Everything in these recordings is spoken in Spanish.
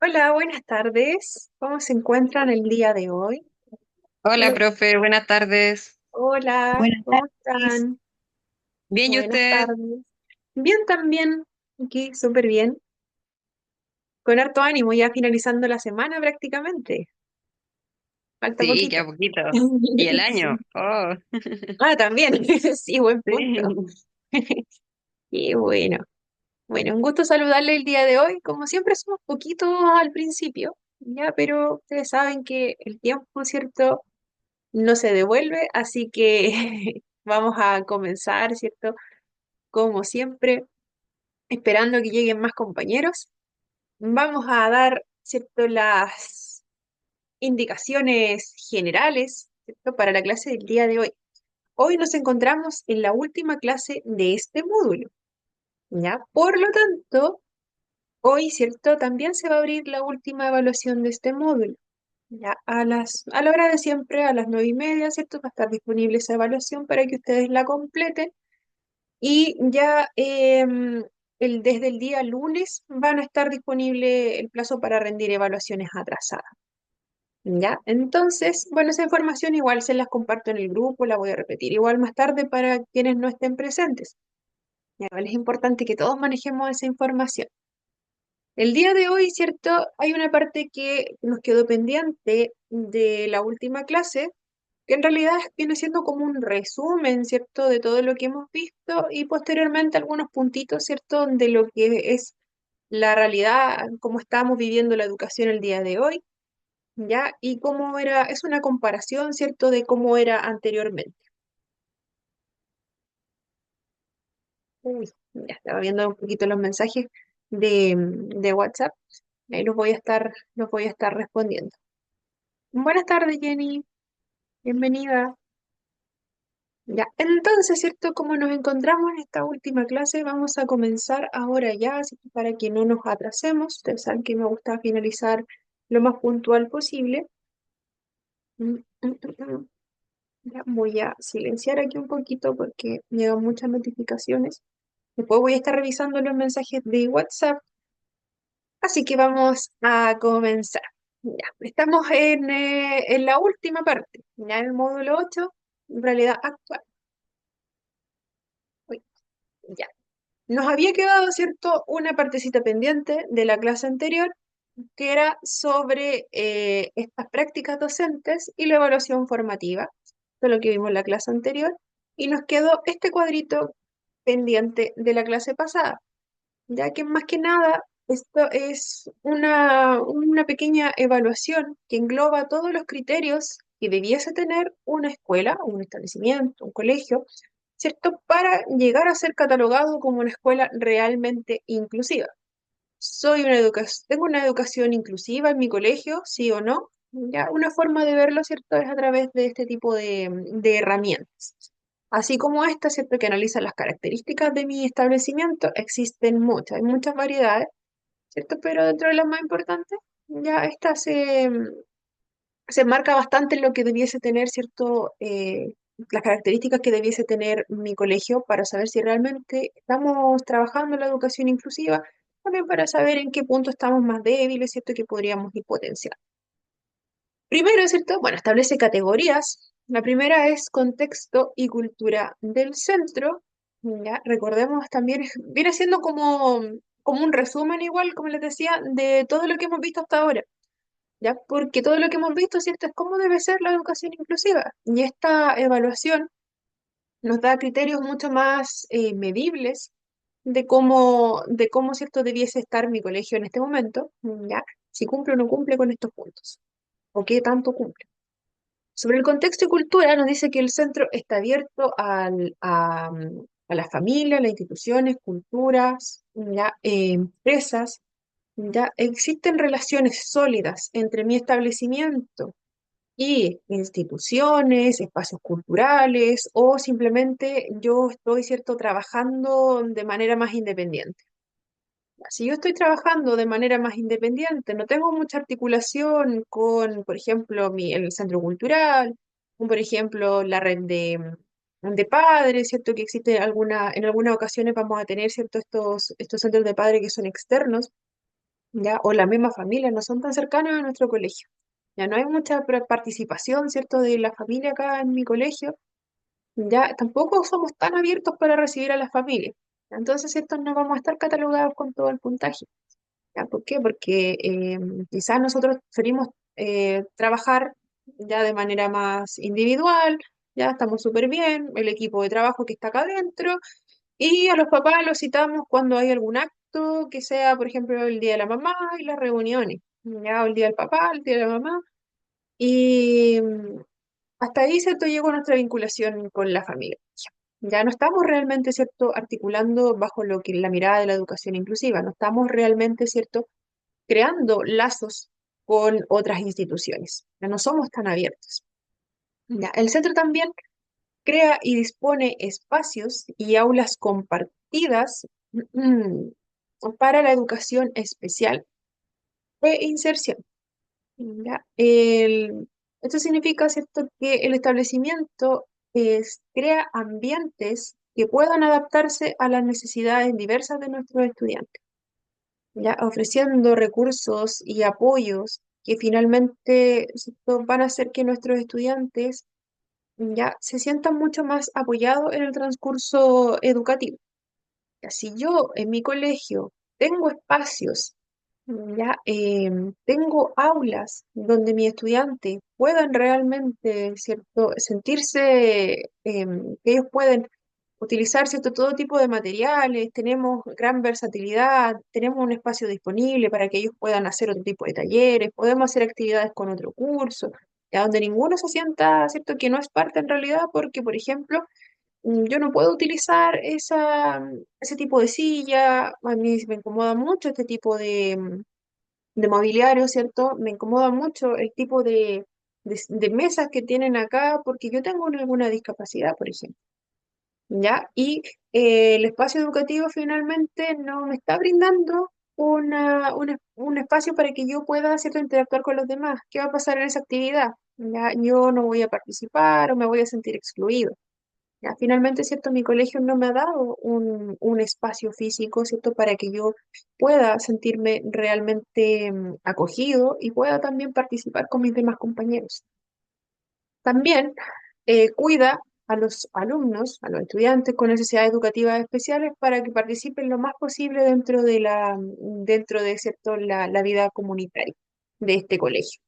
Hola, buenas tardes. ¿Cómo se encuentran el día de hoy? Hola, Hola, profe, buenas tardes. hola, Buenas ¿cómo tardes. están? Bien, ¿y Buenas usted? tardes. Bien también, aquí súper bien. Con harto ánimo, ya finalizando la semana prácticamente. Falta Sí, poquito. queda poquito. ¿Y el año? Sí. Oh, Ah, también. Sí, buen punto. sí. Y bueno, bueno, un gusto saludarle el día de hoy. Como siempre, somos poquitos al principio, ya, pero ustedes saben que el tiempo, ¿cierto? No se devuelve, así que vamos a comenzar, ¿cierto? Como siempre, esperando que lleguen más compañeros. Vamos a dar, ¿cierto? Las indicaciones generales, ¿cierto? Para la clase del día de hoy. Hoy nos encontramos en la última clase de este módulo, ¿ya? Por lo tanto, hoy, ¿cierto? También se va a abrir la última evaluación de este módulo. Ya a la hora de siempre, a las 9:30, ¿cierto? Va a estar disponible esa evaluación para que ustedes la completen. Y ya desde el día lunes van a estar disponible el plazo para rendir evaluaciones atrasadas. ¿Ya? Entonces, bueno, esa información igual se las comparto en el grupo, la voy a repetir igual más tarde para quienes no estén presentes. Ya, igual es importante que todos manejemos esa información. El día de hoy, ¿cierto? Hay una parte que nos quedó pendiente de la última clase, que en realidad viene siendo como un resumen, ¿cierto?, de todo lo que hemos visto y posteriormente algunos puntitos, ¿cierto?, de lo que es la realidad, cómo estamos viviendo la educación el día de hoy, ¿ya? Y cómo era, es una comparación, ¿cierto?, de cómo era anteriormente. Uy, ya estaba viendo un poquito los mensajes de WhatsApp, ahí los voy a estar respondiendo. Buenas tardes, Jenny, bienvenida. Ya, entonces, ¿cierto? Como nos encontramos en esta última clase, vamos a comenzar ahora ya, así que para que no nos atrasemos. Ustedes saben que me gusta finalizar lo más puntual posible. Mm. Ya, voy a silenciar aquí un poquito porque llegan muchas notificaciones. Después voy a estar revisando los mensajes de WhatsApp, así que vamos a comenzar. Ya, estamos en la última parte, ya en el módulo 8, realidad actual. Uy, ya. Nos había quedado, ¿cierto?, una partecita pendiente de la clase anterior, que era sobre estas prácticas docentes y la evaluación formativa, de lo que vimos en la clase anterior, y nos quedó este cuadrito pendiente de la clase pasada, ya que más que nada esto es una pequeña evaluación que engloba todos los criterios que debiese tener una escuela, un establecimiento, un colegio, ¿cierto? Para llegar a ser catalogado como una escuela realmente inclusiva. ¿Tengo una educación inclusiva en mi colegio, sí o no? Ya, una forma de verlo, ¿cierto? Es a través de este tipo de herramientas. Así como esta, ¿cierto? Que analiza las características de mi establecimiento, existen muchas, hay muchas variedades, ¿cierto? Pero dentro de las más importantes, ya esta se marca bastante en lo que debiese tener, ¿cierto? Las características que debiese tener mi colegio para saber si realmente estamos trabajando en la educación inclusiva, también para saber en qué punto estamos más débiles, ¿cierto? Que podríamos ir potenciar. Primero, ¿cierto? Bueno, establece categorías. La primera es contexto y cultura del centro. Ya, recordemos también, viene siendo como un resumen igual, como les decía, de todo lo que hemos visto hasta ahora. ¿Ya? Porque todo lo que hemos visto, ¿cierto?, es cómo debe ser la educación inclusiva. Y esta evaluación nos da criterios mucho más medibles de cómo, ¿cierto?, debiese estar mi colegio en este momento, ¿ya? Si cumple o no cumple con estos puntos, o qué tanto cumple. Sobre el contexto y cultura, nos dice que el centro está abierto a la familia, las instituciones, culturas, ¿ya? Empresas, ya existen relaciones sólidas entre mi establecimiento y instituciones, espacios culturales o simplemente yo estoy, cierto, trabajando de manera más independiente. Si yo estoy trabajando de manera más independiente, no tengo mucha articulación con, por ejemplo, el centro cultural, con, por ejemplo, la red de padres, ¿cierto? Que existe en algunas ocasiones vamos a tener, ¿cierto? Estos centros de padres que son externos. ¿ya? O las mismas familias no son tan cercanas a nuestro colegio. Ya no hay mucha participación, ¿cierto?, de la familia acá en mi colegio. Ya tampoco somos tan abiertos para recibir a las familias. Entonces, ¿cierto?, no vamos a estar catalogados con todo el puntaje. ¿Ya? ¿Por qué? Porque quizás nosotros preferimos trabajar ya de manera más individual, ya estamos súper bien, el equipo de trabajo que está acá adentro, y a los papás los citamos cuando hay algún acto que sea, por ejemplo, el día de la mamá y las reuniones, ya, o el día del papá, el día de la mamá, y hasta ahí, ¿cierto?, llegó nuestra vinculación con la familia. Ya no estamos realmente, ¿cierto?, articulando bajo lo que la mirada de la educación inclusiva, no estamos realmente, ¿cierto?, creando lazos con otras instituciones. Ya no somos tan abiertos. Ya, el centro también crea y dispone espacios y aulas compartidas para la educación especial e inserción. ¿Ya? Esto significa, ¿cierto?, que el establecimiento crea ambientes que puedan adaptarse a las necesidades diversas de nuestros estudiantes, ¿ya? Ofreciendo recursos y apoyos que finalmente, ¿cierto?, van a hacer que nuestros estudiantes ya se sientan mucho más apoyados en el transcurso educativo. Ya, si yo en mi colegio tengo espacios, ya tengo aulas donde mis estudiantes puedan realmente, ¿cierto?, sentirse que ellos pueden utilizar, ¿cierto?, todo tipo de materiales, tenemos gran versatilidad, tenemos un espacio disponible para que ellos puedan hacer otro tipo de talleres, podemos hacer actividades con otro curso, ya donde ninguno se sienta, ¿cierto?, que no es parte en realidad, porque, por ejemplo, yo no puedo utilizar ese tipo de silla, a mí me incomoda mucho este tipo de mobiliario, ¿cierto? Me incomoda mucho el tipo de mesas que tienen acá, porque yo tengo alguna discapacidad, por ejemplo. ¿Ya? Y el espacio educativo finalmente no me está brindando un espacio para que yo pueda, ¿cierto?, interactuar con los demás. ¿Qué va a pasar en esa actividad? ¿Ya? Yo no voy a participar o me voy a sentir excluido. ¿Ya? Finalmente, ¿cierto?, mi colegio no me ha dado un espacio físico, ¿cierto?, para que yo pueda sentirme realmente acogido y pueda también participar con mis demás compañeros. También cuida a los alumnos, a los estudiantes con necesidades educativas especiales para que participen lo más posible dentro de, ¿cierto?, la vida comunitaria de este colegio.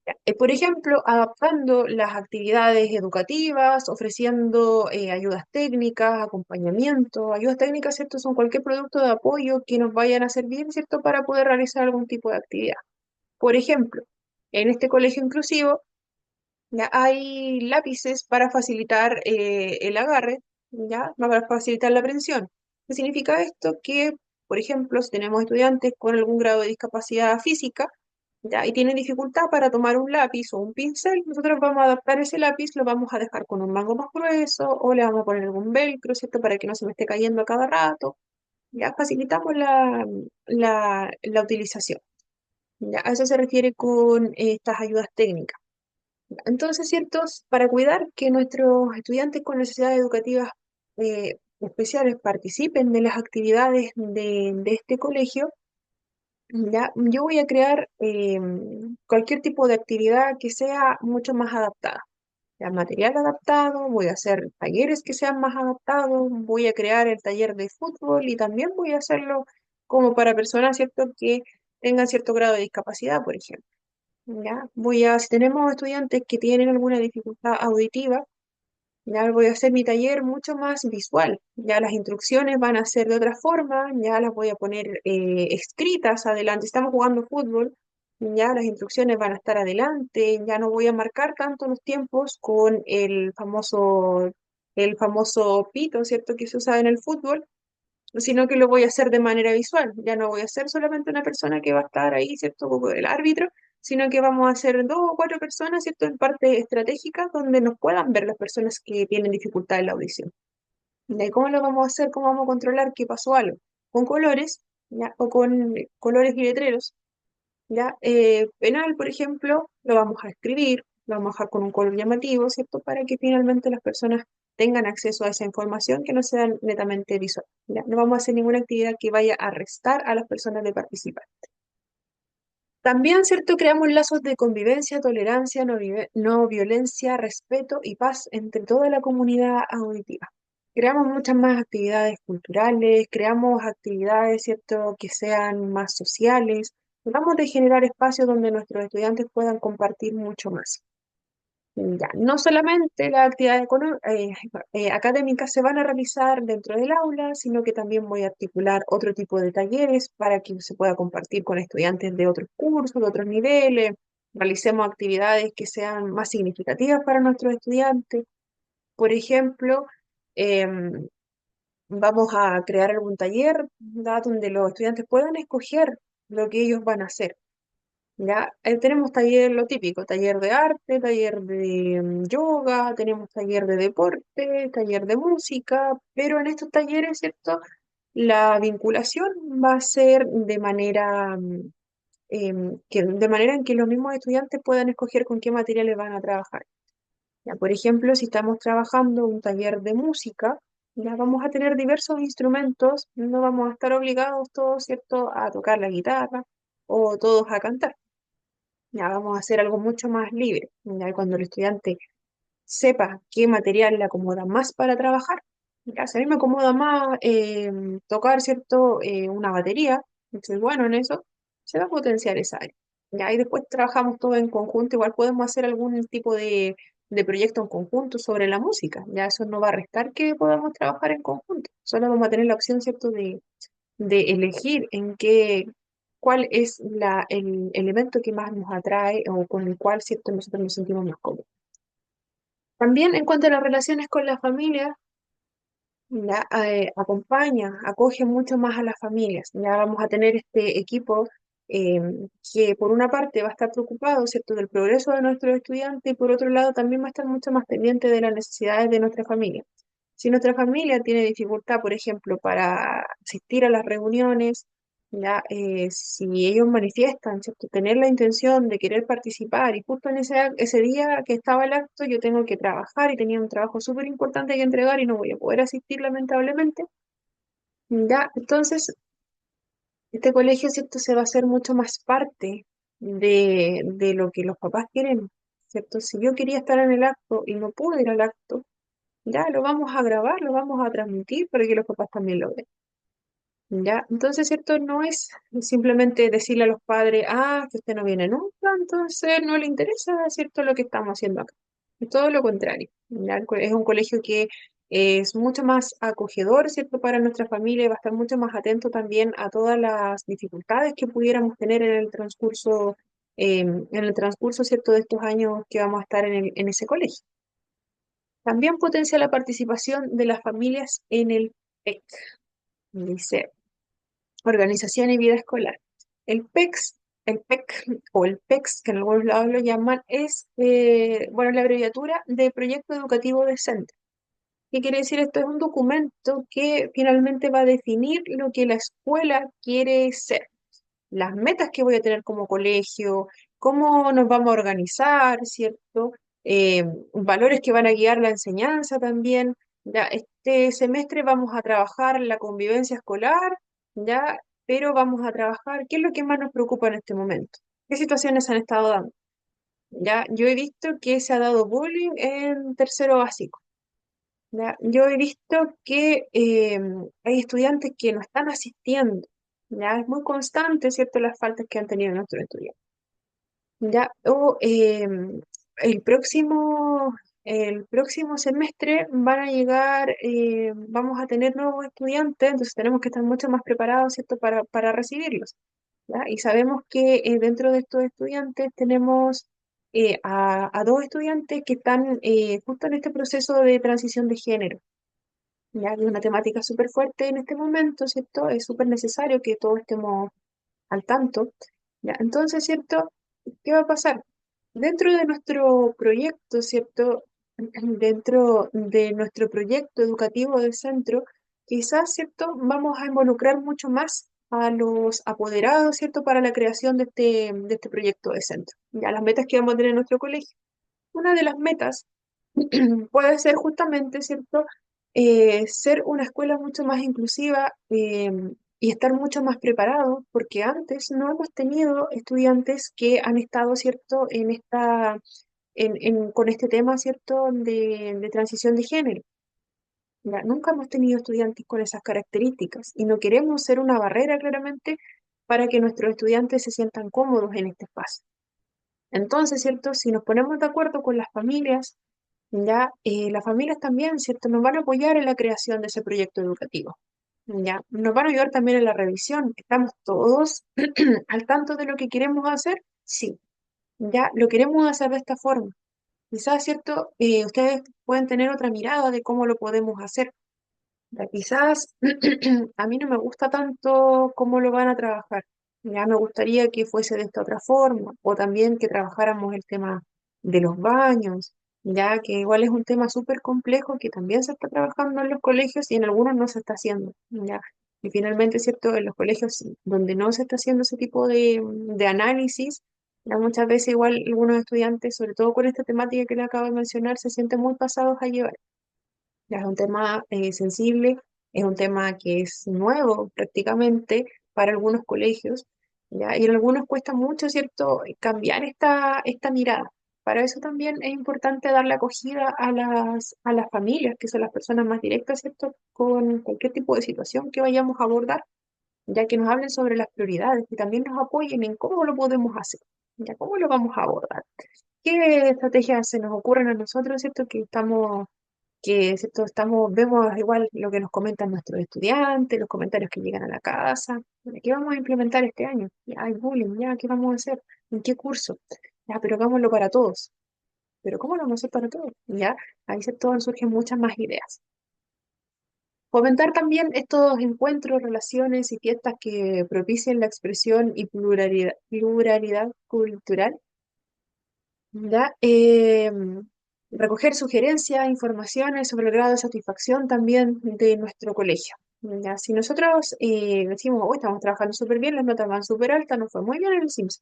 Ya. Por ejemplo, adaptando las actividades educativas, ofreciendo ayudas técnicas, acompañamiento. Ayudas técnicas, ¿cierto?, son cualquier producto de apoyo que nos vayan a servir, ¿cierto?, para poder realizar algún tipo de actividad. Por ejemplo, en este colegio inclusivo, ya hay lápices para facilitar el agarre, ¿ya? Para facilitar la aprehensión. ¿Qué significa esto? Que, por ejemplo, si tenemos estudiantes con algún grado de discapacidad física, ¿ya? Y tienen dificultad para tomar un lápiz o un pincel, nosotros vamos a adaptar ese lápiz, lo vamos a dejar con un mango más grueso o le vamos a poner algún velcro, ¿cierto?, para que no se me esté cayendo a cada rato. Ya facilitamos la utilización. ¿Ya? A eso se refiere con estas ayudas técnicas. Entonces, ¿ciertos? Para cuidar que nuestros estudiantes con necesidades educativas especiales participen de las actividades de este colegio, ya, yo voy a crear cualquier tipo de actividad que sea mucho más adaptada. Ya, material adaptado, voy a hacer talleres que sean más adaptados, voy a crear el taller de fútbol y también voy a hacerlo como para personas, ¿cierto?, que tengan cierto grado de discapacidad, por ejemplo. Ya, si tenemos estudiantes que tienen alguna dificultad auditiva, ya voy a hacer mi taller mucho más visual. Ya las instrucciones van a ser de otra forma, ya las voy a poner escritas adelante. Estamos jugando fútbol, ya las instrucciones van a estar adelante, ya no voy a marcar tanto los tiempos con el famoso pito, ¿cierto?, que se usa en el fútbol, sino que lo voy a hacer de manera visual. Ya no voy a ser solamente una persona que va a estar ahí, ¿cierto?, como el árbitro, sino que vamos a ser dos o cuatro personas, ¿cierto?, en parte estratégica, donde nos puedan ver las personas que tienen dificultad en la audición. ¿Y cómo lo vamos a hacer? ¿Cómo vamos a controlar que pasó algo? Con colores, ¿ya? O con colores y letreros, ¿ya? Penal, por ejemplo, lo vamos a escribir, lo vamos a dejar con un color llamativo, ¿cierto?, para que finalmente las personas tengan acceso a esa información que no sea netamente visual. ¿Ya? No vamos a hacer ninguna actividad que vaya a restar a las personas de participar. También, ¿cierto? Creamos lazos de convivencia, tolerancia, no violencia, respeto y paz entre toda la comunidad auditiva. Creamos muchas más actividades culturales, creamos actividades, ¿cierto?, que sean más sociales. Tratamos de generar espacios donde nuestros estudiantes puedan compartir mucho más. Ya, no solamente las actividades académicas se van a realizar dentro del aula, sino que también voy a articular otro tipo de talleres para que se pueda compartir con estudiantes de otros cursos, de otros niveles. Realicemos actividades que sean más significativas para nuestros estudiantes. Por ejemplo, em, vamos a crear algún taller, ¿verdad?, donde los estudiantes puedan escoger lo que ellos van a hacer. Ya, tenemos taller, lo típico, taller de arte, taller de yoga, tenemos taller de deporte, taller de música, pero en estos talleres, ¿cierto? La vinculación va a ser de manera, de manera en que los mismos estudiantes puedan escoger con qué materiales van a trabajar. Ya, por ejemplo, si estamos trabajando un taller de música, ya vamos a tener diversos instrumentos, no vamos a estar obligados todos, ¿cierto?, a tocar la guitarra o todos a cantar. Ya vamos a hacer algo mucho más libre. Ya cuando el estudiante sepa qué material le acomoda más para trabajar, ya si a mí me acomoda más tocar, ¿cierto? Una batería, soy bueno en eso, se va a potenciar esa área. Ya, y después trabajamos todo en conjunto, igual podemos hacer algún tipo de proyecto en conjunto sobre la música, ya eso no va a restar que podamos trabajar en conjunto, solo vamos a tener la opción, ¿cierto?, de elegir en qué, cuál es el elemento que más nos atrae o con el cual, ¿cierto?, nosotros nos sentimos más cómodos. También en cuanto a las relaciones con la familia, ya, acompaña, acoge mucho más a las familias. Ya vamos a tener este equipo eh, que por una parte va a estar preocupado, ¿cierto?, del progreso de nuestros estudiantes y por otro lado también va a estar mucho más pendiente de las necesidades de nuestra familia. Si nuestra familia tiene dificultad, por ejemplo, para asistir a las reuniones, ya, si ellos manifiestan, ¿cierto?, tener la intención de querer participar y justo en ese día que estaba el acto yo tengo que trabajar y tenía un trabajo súper importante que entregar y no voy a poder asistir lamentablemente, ya, entonces este colegio, ¿cierto?, se va a hacer mucho más parte de lo que los papás quieren, ¿cierto? Si yo quería estar en el acto y no pude ir al acto, ya lo vamos a grabar, lo vamos a transmitir para que los papás también lo vean. ¿Ya? Entonces, ¿cierto? No es simplemente decirle a los padres, ah, que usted no viene nunca, entonces no le interesa, ¿cierto?, lo que estamos haciendo acá. Es todo lo contrario. ¿Ya? Es un colegio que es mucho más acogedor, ¿cierto?, para nuestra familia y va a estar mucho más atento también a todas las dificultades que pudiéramos tener en el transcurso, ¿cierto?, de estos años que vamos a estar en ese colegio. También potencia la participación de las familias en el PEC, dice Organización y Vida Escolar. El PEC o el PEX, que en algunos lados lo llaman, es bueno, la abreviatura de Proyecto Educativo Decente. ¿Qué quiere decir esto? Es un documento que finalmente va a definir lo que la escuela quiere ser, las metas que voy a tener como colegio, cómo nos vamos a organizar, ¿cierto? Valores que van a guiar la enseñanza también. Ya, este semestre vamos a trabajar la convivencia escolar, ya, pero vamos a trabajar, ¿qué es lo que más nos preocupa en este momento? ¿Qué situaciones han estado dando? Ya, yo he visto que se ha dado bullying en tercero básico. ¿Ya? Yo he visto que hay estudiantes que no están asistiendo. Ya es muy constante, ¿cierto?, las faltas que han tenido nuestros estudiantes. Ya, o el próximo semestre van a llegar, vamos a tener nuevos estudiantes, entonces tenemos que estar mucho más preparados, ¿cierto?, para recibirlos. ¿Ya? Y sabemos que dentro de estos estudiantes tenemos a dos estudiantes que están justo en este proceso de transición de género. Ya que es una temática súper fuerte en este momento, ¿cierto? Es súper necesario que todos estemos al tanto. Ya, entonces, ¿cierto? ¿Qué va a pasar? Dentro de nuestro proyecto, ¿cierto? Dentro de nuestro proyecto educativo del centro, quizás, ¿cierto? Vamos a involucrar mucho más a los apoderados, ¿cierto? Para la creación de este proyecto de centro. Ya, las metas que vamos a tener en nuestro colegio. Una de las metas puede ser justamente, ¿cierto? Ser una escuela mucho más inclusiva y estar mucho más preparados, porque antes no hemos tenido estudiantes que han estado, ¿cierto? Con este tema, ¿cierto? De transición de género. Ya, nunca hemos tenido estudiantes con esas características y no queremos ser una barrera claramente para que nuestros estudiantes se sientan cómodos en este espacio. Entonces, ¿cierto? Si nos ponemos de acuerdo con las familias, ya las familias también, ¿cierto? Nos van a apoyar en la creación de ese proyecto educativo. Ya, nos van a ayudar también en la revisión. ¿Estamos todos al tanto de lo que queremos hacer? Sí, ya lo queremos hacer de esta forma. Quizás, ¿cierto? Ustedes pueden tener otra mirada de cómo lo podemos hacer. Ya, quizás a mí no me gusta tanto cómo lo van a trabajar. Ya me gustaría que fuese de esta otra forma, o también que trabajáramos el tema de los baños, ya que igual es un tema súper complejo que también se está trabajando en los colegios y en algunos no se está haciendo. Ya. Y finalmente, ¿cierto? En los colegios donde no se está haciendo ese tipo de análisis, ya muchas veces igual algunos estudiantes, sobre todo con esta temática que le acabo de mencionar, se sienten muy pasados a llevar. Ya es un tema sensible, es un tema que es nuevo prácticamente para algunos colegios, ¿ya? Y en algunos cuesta mucho, ¿cierto?, cambiar esta mirada. Para eso también es importante darle acogida a las familias, que son las personas más directas, ¿cierto?, con cualquier tipo de situación que vayamos a abordar, ya que nos hablen sobre las prioridades y también nos apoyen en cómo lo podemos hacer, ya cómo lo vamos a abordar. ¿Qué estrategias se nos ocurren a nosotros, ¿cierto?, ¿cierto? Vemos igual lo que nos comentan nuestros estudiantes, los comentarios que llegan a la casa. Bueno, ¿qué vamos a implementar este año? Ya hay bullying, ya, ¿qué vamos a hacer? ¿En qué curso? Ya, pero hagámoslo para todos. ¿Pero cómo lo vamos a hacer para todos? Ya, ahí surgen muchas más ideas. Fomentar también estos encuentros, relaciones y fiestas que propicien la expresión y pluralidad cultural. ¿Ya? Recoger sugerencias, informaciones sobre el grado de satisfacción también de nuestro colegio. ¿Ya? Si nosotros decimos, hoy estamos trabajando súper bien, las notas van súper altas, nos fue muy bien en el Sims,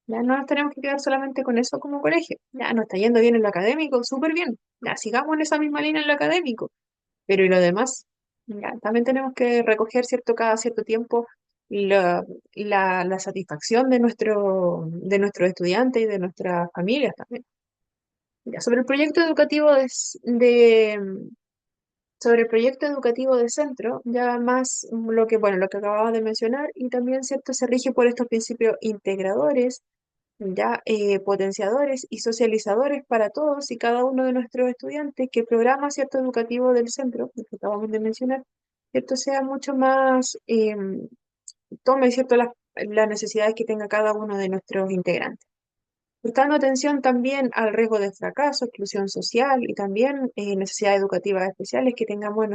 ya no nos tenemos que quedar solamente con eso como colegio, ya nos está yendo bien en lo académico, súper bien, ya sigamos en esa misma línea en lo académico, pero ¿y lo demás? Ya, también tenemos que recoger cada cierto tiempo la, la satisfacción de nuestros estudiantes y de nuestras familias también. Ya, sobre el proyecto educativo sobre el proyecto educativo de centro, ya más bueno, lo que acababa de mencionar, y también, ¿cierto?, se rige por estos principios integradores, ya potenciadores y socializadores para todos y cada uno de nuestros estudiantes, que el programa, ¿cierto?, educativo del centro, el que acabamos de mencionar, ¿cierto?, sea mucho más, tome, ¿cierto?, las necesidades que tenga cada uno de nuestros integrantes. Prestando atención también al riesgo de fracaso, exclusión social y también necesidades educativas especiales que tengamos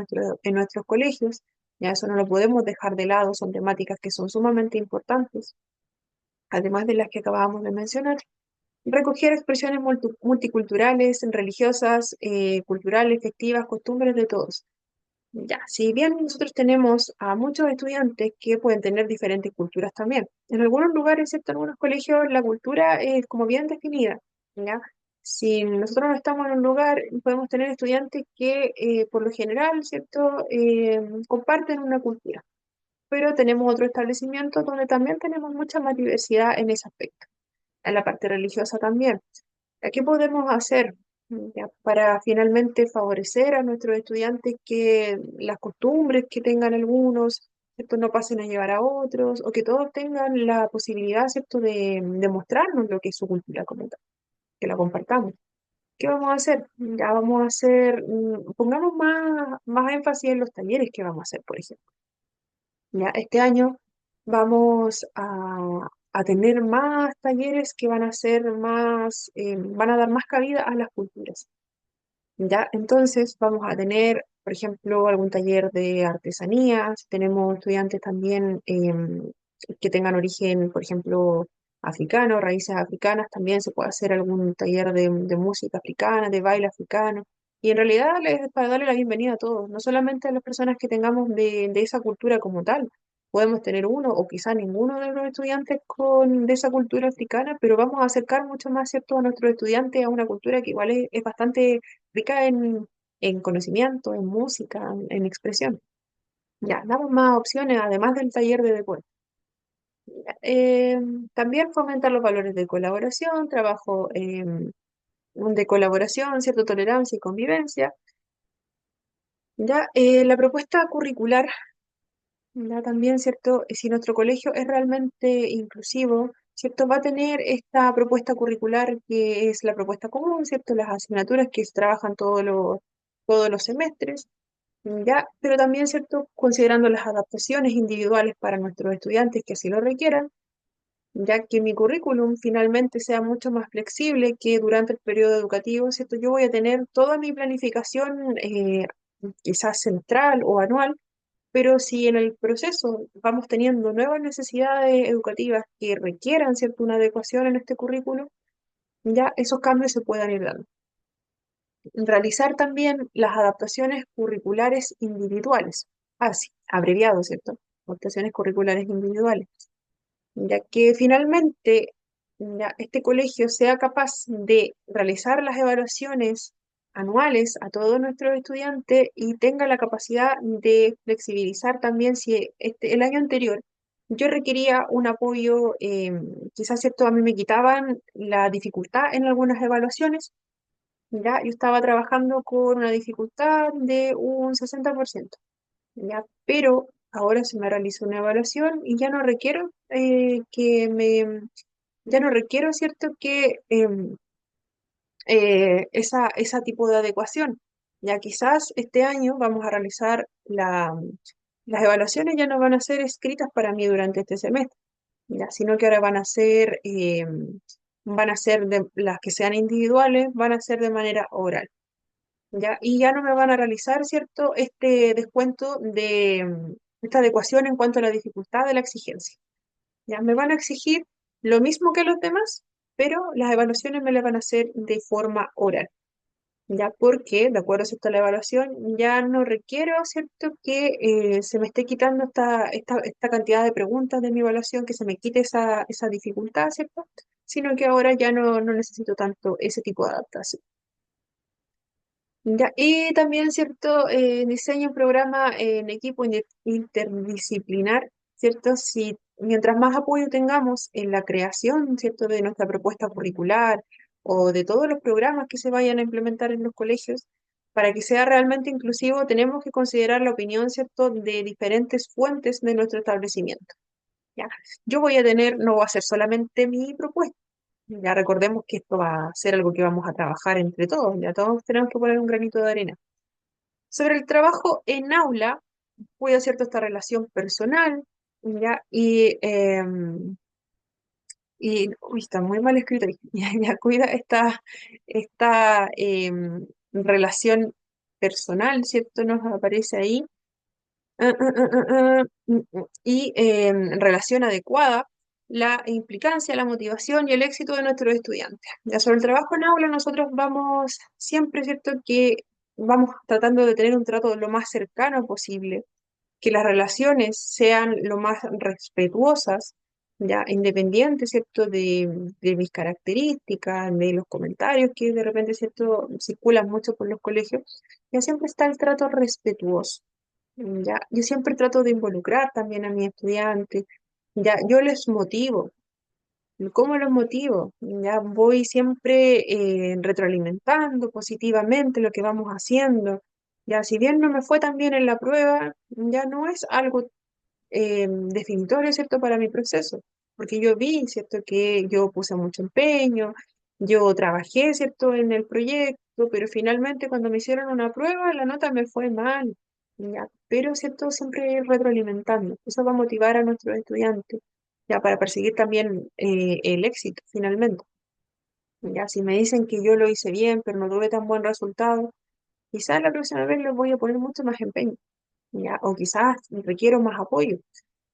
en nuestros colegios. Ya eso no lo podemos dejar de lado, son temáticas que son sumamente importantes, además de las que acabábamos de mencionar. Recoger expresiones multiculturales, religiosas, culturales, festivas, costumbres de todos. Ya, si bien nosotros tenemos a muchos estudiantes que pueden tener diferentes culturas también. En algunos lugares, ¿cierto? En algunos colegios la cultura es como bien definida, ¿ya? Si nosotros no estamos en un lugar, podemos tener estudiantes que por lo general, ¿cierto? Comparten una cultura, pero tenemos otros establecimientos donde también tenemos mucha más diversidad en ese aspecto. En la parte religiosa también. ¿Qué podemos hacer ya, para finalmente favorecer a nuestros estudiantes que las costumbres que tengan algunos, ¿cierto?, no pasen a llevar a otros, o que todos tengan la posibilidad, ¿cierto?, de mostrarnos lo que es su cultura como tal, que la compartamos? ¿Qué vamos a hacer? Ya vamos a hacer, pongamos más énfasis en los talleres que vamos a hacer, por ejemplo. Ya, este año vamos a tener más talleres que van a ser van a dar más cabida a las culturas. Ya, entonces vamos a tener, por ejemplo, algún taller de artesanías. Tenemos estudiantes también que tengan origen, por ejemplo, africano, raíces africanas. También se puede hacer algún taller de música africana, de baile africano. Y en realidad es para darle la bienvenida a todos, no solamente a las personas que tengamos de esa cultura como tal. Podemos tener uno o quizá ninguno de los estudiantes de esa cultura africana, pero vamos a acercar mucho más, ¿cierto?, a nuestros estudiantes a una cultura que igual es bastante rica en conocimiento, en música, en expresión. Ya, damos más opciones, además del taller de deporte. Eh, También fomentar los valores de colaboración, trabajo de colaboración, cierta tolerancia y convivencia. Ya, la propuesta curricular, ya también, ¿cierto? Si nuestro colegio es realmente inclusivo, ¿cierto? Va a tener esta propuesta curricular que es la propuesta común, ¿cierto? Las asignaturas que se trabajan todos los semestres, ya, pero también, ¿cierto? Considerando las adaptaciones individuales para nuestros estudiantes que así lo requieran, ya que mi currículum finalmente sea mucho más flexible que durante el periodo educativo, ¿cierto? Yo voy a tener toda mi planificación, quizás central o anual, pero si en el proceso vamos teniendo nuevas necesidades educativas que requieran, ¿cierto?, una adecuación en este currículum, ya esos cambios se puedan ir dando. Realizar también las adaptaciones curriculares individuales, así, abreviado, ¿cierto? Adaptaciones curriculares individuales, ya que finalmente ya este colegio sea capaz de realizar las evaluaciones anuales a todos nuestros estudiantes y tenga la capacidad de flexibilizar también si el año anterior yo requería un apoyo, quizás cierto, a mí me quitaban la dificultad en algunas evaluaciones, ya yo estaba trabajando con una dificultad de un 60%, ya, pero ahora se me realiza una evaluación y ya no requiero ya no requiero, ¿cierto?, que esa tipo de adecuación. Ya quizás este año vamos a realizar las evaluaciones ya no van a ser escritas para mí durante este semestre, ya, sino que ahora van a ser las que sean individuales, van a ser de manera oral. ¿Ya? Y ya no me van a realizar, ¿cierto?, este descuento esta adecuación en cuanto a la dificultad de la exigencia. Ya me van a exigir lo mismo que los demás, pero las evaluaciones me las van a hacer de forma oral. Ya porque, de acuerdo, ¿cierto?, a la evaluación, ya no requiero, ¿cierto?, que se me esté quitando esta cantidad de preguntas de mi evaluación, que se me quite esa dificultad, ¿cierto? Sino que ahora ya no necesito tanto ese tipo de adaptación. Ya, y también, ¿cierto? Diseño un programa en equipo interdisciplinar, ¿cierto? Si mientras más apoyo tengamos en la creación, ¿cierto?, de nuestra propuesta curricular o de todos los programas que se vayan a implementar en los colegios, para que sea realmente inclusivo, tenemos que considerar la opinión, ¿cierto?, de diferentes fuentes de nuestro establecimiento. ¿Ya? Yo voy a tener, no va a ser solamente mi propuesta. Ya recordemos que esto va a ser algo que vamos a trabajar entre todos, ya todos tenemos que poner un granito de arena. Sobre el trabajo en aula, cuida cierto esta relación personal, ya, uy, está muy mal escrito ahí, ya, cuida esta relación personal, ¿cierto? Nos aparece ahí. Relación adecuada la implicancia, la motivación y el éxito de nuestros estudiantes. Ya sobre el trabajo en aula, nosotros vamos siempre, ¿cierto?, que vamos tratando de tener un trato lo más cercano posible, que las relaciones sean lo más respetuosas, ya independientes, ¿cierto?, de mis características, de los comentarios que de repente, ¿cierto?, circulan mucho por los colegios, ya siempre está el trato respetuoso. Ya, yo siempre trato de involucrar también a mis estudiantes, ya, yo les motivo. ¿Cómo los motivo? Ya voy siempre retroalimentando positivamente lo que vamos haciendo. Ya, si bien no me fue tan bien en la prueba, ya no es algo definitorio, ¿cierto?, para mi proceso, porque yo vi, ¿cierto?, que yo puse mucho empeño, yo trabajé, ¿cierto?, en el proyecto, pero finalmente cuando me hicieron una prueba, la nota me fue mal, ¿ya? Pero, ¿cierto?, siempre ir retroalimentando, eso va a motivar a nuestros estudiantes, ya, para perseguir también el éxito, finalmente. Ya, si me dicen que yo lo hice bien, pero no tuve tan buen resultado, quizás la próxima vez les voy a poner mucho más empeño, ¿ya? O quizás requiero más apoyo.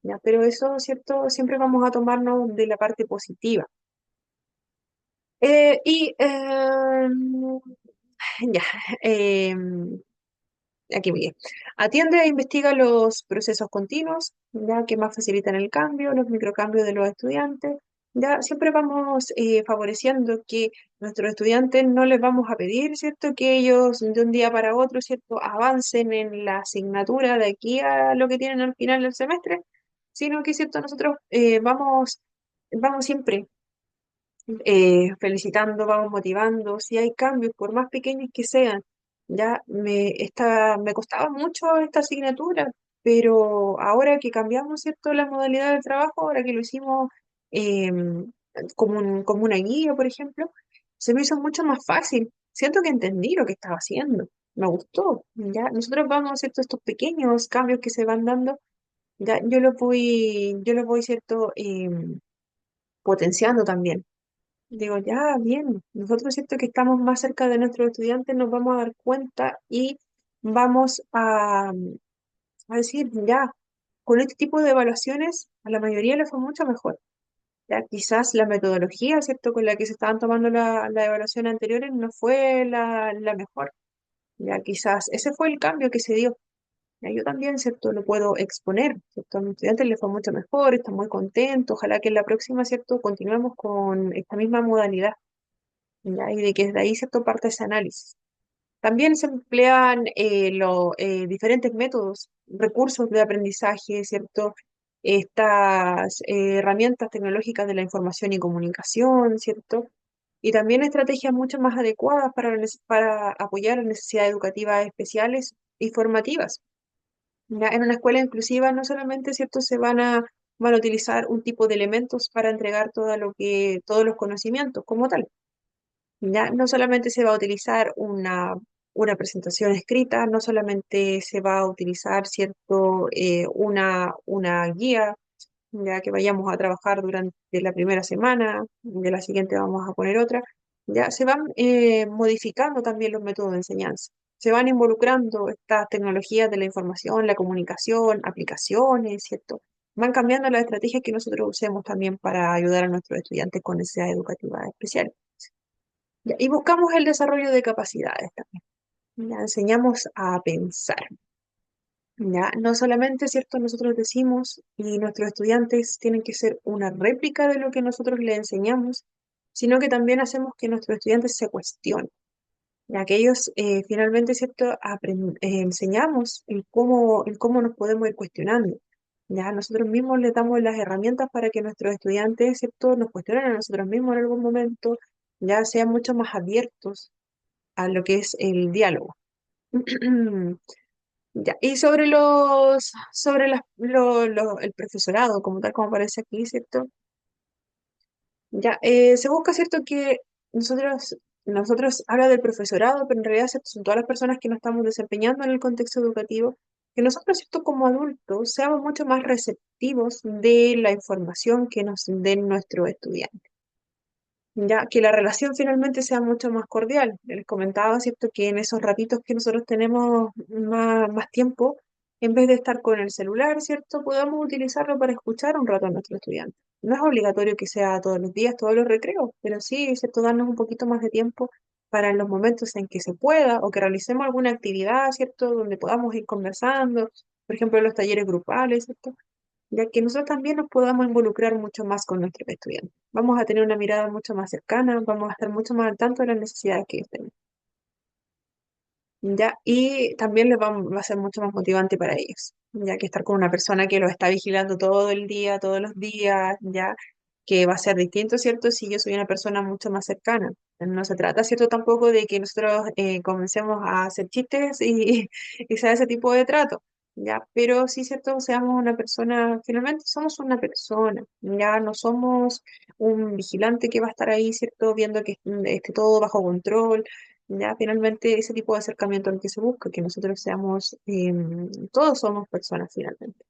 ¿Ya? Pero eso, ¿cierto? Siempre vamos a tomarnos de la parte positiva. Eh, y ya, em, aquí voy. Atiende e investiga los procesos continuos, ya que más facilitan el cambio, los microcambios de los estudiantes. Ya siempre vamos favoreciendo que Nuestros estudiantes no les vamos a pedir, ¿cierto?, que ellos de un día para otro, ¿cierto?, avancen en la asignatura de aquí a lo que tienen al final del semestre, sino que, ¿cierto?, nosotros vamos siempre felicitando, vamos motivando, si hay cambios, por más pequeños que sean. Me costaba mucho esta asignatura, pero ahora que cambiamos, ¿cierto?, la modalidad del trabajo, ahora que lo hicimos como una guía, por ejemplo, se me hizo mucho más fácil. Siento que entendí lo que estaba haciendo, me gustó. Ya, nosotros vamos, ¿cierto?, estos pequeños cambios que se van dando, ya, yo los voy, ¿cierto?, potenciando también. Digo, ya, bien, nosotros siento que estamos más cerca de nuestros estudiantes, nos vamos a dar cuenta y vamos a decir, ya, con este tipo de evaluaciones a la mayoría les fue mucho mejor. Ya, quizás la metodología, ¿cierto?, con la que se estaban tomando la evaluación anteriores no fue la mejor. Ya, quizás ese fue el cambio que se dio. Ya, yo también, ¿cierto?, lo puedo exponer, ¿cierto? A mis estudiantes les fue mucho mejor, están muy contentos. Ojalá que en la próxima, ¿cierto?, continuemos con esta misma modalidad. ¿Ya? Y de que desde ahí, ¿cierto?, parte ese análisis. También se emplean diferentes métodos, recursos de aprendizaje, ¿cierto? Estas herramientas tecnológicas de la información y comunicación, ¿cierto? Y también estrategias mucho más adecuadas para apoyar las necesidades educativas especiales y formativas. ¿Ya? En una escuela inclusiva no solamente, ¿cierto?, van a utilizar un tipo de elementos para entregar todos los conocimientos como tal. Ya no solamente se va a utilizar una presentación escrita, no solamente se va a utilizar, ¿cierto?, una guía, ya que vayamos a trabajar durante la primera semana, de la siguiente vamos a poner otra, ya se van modificando también los métodos de enseñanza. Se van involucrando estas tecnologías de la información, la comunicación, aplicaciones, ¿cierto? Van cambiando las estrategias que nosotros usemos también para ayudar a nuestros estudiantes con necesidades educativas especiales. Ya, y buscamos el desarrollo de capacidades también. Ya, enseñamos a pensar. Ya, no solamente, ¿cierto? Nosotros decimos y nuestros estudiantes tienen que ser una réplica de lo que nosotros les enseñamos, sino que también hacemos que nuestros estudiantes se cuestionen. Ya que ellos finalmente, ¿cierto?, enseñamos el cómo nos podemos ir cuestionando. Ya nosotros mismos les damos las herramientas para que nuestros estudiantes, ¿cierto?, nos cuestionen a nosotros mismos en algún momento, ya sean mucho más abiertos a lo que es el diálogo. Ya, y el profesorado, como tal como aparece aquí, ¿cierto? Ya, se busca, ¿cierto?, que nosotros habla del profesorado, pero en realidad, ¿cierto?, son todas las personas que nos estamos desempeñando en el contexto educativo, que nosotros, ¿cierto?, como adultos, seamos mucho más receptivos de la información que nos den nuestros estudiantes. Ya que la relación finalmente sea mucho más cordial. Les comentaba, ¿cierto?, que en esos ratitos que nosotros tenemos más tiempo, en vez de estar con el celular, ¿cierto?, podamos utilizarlo para escuchar un rato a nuestros estudiantes. No es obligatorio que sea todos los días, todos los recreos, pero sí, ¿cierto?, darnos un poquito más de tiempo para en los momentos en que se pueda o que realicemos alguna actividad, ¿cierto?, donde podamos ir conversando, por ejemplo, los talleres grupales, ¿cierto?, ya que nosotros también nos podamos involucrar mucho más con nuestros estudiantes. Vamos a tener una mirada mucho más cercana, vamos a estar mucho más al tanto de las necesidades que ellos tienen. ¿Ya? Y también va a ser mucho más motivante para ellos, ya que estar con una persona que los está vigilando todo el día, todos los días, ya que va a ser distinto, ¿cierto? Si yo soy una persona mucho más cercana. No se trata, ¿cierto?, tampoco de que nosotros comencemos a hacer chistes y sea ese tipo de trato, ¿ya? Pero sí, ¿cierto? Seamos una persona, finalmente somos una persona, ya no somos un vigilante que va a estar ahí, ¿cierto?, viendo que esté todo bajo control. Ya, finalmente, ese tipo de acercamiento al que se busca, que nosotros seamos, todos somos personas finalmente.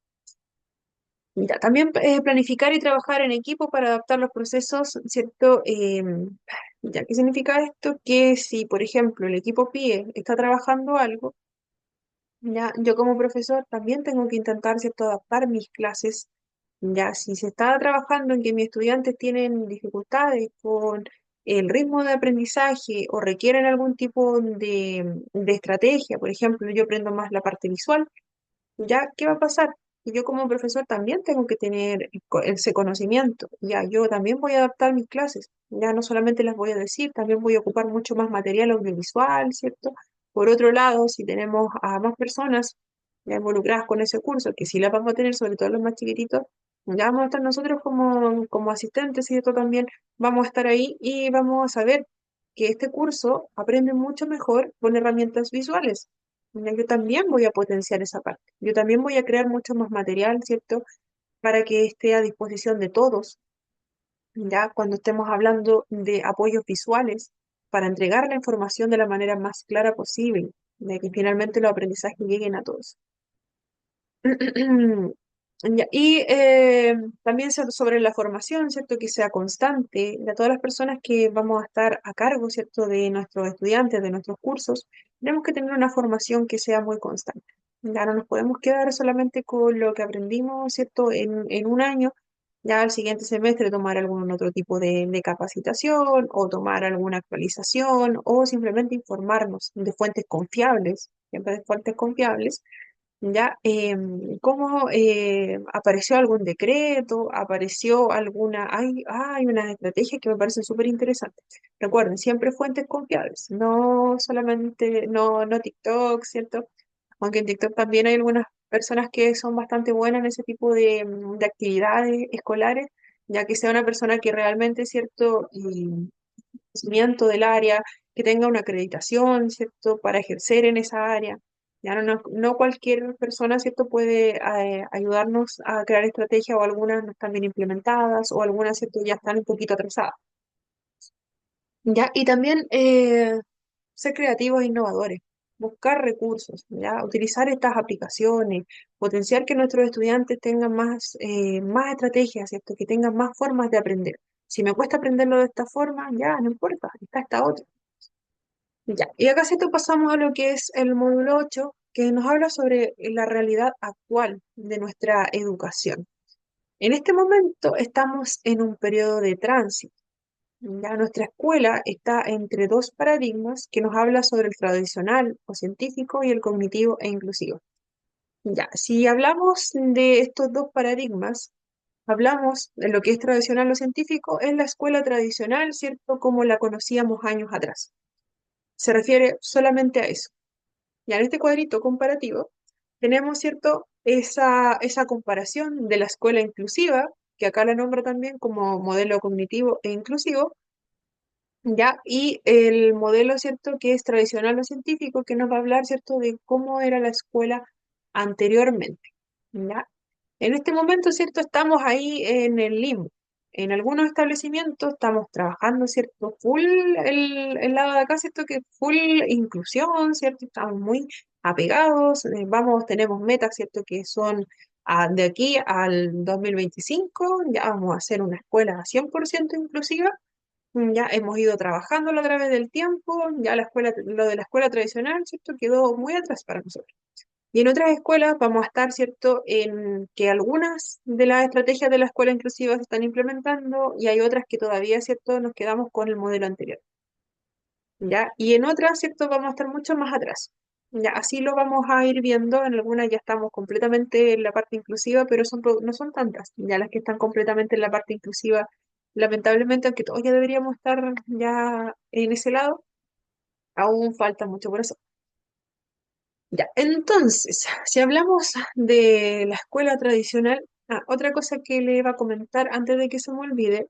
Ya, también planificar y trabajar en equipo para adaptar los procesos, ¿cierto? Ya, ¿qué significa esto? Que si, por ejemplo, el equipo PIE está trabajando algo, ya, yo como profesor también tengo que intentar, ¿cierto?, adaptar mis clases. Ya, si se está trabajando en que mis estudiantes tienen dificultades con el ritmo de aprendizaje o requieren algún tipo de estrategia, por ejemplo, yo aprendo más la parte visual, ¿ya qué va a pasar? que yo como profesor también tengo que tener ese conocimiento. Ya, yo también voy a adaptar mis clases. Ya no solamente las voy a decir, también voy a ocupar mucho más material audiovisual, ¿cierto? Por otro lado, si tenemos a más personas ya involucradas con ese curso, que sí las vamos a tener, sobre todo los más chiquititos, ya vamos a estar nosotros como asistentes, ¿cierto? También vamos a estar ahí y vamos a saber que este curso aprende mucho mejor con herramientas visuales. Ya, yo también voy a potenciar esa parte. Yo también voy a crear mucho más material, ¿cierto? Para que esté a disposición de todos, ya cuando estemos hablando de apoyos visuales, para entregar la información de la manera más clara posible, de que finalmente los aprendizajes lleguen a todos. Ya, y también sobre la formación, ¿cierto? Que sea constante de todas las personas que vamos a estar a cargo, ¿cierto? De nuestros estudiantes, de nuestros cursos, tenemos que tener una formación que sea muy constante. Ya no nos podemos quedar solamente con lo que aprendimos, ¿cierto? En un año, ya al siguiente semestre tomar algún otro tipo de capacitación o tomar alguna actualización o simplemente informarnos de fuentes confiables, siempre de fuentes confiables ya, ¿cómo apareció algún decreto? ¿Apareció alguna? Hay unas estrategias que me parecen súper interesantes. Recuerden, siempre fuentes confiables, no solamente, no TikTok, ¿cierto? Aunque en TikTok también hay algunas personas que son bastante buenas en ese tipo de actividades escolares, ya que sea una persona que realmente, ¿cierto? Conocimiento del área, que tenga una acreditación, ¿cierto?, para ejercer en esa área. Ya no cualquier persona, ¿cierto?, puede ayudarnos a crear estrategias o algunas no están bien implementadas o algunas, ¿cierto?, ya están un poquito atrasadas. ¿Ya? Y también ser creativos e innovadores, buscar recursos, ¿ya? Utilizar estas aplicaciones, potenciar que nuestros estudiantes tengan más estrategias, ¿cierto? Que tengan más formas de aprender. Si me cuesta aprenderlo de esta forma, ya, no importa, está esta otra. Ya, y acá sí pasamos a lo que es el módulo 8 que nos habla sobre la realidad actual de nuestra educación. En este momento estamos en un periodo de tránsito. Ya nuestra escuela está entre dos paradigmas que nos habla sobre el tradicional o científico y el cognitivo e inclusivo. Ya, si hablamos de estos dos paradigmas, hablamos de lo que es tradicional o científico, es la escuela tradicional, ¿cierto? Como la conocíamos años atrás. Se refiere solamente a eso. Ya en este cuadrito comparativo tenemos, ¿cierto? Esa comparación de la escuela inclusiva, que acá la nombro también como modelo cognitivo e inclusivo, ¿ya? Y el modelo, ¿cierto? Que es tradicional o científico, que nos va a hablar, ¿cierto? De cómo era la escuela anteriormente, ¿ya? En este momento, ¿cierto? Estamos ahí en el limbo. En algunos establecimientos estamos trabajando, ¿cierto? Full el lado de acá, ¿cierto? Que full inclusión, ¿cierto? Estamos muy apegados, tenemos metas, ¿cierto? Que son de aquí al 2025, ya vamos a hacer una escuela 100% inclusiva. Ya hemos ido trabajándolo a través del tiempo, ya lo de la escuela tradicional, ¿cierto? Quedó muy atrás para nosotros. Y en otras escuelas vamos a estar, ¿cierto?, en que algunas de las estrategias de la escuela inclusiva se están implementando y hay otras que todavía, ¿cierto?, nos quedamos con el modelo anterior, ¿ya? Y en otras, ¿cierto?, vamos a estar mucho más atrás. Ya, así lo vamos a ir viendo, en algunas ya estamos completamente en la parte inclusiva, pero no son tantas, ya las que están completamente en la parte inclusiva, lamentablemente, aunque todos ya deberíamos estar ya en ese lado, aún falta mucho por eso. Ya, entonces, si hablamos de la escuela tradicional, otra cosa que le iba a comentar antes de que se me olvide,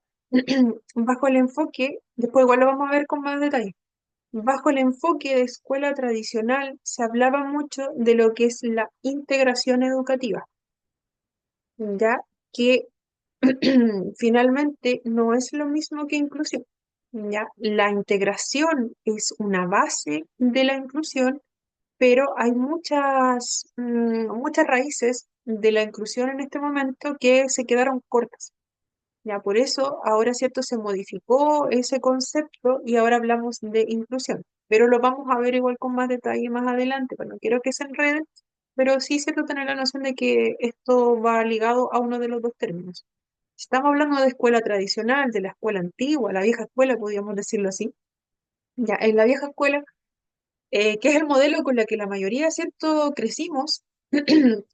bajo el enfoque, después igual lo vamos a ver con más detalle, bajo el enfoque de escuela tradicional se hablaba mucho de lo que es la integración educativa, ya que finalmente no es lo mismo que inclusión, ya la integración es una base de la inclusión pero hay muchas raíces de la inclusión en este momento que se quedaron cortas. Ya por eso ahora, ¿cierto? Se modificó ese concepto y ahora hablamos de inclusión, pero lo vamos a ver igual con más detalle más adelante, pero no quiero que se enreden, pero sí, ¿cierto? Tener la noción de que esto va ligado a uno de los dos términos. Si estamos hablando de escuela tradicional, de la escuela antigua, la vieja escuela, podríamos decirlo así, ya en la vieja escuela que es el modelo con la que la mayoría, ¿cierto?, crecimos,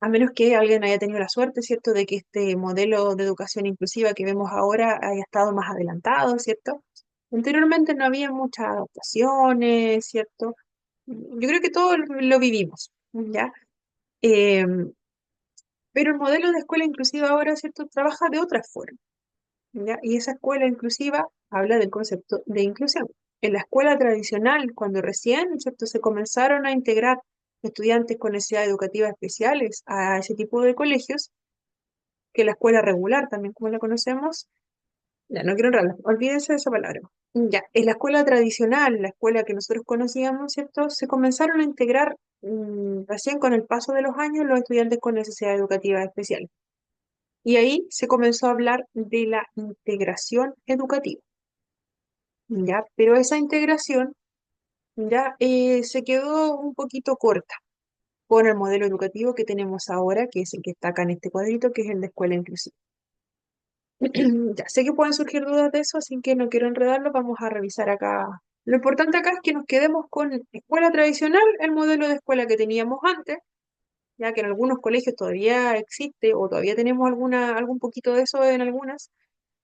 A menos que alguien haya tenido la suerte, ¿cierto?, de que este modelo de educación inclusiva que vemos ahora haya estado más adelantado, ¿cierto? Anteriormente no había muchas adaptaciones, ¿cierto? Yo creo que todos lo vivimos, ¿ya? Em, pero el modelo de escuela inclusiva ahora, ¿cierto?, trabaja de otra forma, ¿ya? Y esa escuela inclusiva habla del concepto de inclusión. En la escuela tradicional, cuando recién, ¿cierto?, se comenzaron a integrar estudiantes con necesidades educativas especiales a ese tipo de colegios, que la escuela regular también como la conocemos, ya no quiero enrollar, olvídense de esa palabra. Ya, en la escuela tradicional, la escuela que nosotros conocíamos, ¿cierto? Se comenzaron a integrar recién con el paso de los años los estudiantes con necesidades educativas especiales. Y ahí se comenzó a hablar de la integración educativa, ¿ya? Pero esa integración ya se quedó un poquito corta con el modelo educativo que tenemos ahora, que es el que está acá en este cuadrito, que es el de escuela inclusiva. Ya sé que pueden surgir dudas de eso, así que no quiero enredarlo, vamos a revisar acá. Lo importante acá es que nos quedemos con escuela tradicional, el modelo de escuela que teníamos antes, ya que en algunos colegios todavía existe o todavía tenemos algún poquito de eso en algunas,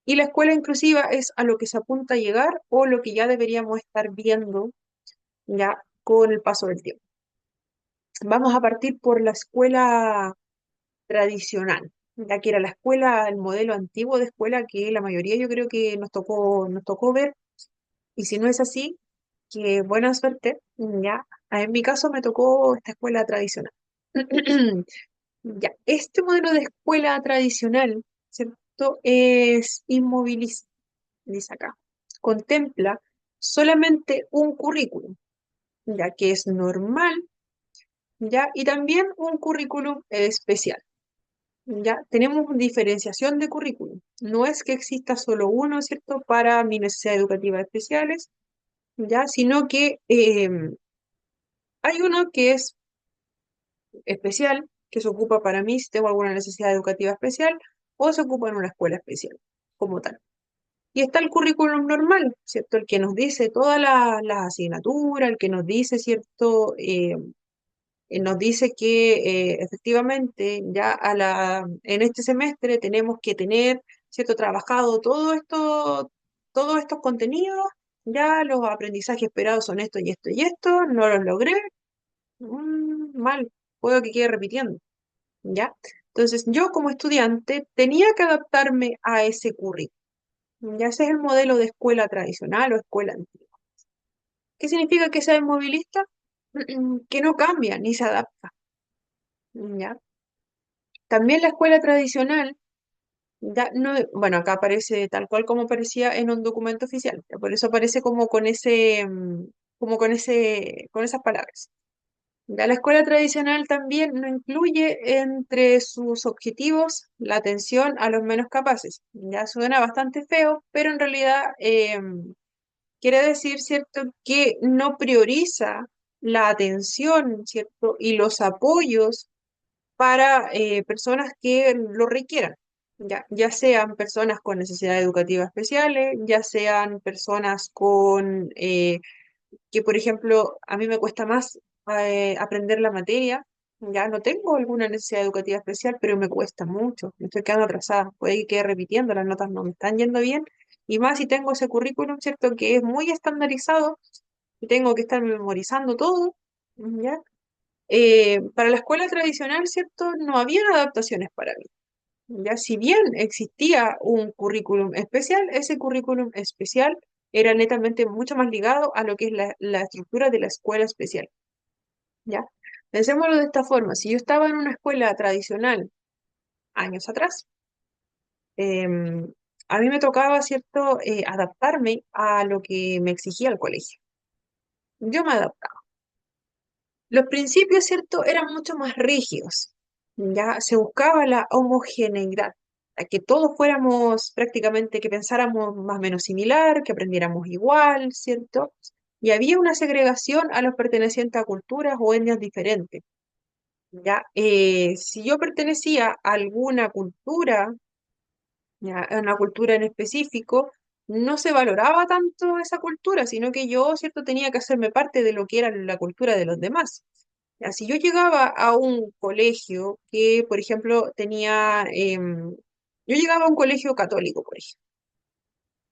y la escuela inclusiva es a lo que se apunta a llegar o lo que ya deberíamos estar viendo ya con el paso del tiempo. Vamos a partir por la escuela tradicional, ya que era la escuela, el modelo antiguo de escuela que la mayoría yo creo que nos tocó ver, y si no es así, que buena suerte, ya. En mi caso me tocó esta escuela tradicional. Ya, este modelo de escuela tradicional, ¿cierto? Es inmovilista, dice acá. Contempla solamente un currículum, ya que es normal, ya, y también un currículum especial. Ya tenemos diferenciación de currículum. No es que exista solo uno, ¿cierto?, para mis necesidades educativas especiales, ya, sino que hay uno que es especial, que se ocupa para mí si tengo alguna necesidad educativa especial, o se ocupa en una escuela especial, como tal. Y está el currículum normal, ¿cierto? El que nos dice todas las asignaturas, el que nos dice, ¿cierto? Nos dice que efectivamente ya en este semestre tenemos que tener, ¿cierto?, trabajado todos estos contenidos, ya los aprendizajes esperados son esto y esto y esto, no los logré, mal, puedo que quede repitiendo, ¿ya? Entonces yo como estudiante tenía que adaptarme a ese currículum, ya ese es el modelo de escuela tradicional o escuela antigua. ¿Qué significa que sea inmovilista? Que no cambia ni se adapta, ¿ya? También la escuela tradicional, no, bueno, acá aparece tal cual como aparecía en un documento oficial, ya, por eso aparece como con con esas palabras. Ya la escuela tradicional también no incluye entre sus objetivos la atención a los menos capaces. Ya suena bastante feo, pero en realidad quiere decir, ¿cierto?, que no prioriza la atención, ¿cierto?, y los apoyos para personas que lo requieran, ya sean personas con necesidades educativas especiales, ya sean personas con que, por ejemplo, a mí me cuesta más aprender la materia, ya no tengo alguna necesidad educativa especial, pero me cuesta mucho, me estoy quedando atrasada, puede que quede repitiendo, las notas no me están yendo bien, y más si tengo ese currículum, ¿cierto?, que es muy estandarizado y tengo que estar memorizando todo, ¿ya? Para la escuela tradicional, ¿cierto? No había adaptaciones para mí. Ya si bien existía un currículum especial, ese currículum especial era netamente mucho más ligado a lo que es la estructura de la escuela especial. ¿Ya? Pensémoslo de esta forma. Si yo estaba en una escuela tradicional años atrás, em, a mí me tocaba, ¿cierto?, adaptarme a lo que me exigía el colegio. Yo me adaptaba. Los principios, ¿cierto?, eran mucho más rígidos. Ya se buscaba la homogeneidad, a que todos fuéramos prácticamente, que pensáramos más o menos similar, que aprendiéramos igual, ¿cierto? Y había una segregación a los pertenecientes a culturas o etnias diferentes. Ya, si yo pertenecía a alguna cultura, ya, a una cultura en específico, no se valoraba tanto esa cultura, sino que yo, ¿cierto?, tenía que hacerme parte de lo que era la cultura de los demás. Si yo llegaba a un colegio que, por ejemplo, yo llegaba a un colegio católico, por ejemplo,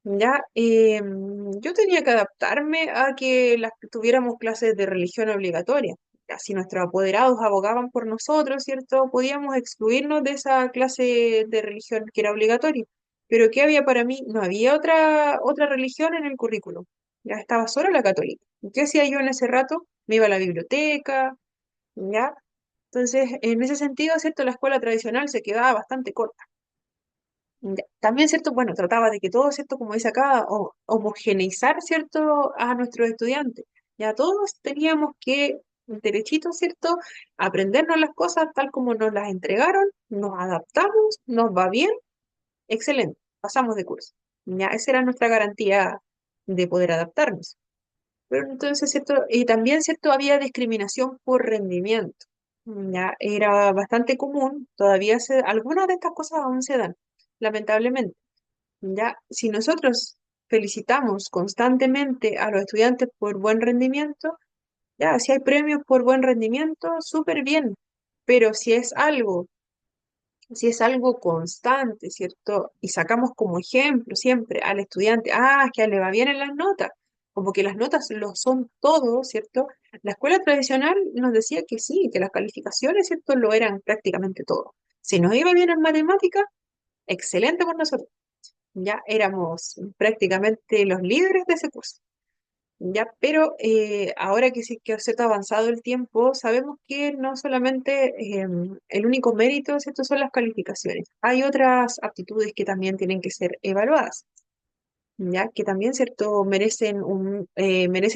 ¿ya? Yo tenía que adaptarme a que tuviéramos clases de religión obligatoria. Si nuestros apoderados abogaban por nosotros, ¿cierto? Podíamos excluirnos de esa clase de religión que era obligatoria. Pero ¿qué había para mí? No había otra religión en el currículum. Ya estaba solo la católica. ¿Qué hacía yo en ese rato? Me iba a la biblioteca, ¿ya? Entonces, en ese sentido, ¿cierto? La escuela tradicional se quedaba bastante corta. Ya. También, ¿cierto? Bueno, trataba de que todo, ¿cierto? Como dice acá, homogeneizar, ¿cierto? A nuestros estudiantes. Ya todos teníamos que, derechito, ¿cierto? Aprendernos las cosas tal como nos las entregaron, nos adaptamos, nos va bien, excelente, pasamos de curso. Ya, esa era nuestra garantía de poder adaptarnos. Pero entonces, ¿cierto? Y también, ¿cierto? Había discriminación por rendimiento. Ya, era bastante común, algunas de estas cosas aún se dan, lamentablemente. Ya, si nosotros felicitamos constantemente a los estudiantes por buen rendimiento, ya, si hay premios por buen rendimiento, súper bien. Pero si es algo constante, ¿cierto? Y sacamos como ejemplo siempre al estudiante, que le va bien en las notas, como que las notas lo son todo, ¿cierto? La escuela tradicional nos decía que sí, que las calificaciones, ¿cierto? Lo eran prácticamente todo. Si nos iba bien en matemáticas, excelente por nosotros. Ya éramos prácticamente los líderes de ese curso. Ya, pero ahora que sí que se ha avanzado el tiempo, sabemos que no solamente el único mérito, ¿cierto? Son las calificaciones. Hay otras aptitudes que también tienen que ser evaluadas, ya que también, ¿cierto? Merecen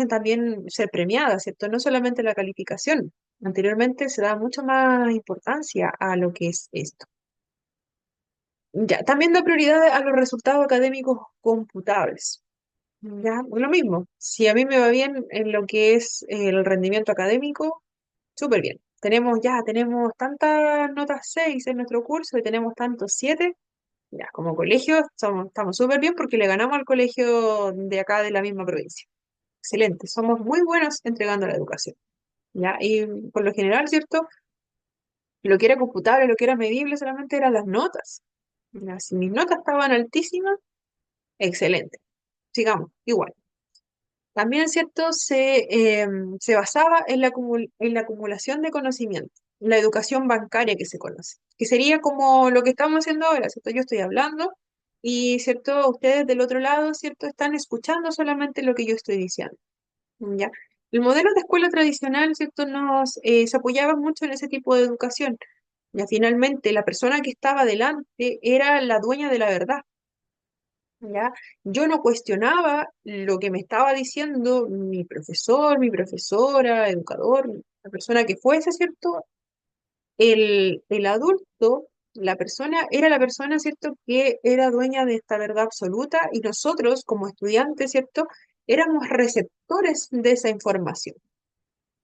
también ser premiadas, ¿cierto? No solamente la calificación. Anteriormente se da mucha más importancia a lo que es esto. Ya, también da prioridad a los resultados académicos computables. Ya, lo mismo. Si a mí me va bien en lo que es el rendimiento académico, súper bien. Tenemos tantas notas 6 en nuestro curso y tenemos tantos 7. Ya, como colegio estamos súper bien porque le ganamos al colegio de acá de la misma provincia. Excelente, somos muy buenos entregando la educación. Ya, y por lo general, ¿cierto? Lo que era computable, lo que era medible solamente eran las notas. Ya, si mis notas estaban altísimas, excelente. Sigamos, igual. También, ¿cierto? Se basaba en la acumulación de conocimiento, la educación bancaria que se conoce, que sería como lo que estamos haciendo ahora, ¿cierto? Yo estoy hablando y, ¿cierto? Ustedes del otro lado, ¿cierto? Están escuchando solamente lo que yo estoy diciendo, ¿ya? El modelo de escuela tradicional, ¿cierto? Se apoyaba mucho en ese tipo de educación. Ya finalmente la persona que estaba delante era la dueña de la verdad. ¿Ya? Yo no cuestionaba lo que me estaba diciendo mi profesor, mi profesora, educador, la persona que fuese, ¿cierto? El adulto, era la persona, ¿cierto? Que era dueña de esta verdad absoluta y nosotros, como estudiantes, ¿cierto? Éramos receptores de esa información.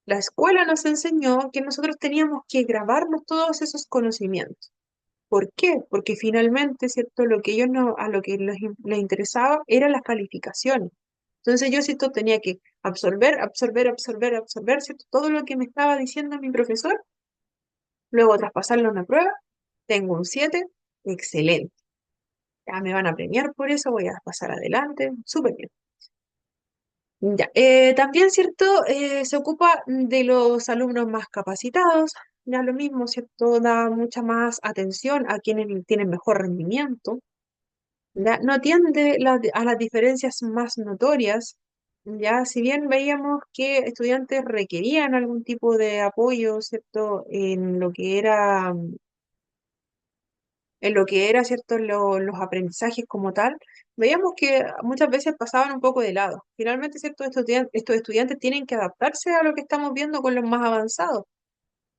La escuela nos enseñó que nosotros teníamos que grabarnos todos esos conocimientos. ¿Por qué? Porque finalmente, ¿cierto? A lo que les interesaba eran las calificaciones. Entonces yo, ¿cierto? Tenía que absorber, absorber, absorber, absorber, ¿cierto? Todo lo que me estaba diciendo mi profesor, luego traspasarlo a una prueba, tengo un 7, excelente. Ya me van a premiar por eso, voy a pasar adelante, súper bien. Ya, también, ¿cierto? Se ocupa de los alumnos más capacitados, ya lo mismo, ¿cierto? Da mucha más atención a quienes tienen mejor rendimiento. Ya no atiende a las diferencias más notorias, ya si bien veíamos que estudiantes requerían algún tipo de apoyo, ¿cierto? En lo que era, ¿cierto? Los aprendizajes como tal, veíamos que muchas veces pasaban un poco de lado. Finalmente, ¿cierto? Estos estudiantes tienen que adaptarse a lo que estamos viendo con los más avanzados.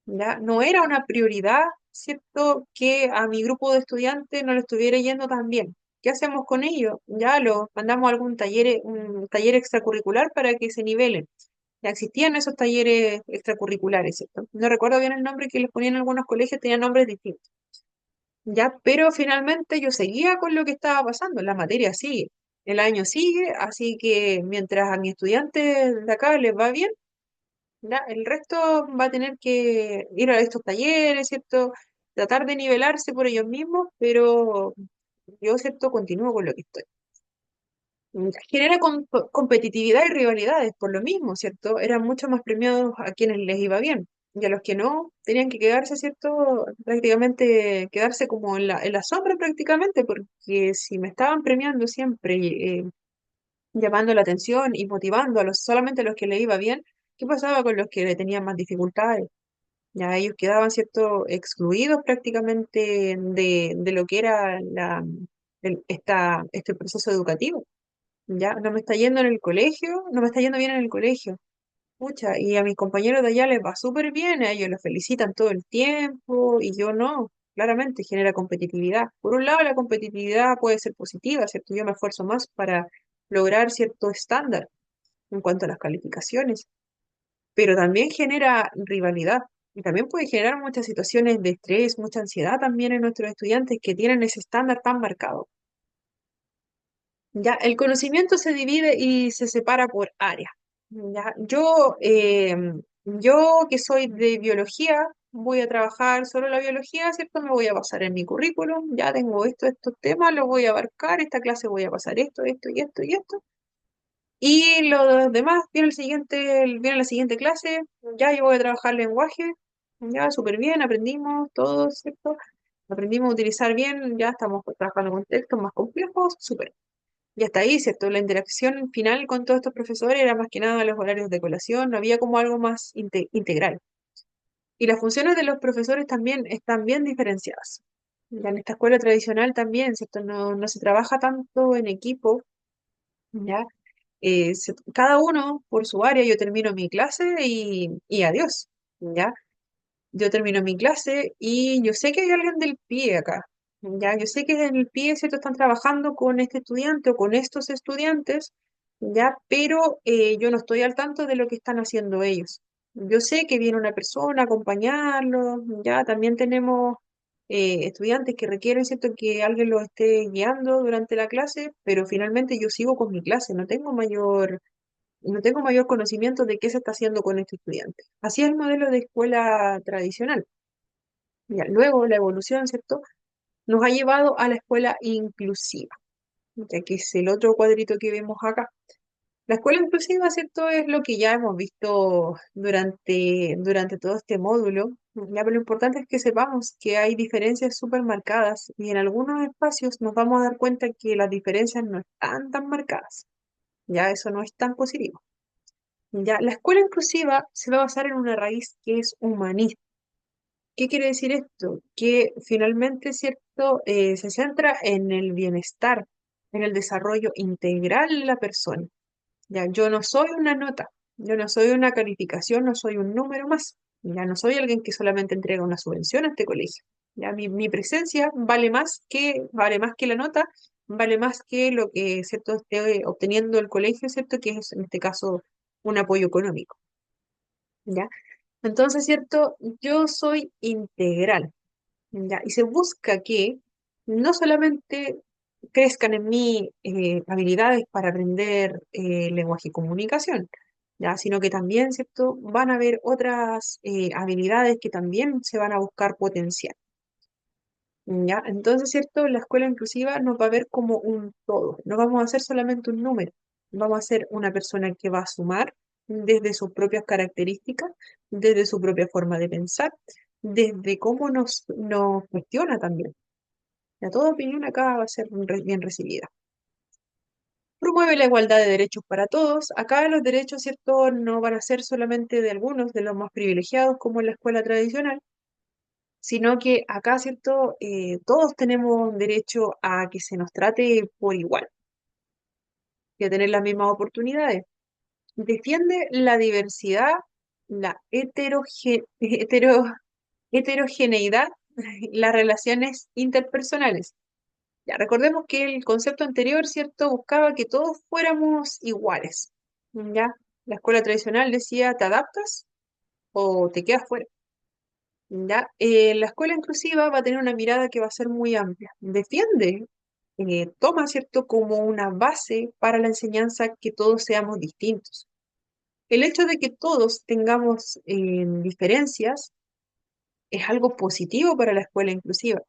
¿Ya? No era una prioridad, ¿cierto?, que a mi grupo de estudiantes no le estuviera yendo tan bien. ¿Qué hacemos con ellos? Ya los mandamos a un taller extracurricular para que se nivelen. Ya existían esos talleres extracurriculares, ¿cierto? No recuerdo bien el nombre que les ponían en algunos colegios, tenían nombres distintos. Ya, pero finalmente yo seguía con lo que estaba pasando, la materia sigue, el año sigue, así que mientras a mis estudiantes de acá les va bien, ¿ya? El resto va a tener que ir a estos talleres, ¿cierto? Tratar de nivelarse por ellos mismos, pero yo, ¿cierto? Continúo con lo que estoy. Genera competitividad y rivalidades por lo mismo, ¿cierto? Eran mucho más premiados a quienes les iba bien. Y a los que no, tenían que quedarse, ¿cierto? Prácticamente quedarse como en la sombra prácticamente, porque si me estaban premiando siempre, llamando la atención y motivando a los, solamente a los que le iba bien, ¿qué pasaba con los que le tenían más dificultades? Ya ellos quedaban, ¿cierto? Excluidos prácticamente de lo que era este proceso educativo. Ya, no me está yendo en el colegio, no me está yendo bien en el colegio. Pucha, y a mis compañeros de allá les va súper bien, a ellos los felicitan todo el tiempo y yo no. Claramente genera competitividad. Por un lado, la competitividad puede ser positiva, ¿cierto? Yo me esfuerzo más para lograr cierto estándar en cuanto a las calificaciones, pero también genera rivalidad y también puede generar muchas situaciones de estrés, mucha ansiedad también en nuestros estudiantes que tienen ese estándar tan marcado. Ya, el conocimiento se divide y se separa por áreas. Ya, yo que soy de biología, voy a trabajar solo la biología, ¿cierto? Me voy a basar en mi currículum, ya tengo estos temas, los voy a abarcar, esta clase voy a pasar esto y esto y esto. Y los demás, viene la siguiente clase, ya yo voy a trabajar lenguaje, ya súper bien, aprendimos todos, ¿cierto? Aprendimos a utilizar bien, ya estamos trabajando con textos más complejos, súper. Y hasta ahí, ¿cierto? La interacción final con todos estos profesores era más que nada los horarios de colación, no había como algo más integral. Y las funciones de los profesores también están bien diferenciadas. Ya en esta escuela tradicional también, ¿cierto? No se trabaja tanto en equipo, ¿ya? Cada uno por su área, yo termino mi clase y adiós, ¿ya? Yo termino mi clase y yo sé que hay alguien del PIE acá, ¿ya? Yo sé que en el PIE, ¿cierto? Están trabajando con este estudiante o con estos estudiantes, ¿ya? Pero yo no estoy al tanto de lo que están haciendo ellos. Yo sé que viene una persona a acompañarlos, ¿ya? También tenemos estudiantes que requieren, ¿cierto? Que alguien los esté guiando durante la clase, pero finalmente yo sigo con mi clase, no tengo mayor conocimiento de qué se está haciendo con este estudiante. Así es el modelo de escuela tradicional. Ya, luego la evolución, ¿cierto? Nos ha llevado a la escuela inclusiva, ya que es el otro cuadrito que vemos acá. La escuela inclusiva, ¿cierto? Es lo que ya hemos visto durante todo este módulo. Ya, pero lo importante es que sepamos que hay diferencias súper marcadas y en algunos espacios nos vamos a dar cuenta que las diferencias no están tan marcadas. Ya eso no es tan positivo. Ya, la escuela inclusiva se va a basar en una raíz que es humanista. ¿Qué quiere decir esto? Que finalmente, ¿cierto? Se centra en el bienestar, en el desarrollo integral de la persona. Ya, yo no soy una nota, yo no soy una calificación, no soy un número más. Ya no soy alguien que solamente entrega una subvención a este colegio. Ya mi presencia vale más que la nota, vale más que lo que, ¿cierto? Esté obteniendo el colegio, ¿cierto? Que es en este caso un apoyo económico. ¿Ya? Entonces, ¿cierto? Yo soy integral, ¿ya? Y se busca que no solamente crezcan en mí habilidades para aprender lenguaje y comunicación, ¿ya? Sino que también, ¿cierto? Van a haber otras habilidades que también se van a buscar potenciar, ¿ya? Entonces, ¿cierto? La escuela inclusiva nos va a ver como un todo, no vamos a ser solamente un número, vamos a ser una persona que va a sumar desde sus propias características, desde su propia forma de pensar, desde cómo nos cuestiona también. Ya toda opinión acá va a ser bien recibida. Promueve la igualdad de derechos para todos. Acá los derechos, ¿cierto? No van a ser solamente de algunos, de los más privilegiados, como en la escuela tradicional, sino que acá, ¿cierto? Todos tenemos derecho a que se nos trate por igual y a tener las mismas oportunidades. Defiende la diversidad, la heterogeneidad, las relaciones interpersonales. Ya, recordemos que el concepto anterior, ¿cierto?, buscaba que todos fuéramos iguales. ¿Ya? La escuela tradicional decía, ¿te adaptas o te quedas fuera? ¿Ya? La escuela inclusiva va a tener una mirada que va a ser muy amplia. Defiende, toma, ¿cierto?, como una base para la enseñanza que todos seamos distintos. el hecho de que todos tengamos diferencias es algo positivo para la escuela inclusiva.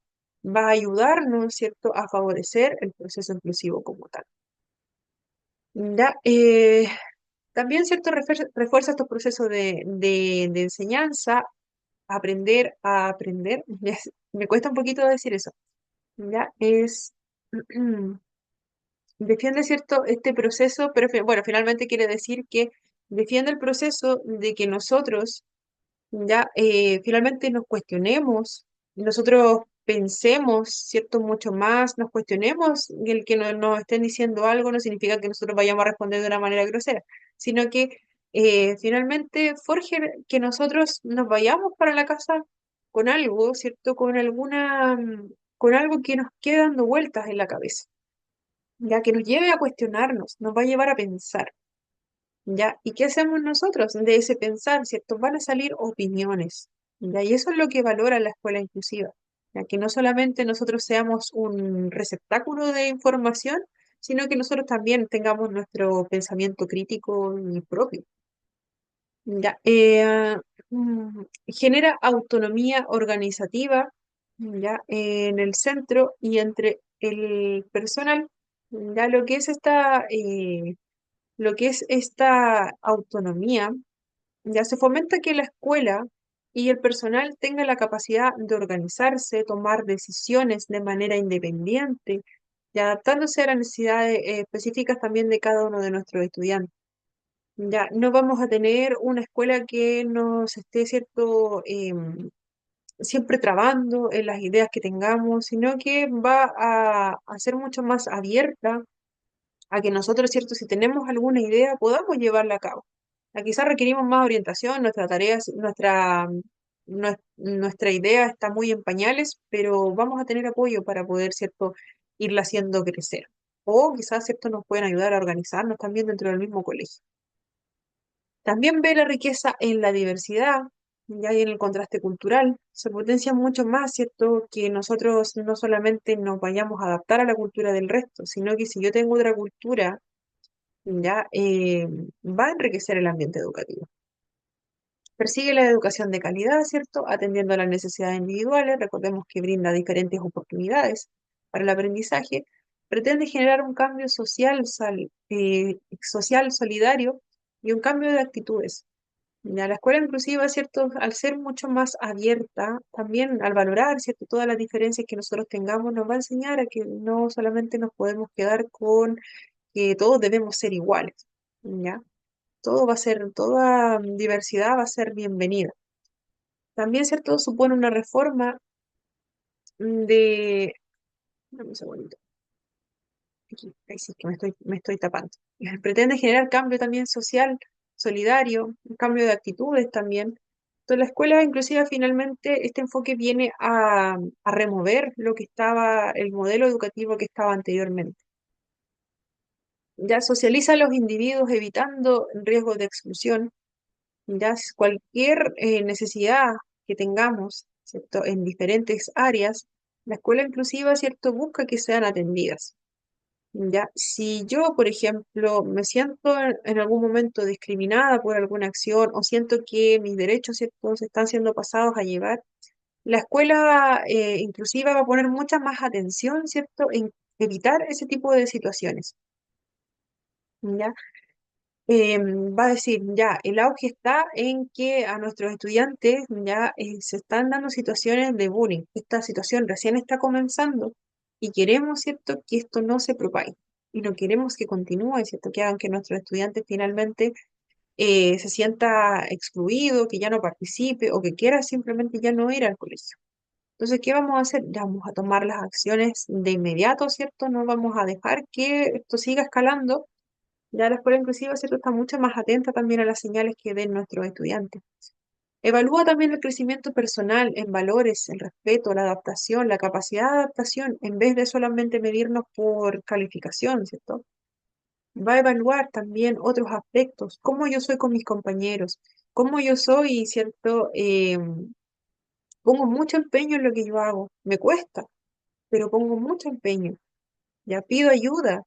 Va a ayudarnos, ¿cierto?, a favorecer el proceso inclusivo como tal. Ya, también, ¿cierto?, refuerza estos procesos de enseñanza, aprender a aprender. Me cuesta un poquito decir eso. Ya, defiende, ¿cierto?, este proceso, pero bueno, finalmente quiere decir que defiende el proceso de que nosotros ya finalmente nos cuestionemos, nosotros pensemos, ¿cierto? Mucho más, nos cuestionemos y el que nos estén diciendo algo no significa que nosotros vayamos a responder de una manera grosera, sino que finalmente forje que nosotros nos vayamos para la casa con algo, ¿cierto? Con algo que nos quede dando vueltas en la cabeza, ya que nos lleve a cuestionarnos, nos va a llevar a pensar. ¿Ya? ¿Y qué hacemos nosotros de ese pensar, ¿cierto? Van a salir opiniones, ¿ya? Y eso es lo que valora la escuela inclusiva, ya que no solamente nosotros seamos un receptáculo de información, sino que nosotros también tengamos nuestro pensamiento crítico y propio, ¿ya? Genera autonomía organizativa, ¿ya? En el centro y entre el personal, ¿ya? Lo que es esta autonomía, ya se fomenta que la escuela y el personal tengan la capacidad de organizarse, tomar decisiones de manera independiente y adaptándose a las necesidades específicas también de cada uno de nuestros estudiantes. Ya no vamos a tener una escuela que nos esté, cierto, siempre trabando en las ideas que tengamos, sino que va a ser mucho más abierta a que nosotros, ¿cierto? Si tenemos alguna idea, podamos llevarla a cabo. A quizás requerimos más orientación, nuestra tarea, nuestra idea está muy en pañales, pero vamos a tener apoyo para poder, ¿cierto?, irla haciendo crecer. O quizás, ¿cierto?, nos pueden ayudar a organizarnos también dentro del mismo colegio. También ve la riqueza en la diversidad, ya y en el contraste cultural. Se potencia mucho más, ¿cierto?, que nosotros no solamente nos vayamos a adaptar a la cultura del resto, sino que si yo tengo otra cultura, ya va a enriquecer el ambiente educativo. Persigue la educación de calidad, ¿cierto? Atendiendo a las necesidades individuales. Recordemos que brinda diferentes oportunidades para el aprendizaje. Pretende generar un cambio social solidario y un cambio de actitudes. Ya, la escuela inclusiva, ¿cierto? Al ser mucho más abierta, también al valorar, ¿cierto? Todas las diferencias que nosotros tengamos, nos va a enseñar a que no solamente nos podemos quedar con que todos debemos ser iguales, ¿ya? Toda diversidad va a ser bienvenida. También, ¿cierto? Supone una reforma de... Dame un segundito. Aquí, ahí sí que me estoy tapando. Pretende generar cambio también social, solidario, un cambio de actitudes también. Entonces, la escuela inclusiva finalmente, este enfoque viene a remover lo que estaba, el modelo educativo que estaba anteriormente. Ya socializa a los individuos evitando riesgos de exclusión. Ya cualquier necesidad que tengamos, ¿cierto? En diferentes áreas, la escuela inclusiva, ¿cierto? Busca que sean atendidas. Ya, si yo, por ejemplo, me siento en algún momento discriminada por alguna acción o siento que mis derechos, ¿cierto?, se están siendo pasados a llevar, la escuela inclusiva va a poner mucha más atención, ¿cierto?, en evitar ese tipo de situaciones. ¿Ya? Va a decir, ya, el auge está en que a nuestros estudiantes ya se están dando situaciones de bullying. Esta situación recién está comenzando y queremos, ¿cierto?, que esto no se propague. Y no queremos que continúe, ¿cierto?, que hagan que nuestros estudiantes finalmente se sienta excluido, que ya no participe o que quiera simplemente ya no ir al colegio. Entonces, ¿qué vamos a hacer? Ya vamos a tomar las acciones de inmediato, ¿cierto? No vamos a dejar que esto siga escalando. Ya la escuela inclusiva, ¿cierto?, está mucho más atenta también a las señales que den nuestros estudiantes. Evalúa también el crecimiento personal en valores, el respeto, la adaptación, la capacidad de adaptación, en vez de solamente medirnos por calificación, ¿cierto? Va a evaluar también otros aspectos, cómo yo soy con mis compañeros, cómo yo soy, ¿cierto? Pongo mucho empeño en lo que yo hago. Me cuesta, pero pongo mucho empeño. Ya pido ayuda,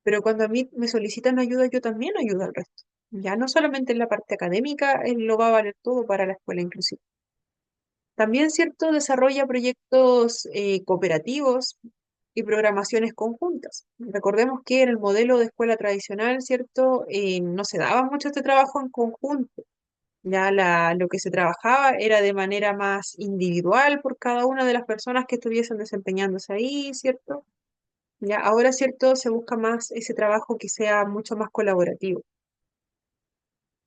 pero cuando a mí me solicitan ayuda, yo también ayudo al resto. Ya no solamente en la parte académica, él lo va a valer todo para la escuela inclusiva. También, ¿cierto?, desarrolla proyectos cooperativos y programaciones conjuntas. Recordemos que en el modelo de escuela tradicional, ¿cierto?, no se daba mucho este trabajo en conjunto. Ya lo que se trabajaba era de manera más individual por cada una de las personas que estuviesen desempeñándose ahí, ¿cierto? Ya ahora, ¿cierto?, se busca más ese trabajo que sea mucho más colaborativo,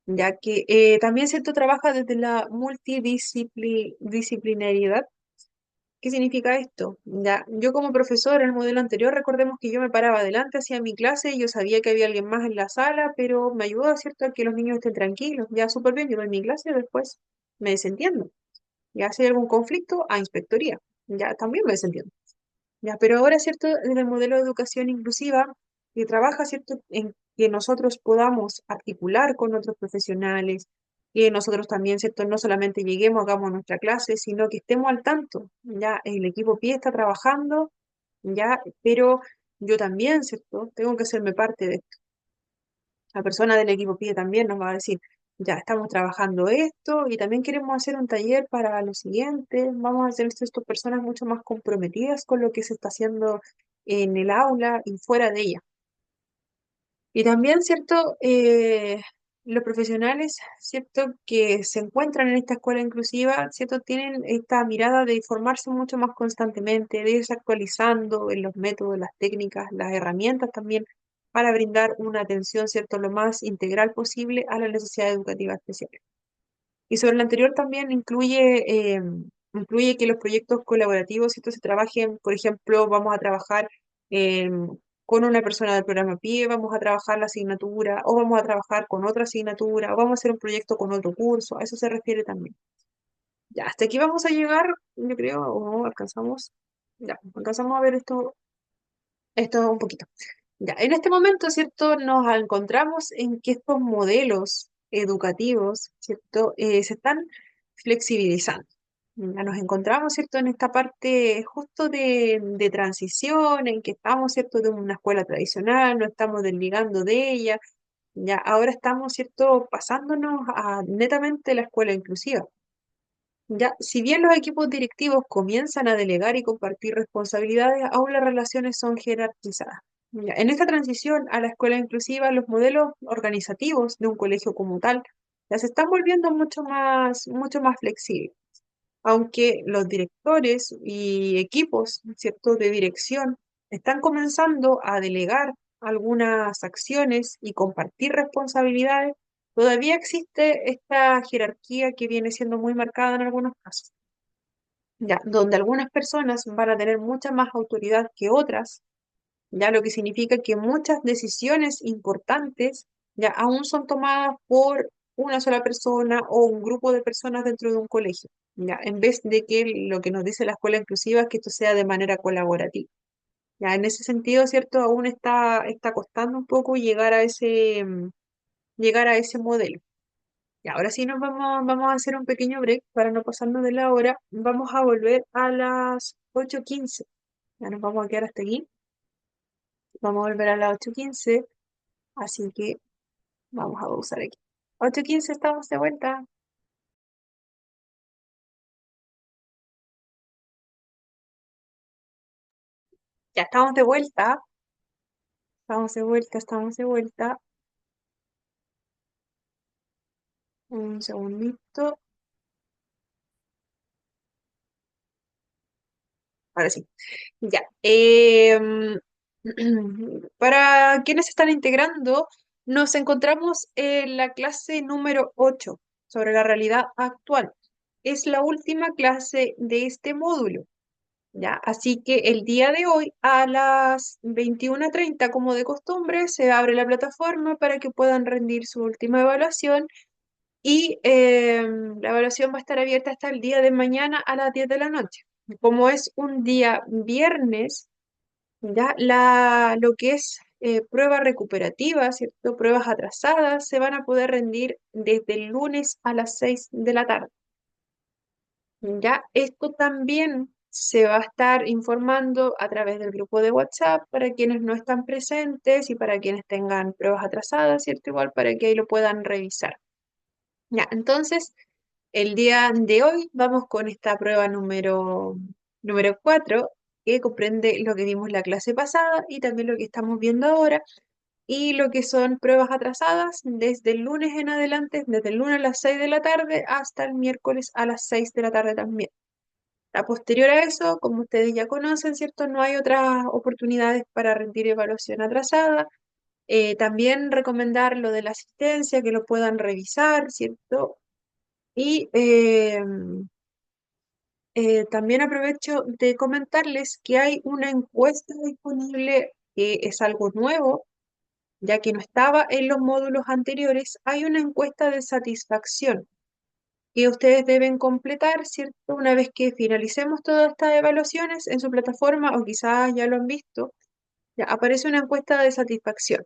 ya que también, ¿cierto?, trabaja desde la multidisciplinariedad. ¿Qué significa esto? Ya, yo como profesor en el modelo anterior, recordemos que yo me paraba adelante, hacía mi clase y yo sabía que había alguien más en la sala, pero me ayudó, ¿cierto?, a que los niños estén tranquilos. Ya, súper bien, yo doy mi clase y después me desentiendo. Ya, si hay algún conflicto, a inspectoría. Ya, también me desentiendo. Ya, pero ahora, ¿cierto?, en el modelo de educación inclusiva, que trabaja, ¿cierto?, en que nosotros podamos articular con otros profesionales, que nosotros también, ¿cierto?, no solamente lleguemos, hagamos nuestra clase, sino que estemos al tanto. Ya, el equipo PIE está trabajando, ya, pero yo también, ¿cierto?, tengo que hacerme parte de esto. La persona del equipo PIE también nos va a decir, ya estamos trabajando esto y también queremos hacer un taller para lo siguiente. Vamos a hacer esto personas mucho más comprometidas con lo que se está haciendo en el aula y fuera de ella. Y también, ¿cierto? Los profesionales, ¿cierto? Que se encuentran en esta escuela inclusiva, ¿cierto? Tienen esta mirada de formarse mucho más constantemente, de irse actualizando en los métodos, las técnicas, las herramientas también, para brindar una atención, ¿cierto? Lo más integral posible a las necesidades educativas especiales. Y sobre lo anterior también incluye que los proyectos colaborativos, ¿cierto?, se trabajen, por ejemplo, vamos a trabajar con una persona del programa PIE, vamos a trabajar la asignatura, o vamos a trabajar con otra asignatura, o vamos a hacer un proyecto con otro curso, a eso se refiere también. Ya, hasta aquí vamos a llegar, yo creo, o no alcanzamos, ya, alcanzamos a ver esto un poquito. Ya, en este momento, ¿cierto? Nos encontramos en que estos modelos educativos, ¿cierto? Se están flexibilizando. Ya nos encontramos, ¿cierto?, en esta parte justo de transición, en que estamos, ¿cierto?, de una escuela tradicional, no estamos desligando de ella, ya ahora estamos, ¿cierto?, pasándonos a netamente la escuela inclusiva. Ya, si bien los equipos directivos comienzan a delegar y compartir responsabilidades, aún las relaciones son jerarquizadas. Ya, en esta transición a la escuela inclusiva, los modelos organizativos de un colegio como tal ya se están volviendo mucho más flexibles, aunque los directores y equipos, ¿cierto?, de dirección están comenzando a delegar algunas acciones y compartir responsabilidades, todavía existe esta jerarquía que viene siendo muy marcada en algunos casos, ya, donde algunas personas van a tener mucha más autoridad que otras, ya lo que significa que muchas decisiones importantes ya aún son tomadas por una sola persona o un grupo de personas dentro de un colegio, ya, en vez de que lo que nos dice la escuela inclusiva es que esto sea de manera colaborativa. Ya, en ese sentido, ¿cierto? Aún está costando un poco llegar a ese modelo. Y ahora sí vamos a hacer un pequeño break para no pasarnos de la hora. Vamos a volver a las 8:15. Ya nos vamos a quedar hasta aquí. Vamos a volver a las 8:15. Así que vamos a pausar aquí. 8:15, estamos de vuelta. Ya estamos de vuelta. Estamos de vuelta, estamos de vuelta. Un segundito. Ahora sí. Ya. Para quienes se están integrando, nos encontramos en la clase número 8 sobre la realidad actual. Es la última clase de este módulo. ¿Ya? Así que el día de hoy a las 21:30, como de costumbre, se abre la plataforma para que puedan rendir su última evaluación y la evaluación va a estar abierta hasta el día de mañana a las 10 de la noche. Como es un día viernes, ya lo que es pruebas recuperativas, ¿cierto? Pruebas atrasadas, se van a poder rendir desde el lunes a las 6 de la tarde. Ya, esto también se va a estar informando a través del grupo de WhatsApp para quienes no están presentes y para quienes tengan pruebas atrasadas, ¿cierto? Igual para que ahí lo puedan revisar. Ya, entonces, el día de hoy vamos con esta prueba número 4, que comprende lo que vimos la clase pasada y también lo que estamos viendo ahora, y lo que son pruebas atrasadas desde el lunes en adelante, desde el lunes a las 6 de la tarde hasta el miércoles a las 6 de la tarde también. A posterior a eso, como ustedes ya conocen, ¿cierto? No hay otras oportunidades para rendir evaluación atrasada. También recomendar lo de la asistencia, que lo puedan revisar, ¿cierto? Y también aprovecho de comentarles que hay una encuesta disponible que es algo nuevo, ya que no estaba en los módulos anteriores. Hay una encuesta de satisfacción que ustedes deben completar, ¿cierto? Una vez que finalicemos todas estas evaluaciones en su plataforma, o quizás ya lo han visto, ya aparece una encuesta de satisfacción,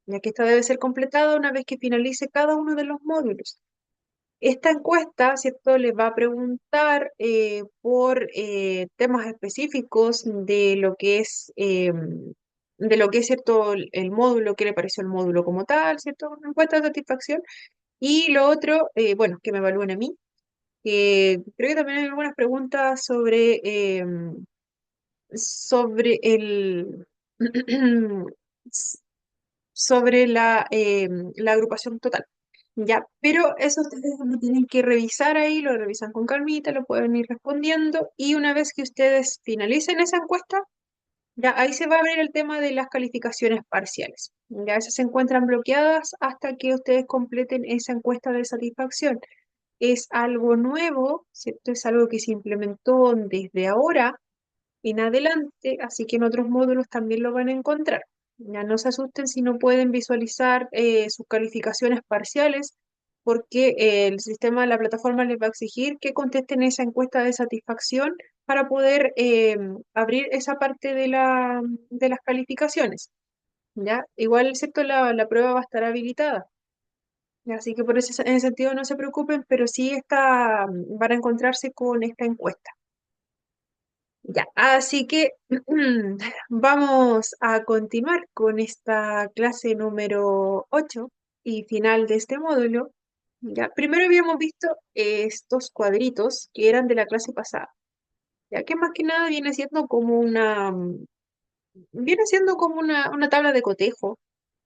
ya que esta debe ser completada una vez que finalice cada uno de los módulos. Esta encuesta, ¿cierto?, les va a preguntar por temas específicos de lo que es, ¿cierto?, el módulo, qué le pareció el módulo como tal, ¿cierto? Una encuesta de satisfacción. Y lo otro, bueno, que me evalúen a mí. Creo que también hay algunas preguntas sobre sobre la agrupación total. Ya, pero eso ustedes lo tienen que revisar ahí, lo revisan con calmita, lo pueden ir respondiendo y una vez que ustedes finalicen esa encuesta, ya ahí se va a abrir el tema de las calificaciones parciales. Ya esas se encuentran bloqueadas hasta que ustedes completen esa encuesta de satisfacción. Es algo nuevo, ¿cierto? Es algo que se implementó desde ahora en adelante, así que en otros módulos también lo van a encontrar. Ya no se asusten si no pueden visualizar sus calificaciones parciales, porque el sistema, la plataforma les va a exigir que contesten esa encuesta de satisfacción para poder abrir esa parte de las calificaciones. ¿Ya? Igual, ¿cierto? La prueba va a estar habilitada. Así que por ese, en ese sentido no se preocupen, pero sí van a encontrarse con esta encuesta. Ya, así que vamos a continuar con esta clase número 8 y final de este módulo. Ya, primero habíamos visto estos cuadritos que eran de la clase pasada, ya que más que nada viene siendo como una tabla de cotejo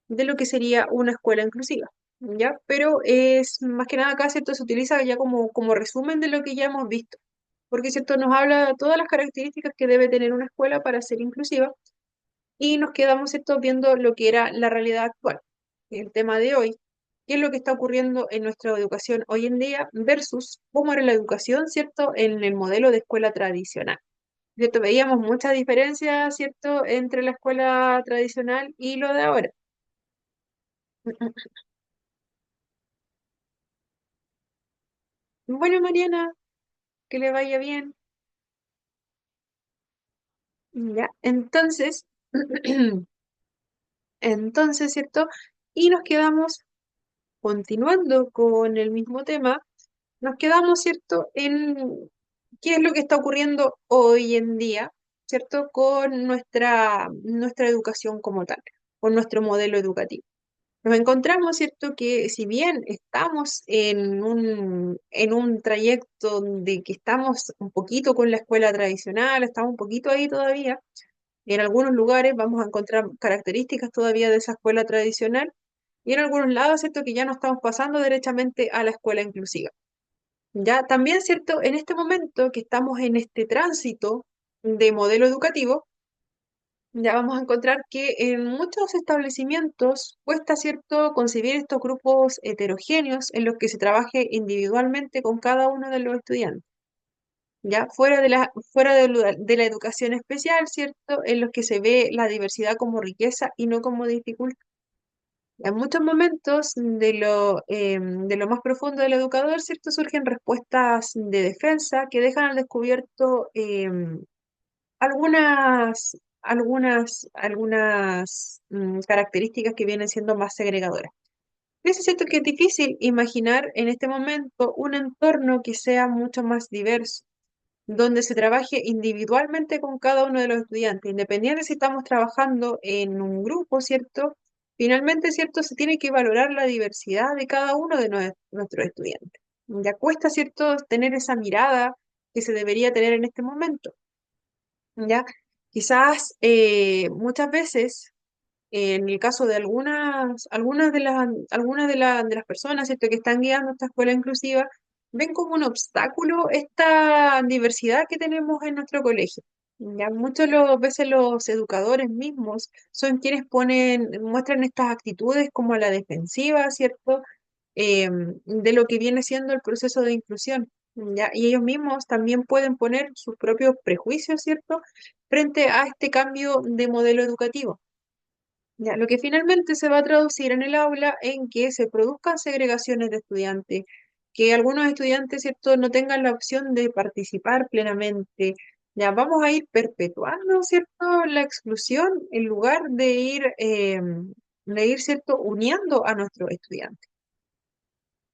de lo que sería una escuela inclusiva, ¿ya? Pero es más que nada acá, ¿cierto? Se utiliza ya como resumen de lo que ya hemos visto, porque, ¿cierto? Nos habla de todas las características que debe tener una escuela para ser inclusiva y nos quedamos, ¿cierto? Viendo lo que era la realidad actual, el tema de hoy, qué es lo que está ocurriendo en nuestra educación hoy en día versus cómo era la educación, ¿cierto? En el modelo de escuela tradicional. ¿Cierto? Veíamos mucha diferencia, ¿cierto?, entre la escuela tradicional y lo de ahora. Bueno, Mariana, que le vaya bien. Ya, entonces, entonces, ¿cierto? Y nos quedamos continuando con el mismo tema, nos quedamos, ¿cierto?, en qué es lo que está ocurriendo hoy en día, ¿cierto?, con nuestra educación como tal, con nuestro modelo educativo. Nos encontramos, ¿cierto?, que si bien estamos en un trayecto de que estamos un poquito con la escuela tradicional, estamos un poquito ahí todavía, en algunos lugares vamos a encontrar características todavía de esa escuela tradicional y en algunos lados, ¿cierto?, que ya no estamos pasando derechamente a la escuela inclusiva. Ya también, ¿cierto?, en este momento que estamos en este tránsito de modelo educativo, ya vamos a encontrar que en muchos establecimientos cuesta, ¿cierto?, concebir estos grupos heterogéneos en los que se trabaje individualmente con cada uno de los estudiantes. Ya fuera de la educación especial, ¿cierto?, en los que se ve la diversidad como riqueza y no como dificultad. En muchos momentos de lo más profundo del educador, ¿cierto?, surgen respuestas de defensa que dejan al descubierto algunas características que vienen siendo más segregadoras. Es cierto que es difícil imaginar en este momento un entorno que sea mucho más diverso, donde se trabaje individualmente con cada uno de los estudiantes, independiente si estamos trabajando en un grupo, ¿cierto? Finalmente, ¿cierto? Se tiene que valorar la diversidad de cada uno de nuestros estudiantes. Ya cuesta, ¿cierto?, tener esa mirada que se debería tener en este momento, ¿ya? Quizás muchas veces en el caso de algunas de las personas, ¿cierto?, que están guiando esta escuela inclusiva, ven como un obstáculo esta diversidad que tenemos en nuestro colegio. Ya muchas veces los educadores mismos son quienes muestran estas actitudes como a la defensiva, ¿cierto? De lo que viene siendo el proceso de inclusión. ¿Ya? Y ellos mismos también pueden poner sus propios prejuicios, ¿cierto?, frente a este cambio de modelo educativo. Ya, lo que finalmente se va a traducir en el aula en que se produzcan segregaciones de estudiantes, que algunos estudiantes, ¿cierto?, no tengan la opción de participar plenamente. Ya vamos a ir perpetuando, ¿cierto?, la exclusión en lugar de ir, ¿cierto?, uniendo a nuestros estudiantes.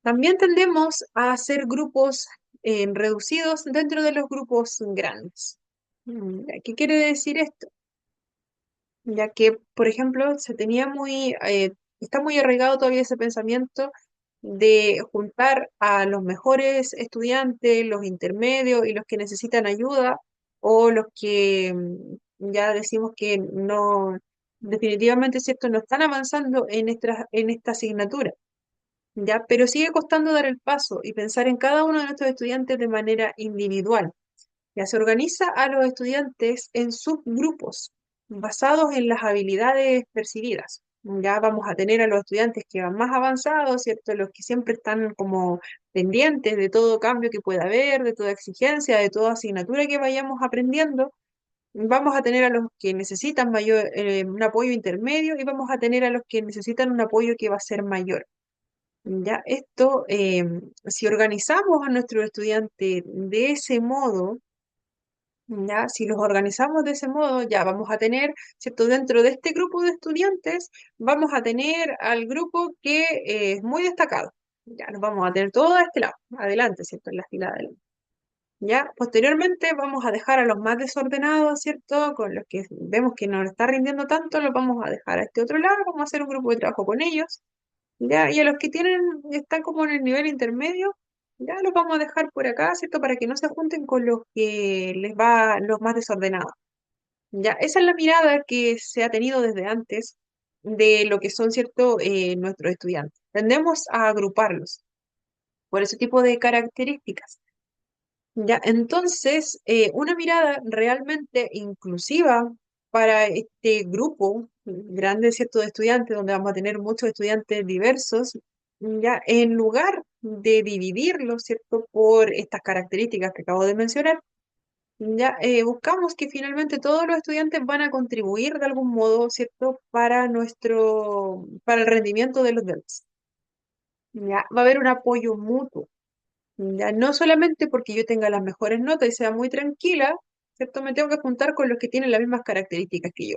También tendemos a hacer grupos reducidos dentro de los grupos grandes. ¿Qué quiere decir esto? Ya que, por ejemplo, está muy arraigado todavía ese pensamiento de juntar a los mejores estudiantes, los intermedios y los que necesitan ayuda, o los que ya decimos que no, definitivamente, ¿cierto?, no están avanzando en esta asignatura, ¿ya? Pero sigue costando dar el paso y pensar en cada uno de nuestros estudiantes de manera individual. Ya se organiza a los estudiantes en subgrupos basados en las habilidades percibidas. Ya vamos a tener a los estudiantes que van más avanzados, ¿cierto? Los que siempre están como pendientes de todo cambio que pueda haber, de toda exigencia, de toda asignatura que vayamos aprendiendo. Vamos a tener a los que necesitan un apoyo intermedio y vamos a tener a los que necesitan un apoyo que va a ser mayor. Ya, si organizamos a nuestros estudiantes de ese modo, ya, si los organizamos de ese modo, ya vamos a tener, ¿cierto? Dentro de este grupo de estudiantes, vamos a tener al grupo que es muy destacado. Ya, nos vamos a tener todo a este lado, adelante, ¿cierto? En la fila adelante. Ya, posteriormente vamos a dejar a los más desordenados, ¿cierto? Con los que vemos que no les está rindiendo tanto, los vamos a dejar a este otro lado, vamos a hacer un grupo de trabajo con ellos. Ya, y a los que están como en el nivel intermedio, ya los vamos a dejar por acá, ¿cierto? Para que no se junten con los más desordenados. Ya, esa es la mirada que se ha tenido desde antes de lo que son, ¿cierto? Nuestros estudiantes. Tendemos a agruparlos por ese tipo de características. Ya, entonces, una mirada realmente inclusiva para este grupo grande, ¿cierto?, de estudiantes, donde vamos a tener muchos estudiantes diversos, ya, en lugar de dividirlos, ¿cierto?, por estas características que acabo de mencionar, ya, buscamos que finalmente todos los estudiantes van a contribuir de algún modo, ¿cierto?, para el rendimiento de los demás. Ya, va a haber un apoyo mutuo. Ya, no solamente porque yo tenga las mejores notas y sea muy tranquila, ¿cierto? Me tengo que juntar con los que tienen las mismas características que yo.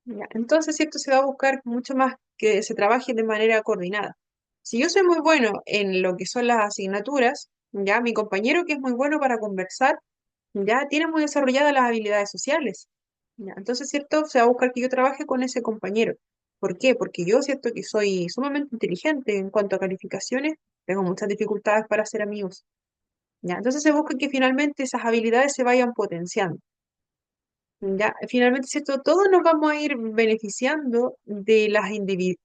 Ya, entonces, ¿cierto? Se va a buscar mucho más que se trabaje de manera coordinada. Si yo soy muy bueno en lo que son las asignaturas, ya mi compañero que es muy bueno para conversar, ya tiene muy desarrolladas las habilidades sociales. Ya, entonces, ¿cierto? Se va a buscar que yo trabaje con ese compañero. ¿Por qué? Porque yo, ¿cierto?, que soy sumamente inteligente en cuanto a calificaciones, tengo muchas dificultades para hacer amigos. ¿Ya? Entonces se busca que finalmente esas habilidades se vayan potenciando. ¿Ya? Finalmente, ¿cierto? Todos nos vamos a ir beneficiando de las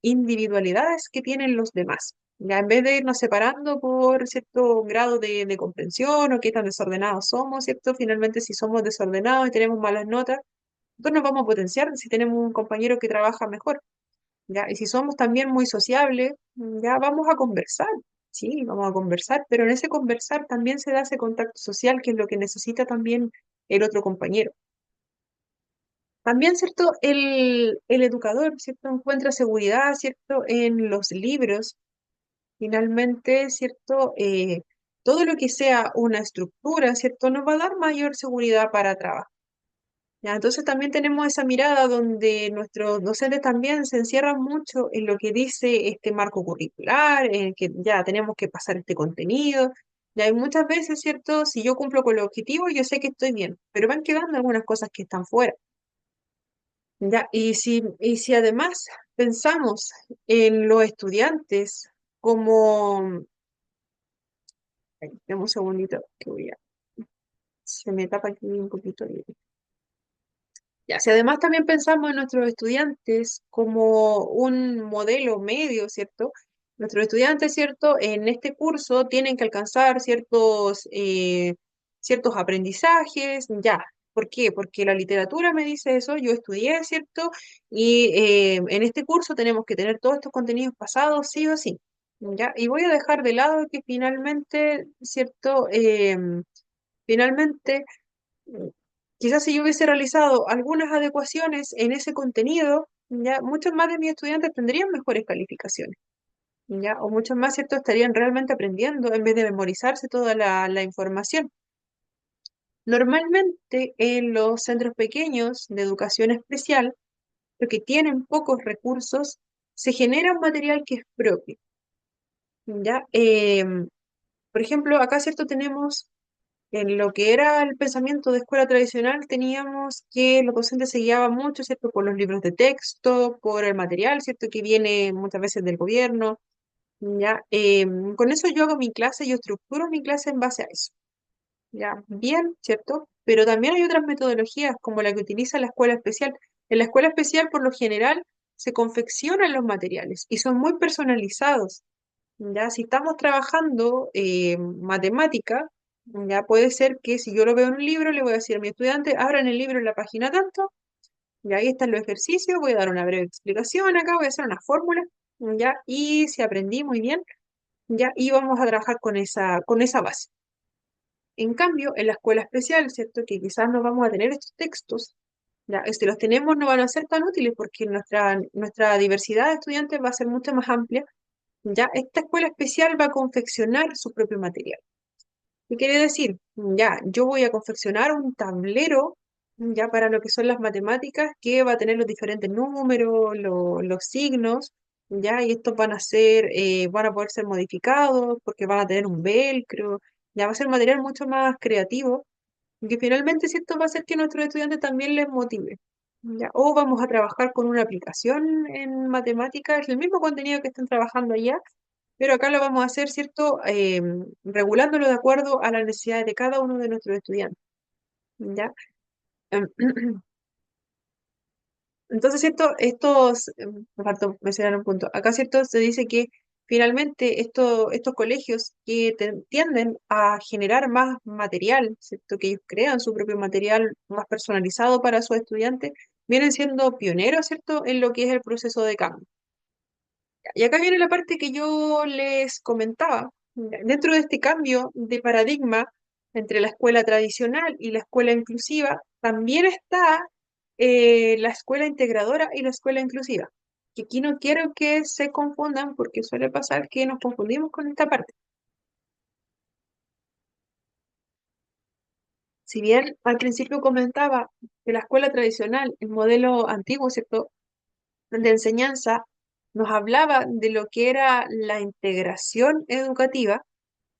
individualidades que tienen los demás. Ya en vez de irnos separando por cierto grado de comprensión o qué tan desordenados somos, ¿cierto? Finalmente, si somos desordenados y tenemos malas notas, entonces nos vamos a potenciar si tenemos un compañero que trabaja mejor. ¿Ya? Y si somos también muy sociables, ya vamos a conversar, sí, vamos a conversar, pero en ese conversar también se da ese contacto social que es lo que necesita también el otro compañero. También, ¿cierto? El educador, ¿cierto? Encuentra seguridad, ¿cierto? En los libros, finalmente, ¿cierto? Todo lo que sea una estructura, ¿cierto? Nos va a dar mayor seguridad para trabajar. Ya, entonces también tenemos esa mirada donde nuestros docentes también se encierran mucho en lo que dice este marco curricular, en que ya tenemos que pasar este contenido, Y hay muchas veces, ¿cierto? Si yo cumplo con los objetivos, yo sé que estoy bien, pero van quedando algunas cosas que están fuera. ¿Ya? Y si además pensamos en los estudiantes como... Ay, dame un segundito, que se me tapa aquí un poquito. Ya, si además también pensamos en nuestros estudiantes como un modelo medio, ¿cierto? Nuestros estudiantes, ¿cierto? En este curso tienen que alcanzar ciertos aprendizajes, ya. ¿Por qué? Porque la literatura me dice eso, yo estudié, ¿cierto? Y en este curso tenemos que tener todos estos contenidos pasados, sí o sí, ¿ya? Y voy a dejar de lado que finalmente, ¿cierto? Finalmente quizás si yo hubiese realizado algunas adecuaciones en ese contenido, ya muchos más de mis estudiantes tendrían mejores calificaciones, ya, o muchos más, ¿cierto?, estarían realmente aprendiendo en vez de memorizarse toda la información. Normalmente en los centros pequeños de educación especial, porque tienen pocos recursos, se genera un material que es propio, ya. Por ejemplo, acá, ¿cierto?, tenemos en lo que era el pensamiento de escuela tradicional, teníamos que los docentes se guiaban mucho, ¿cierto?, por los libros de texto, por el material, ¿cierto?, que viene muchas veces del gobierno, ¿ya? Con eso yo hago mi clase, yo estructuro mi clase en base a eso, ¿ya? Bien, ¿cierto? Pero también hay otras metodologías, como la que utiliza la escuela especial. En la escuela especial, por lo general, se confeccionan los materiales y son muy personalizados. Ya, si estamos trabajando matemática, ya puede ser que si yo lo veo en un libro, le voy a decir a mi estudiante, abran el libro en la página tanto, y ahí están los ejercicios, voy a dar una breve explicación acá, voy a hacer una fórmula, ya, y si aprendí muy bien, ya, y vamos a trabajar con esa base. En cambio, en la escuela especial, ¿cierto? Que quizás no vamos a tener estos textos, ya, si los tenemos no van a ser tan útiles porque nuestra diversidad de estudiantes va a ser mucho más amplia. Ya, esta escuela especial va a confeccionar su propio material. ¿Qué quiere decir? Ya, yo voy a confeccionar un tablero ya para lo que son las matemáticas que va a tener los diferentes números, los signos, ya, y estos van a poder ser modificados porque van a tener un velcro, ya va a ser material mucho más creativo y que finalmente, ¿cierto?, va a hacer que a nuestros estudiantes también les motive. Ya, o vamos a trabajar con una aplicación en matemáticas, el mismo contenido que están trabajando allá, pero acá lo vamos a hacer, ¿cierto? Regulándolo de acuerdo a las necesidades de cada uno de nuestros estudiantes, ¿ya? Em, Entonces, ¿cierto? Me faltó mencionar un punto. Acá, ¿cierto? Se dice que finalmente estos colegios que tienden a generar más material, ¿cierto? Que ellos crean su propio material más personalizado para sus estudiantes, vienen siendo pioneros, ¿cierto? En lo que es el proceso de cambio. Y acá viene la parte que yo les comentaba. Dentro de este cambio de paradigma entre la escuela tradicional y la escuela inclusiva, también está la escuela integradora y la escuela inclusiva. Que aquí no quiero que se confundan porque suele pasar que nos confundimos con esta parte. Si bien al principio comentaba que la escuela tradicional, el modelo antiguo, ¿cierto?, de enseñanza, nos hablaba de lo que era la integración educativa.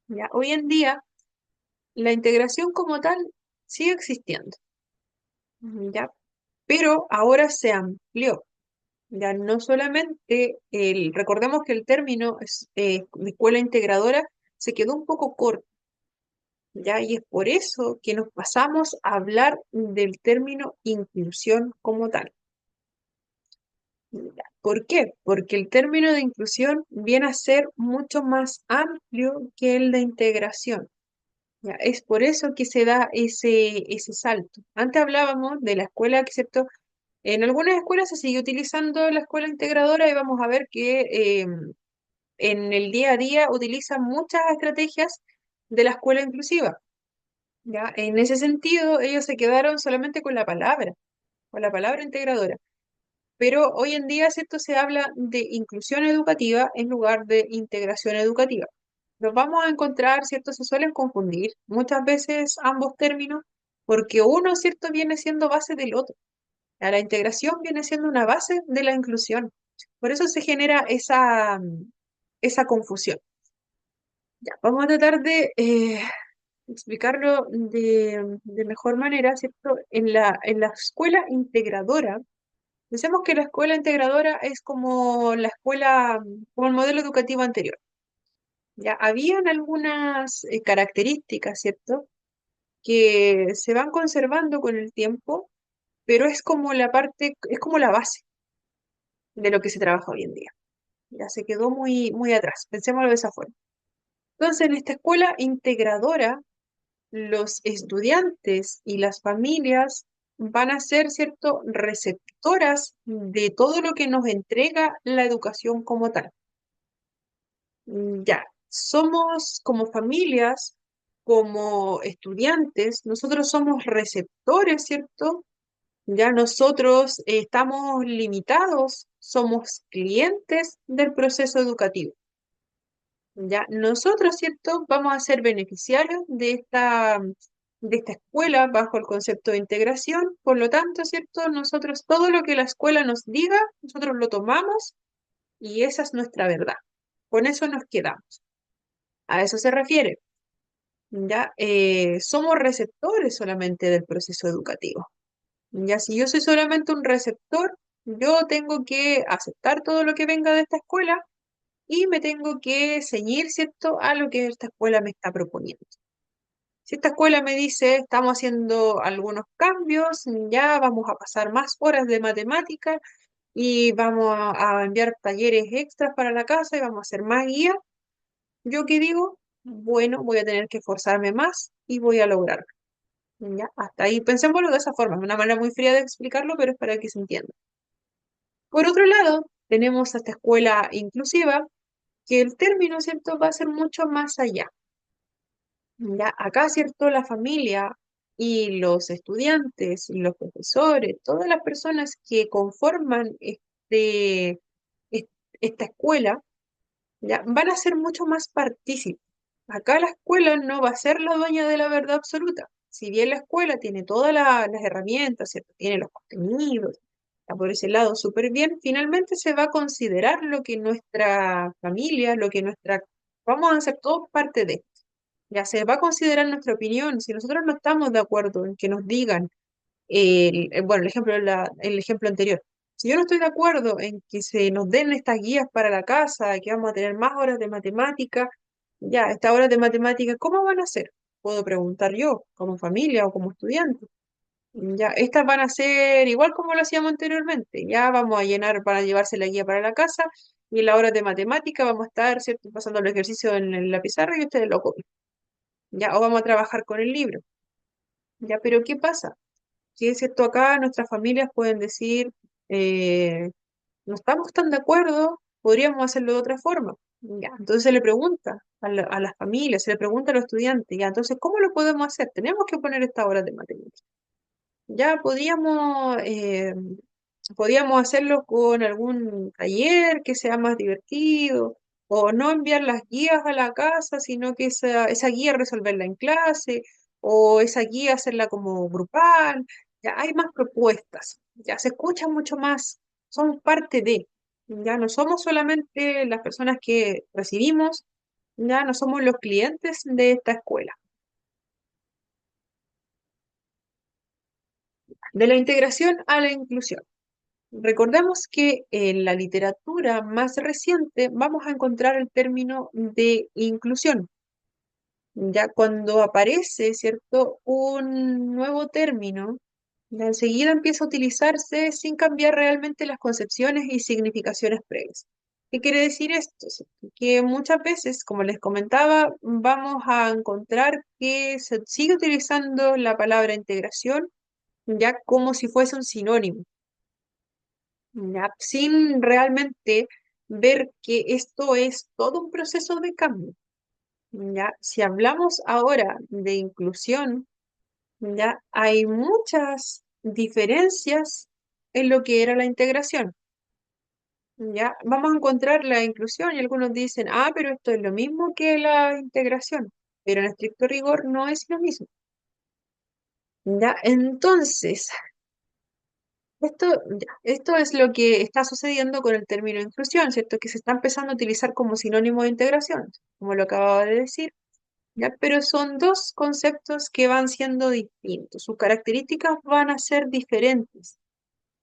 Ya, hoy en día, la integración como tal sigue existiendo, ¿ya? Pero ahora se amplió. Ya no solamente recordemos que el término de escuela integradora se quedó un poco corto, ¿ya? Y es por eso que nos pasamos a hablar del término inclusión como tal. Ya, ¿por qué? Porque el término de inclusión viene a ser mucho más amplio que el de integración. Ya, es por eso que se da ese salto. Antes hablábamos de la escuela, ¿cierto? En algunas escuelas se sigue utilizando la escuela integradora y vamos a ver que en el día a día utilizan muchas estrategias de la escuela inclusiva. ¿Ya? En ese sentido, ellos se quedaron solamente con la palabra integradora. Pero hoy en día, ¿cierto? Se habla de inclusión educativa en lugar de integración educativa. Los vamos a encontrar, ¿cierto? Se suelen confundir muchas veces ambos términos porque uno, ¿cierto?, viene siendo base del otro. La integración viene siendo una base de la inclusión. Por eso se genera esa confusión. Ya, vamos a tratar de explicarlo de mejor manera, ¿cierto? En la escuela integradora, decimos que la escuela integradora es como la escuela, como el modelo educativo anterior. Ya, habían algunas características, ¿cierto? Que se van conservando con el tiempo, pero es como la parte, es como la base de lo que se trabaja hoy en día. Ya se quedó muy, muy atrás, pensémoslo de esa forma. Entonces, en esta escuela integradora, los estudiantes y las familias van a ser, ¿cierto?, receptoras de todo lo que nos entrega la educación como tal. Ya, somos como familias, como estudiantes, nosotros somos receptores, ¿cierto? Ya nosotros estamos limitados, somos clientes del proceso educativo. Ya nosotros, ¿cierto? Vamos a ser beneficiarios de esta escuela bajo el concepto de integración. Por lo tanto, ¿cierto? Nosotros todo lo que la escuela nos diga, nosotros lo tomamos y esa es nuestra verdad. Con eso nos quedamos. A eso se refiere. Ya somos receptores solamente del proceso educativo. Ya si yo soy solamente un receptor, yo tengo que aceptar todo lo que venga de esta escuela y me tengo que ceñir, ¿cierto?, a lo que esta escuela me está proponiendo. Si esta escuela me dice, estamos haciendo algunos cambios, ya vamos a pasar más horas de matemática y vamos a enviar talleres extras para la casa y vamos a hacer más guías, ¿yo qué digo? Bueno, voy a tener que esforzarme más y voy a lograrlo. Ya, hasta ahí pensémoslo de esa forma, es una manera muy fría de explicarlo, pero es para que se entienda. Por otro lado, tenemos esta escuela inclusiva, que el término, ¿cierto?, va a ser mucho más allá. Ya, acá, ¿cierto?, la familia y los estudiantes y los profesores, todas las personas que conforman est- esta escuela, ya, van a ser mucho más partícipes. Acá la escuela no va a ser la dueña de la verdad absoluta. Si bien la escuela tiene todas las herramientas, ¿cierto? Tiene los contenidos, está por ese lado súper bien, finalmente se va a considerar lo que nuestra familia, lo que nuestra... Vamos a ser todos parte de. Ya se va a considerar nuestra opinión. Si nosotros no estamos de acuerdo en que nos digan, bueno, el ejemplo anterior, si yo no estoy de acuerdo en que se nos den estas guías para la casa, que vamos a tener más horas de matemática, ya, estas horas de matemática, ¿cómo van a ser? Puedo preguntar yo, como familia o como estudiante. Ya, estas van a ser igual como lo hacíamos anteriormente. Ya vamos a llenar para llevarse la guía para la casa y en la hora de matemática vamos a estar, ¿cierto?, pasando el ejercicio en la pizarra y ustedes lo copian. Ya, o vamos a trabajar con el libro. Ya, pero ¿qué pasa? Que es cierto, acá nuestras familias pueden decir, eh, no estamos tan de acuerdo, podríamos hacerlo de otra forma. Ya, entonces se le pregunta a las familias, se le pregunta a los estudiantes, ya, entonces, ¿cómo lo podemos hacer? Tenemos que poner esta hora de matemáticas. Ya podíamos hacerlo con algún taller que sea más divertido, o no enviar las guías a la casa, sino que esa guía resolverla en clase, o esa guía hacerla como grupal. Ya hay más propuestas, ya se escucha mucho más, somos parte de, ya no somos solamente las personas que recibimos, ya no somos los clientes de esta escuela. De la integración a la inclusión. Recordemos que en la literatura más reciente vamos a encontrar el término de inclusión. Ya cuando aparece, ¿cierto?, un nuevo término, ya enseguida empieza a utilizarse sin cambiar realmente las concepciones y significaciones previas. ¿Qué quiere decir esto? Que muchas veces, como les comentaba, vamos a encontrar que se sigue utilizando la palabra integración ya como si fuese un sinónimo, ya, sin realmente ver que esto es todo un proceso de cambio. Ya, si hablamos ahora de inclusión, ya hay muchas diferencias en lo que era la integración. Ya, vamos a encontrar la inclusión y algunos dicen, ah, pero esto es lo mismo que la integración, pero en estricto rigor no es lo mismo. Ya, entonces, Esto es lo que está sucediendo con el término inclusión, ¿cierto? Que se está empezando a utilizar como sinónimo de integración, como lo acababa de decir, ¿ya? Pero son dos conceptos que van siendo distintos, sus características van a ser diferentes,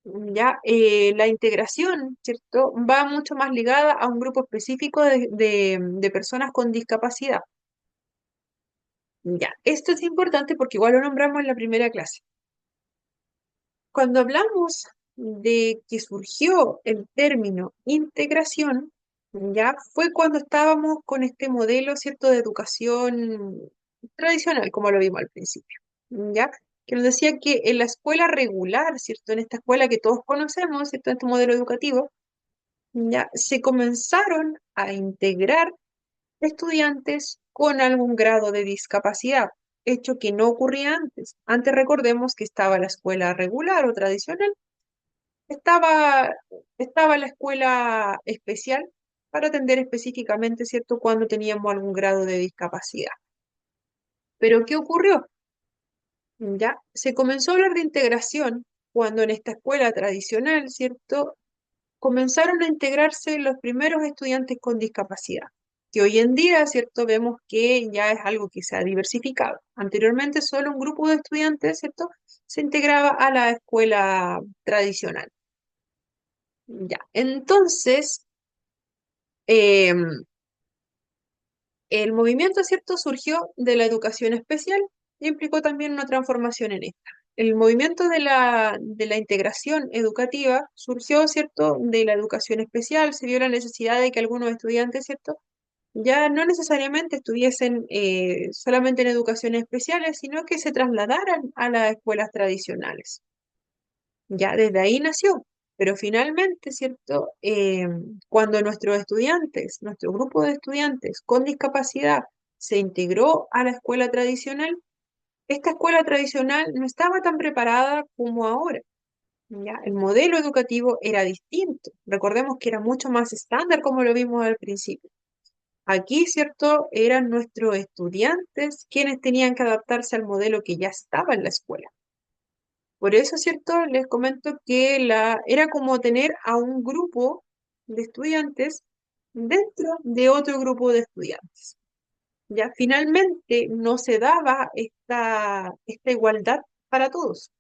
¿ya? La integración, ¿cierto? Va mucho más ligada a un grupo específico de personas con discapacidad. Ya, esto es importante porque igual lo nombramos en la primera clase. Cuando hablamos de que surgió el término integración, ya fue cuando estábamos con este modelo, ¿cierto?, de educación tradicional, como lo vimos al principio, ya, que nos decía que en la escuela regular, ¿cierto?, en esta escuela que todos conocemos, ¿cierto?, en este modelo educativo, ya se comenzaron a integrar estudiantes con algún grado de discapacidad, hecho que no ocurría antes. Antes recordemos que estaba la escuela regular o tradicional, estaba, estaba la escuela especial para atender específicamente, ¿cierto?, cuando teníamos algún grado de discapacidad. Pero ¿qué ocurrió? Ya se comenzó a hablar de integración cuando en esta escuela tradicional, ¿cierto?, comenzaron a integrarse los primeros estudiantes con discapacidad, que hoy en día, ¿cierto?, vemos que ya es algo que se ha diversificado. Anteriormente solo un grupo de estudiantes, ¿cierto?, se integraba a la escuela tradicional. Ya, entonces, em, el movimiento, ¿cierto?, surgió de la educación especial y implicó también una transformación en esta. El movimiento de la integración educativa surgió, ¿cierto?, de la educación especial. Se vio la necesidad de que algunos estudiantes, ¿cierto?, ya no necesariamente estuviesen solamente en educaciones especiales, sino que se trasladaran a las escuelas tradicionales. Ya desde ahí nació. Pero finalmente, ¿cierto? Cuando nuestros estudiantes, nuestro grupo de estudiantes con discapacidad se integró a la escuela tradicional, esta escuela tradicional no estaba tan preparada como ahora. ¿Ya? El modelo educativo era distinto. Recordemos que era mucho más estándar como lo vimos al principio. Aquí, ¿cierto? Eran nuestros estudiantes quienes tenían que adaptarse al modelo que ya estaba en la escuela. Por eso, ¿cierto? Les comento que era como tener a un grupo de estudiantes dentro de otro grupo de estudiantes. Ya finalmente no se daba esta igualdad para todos,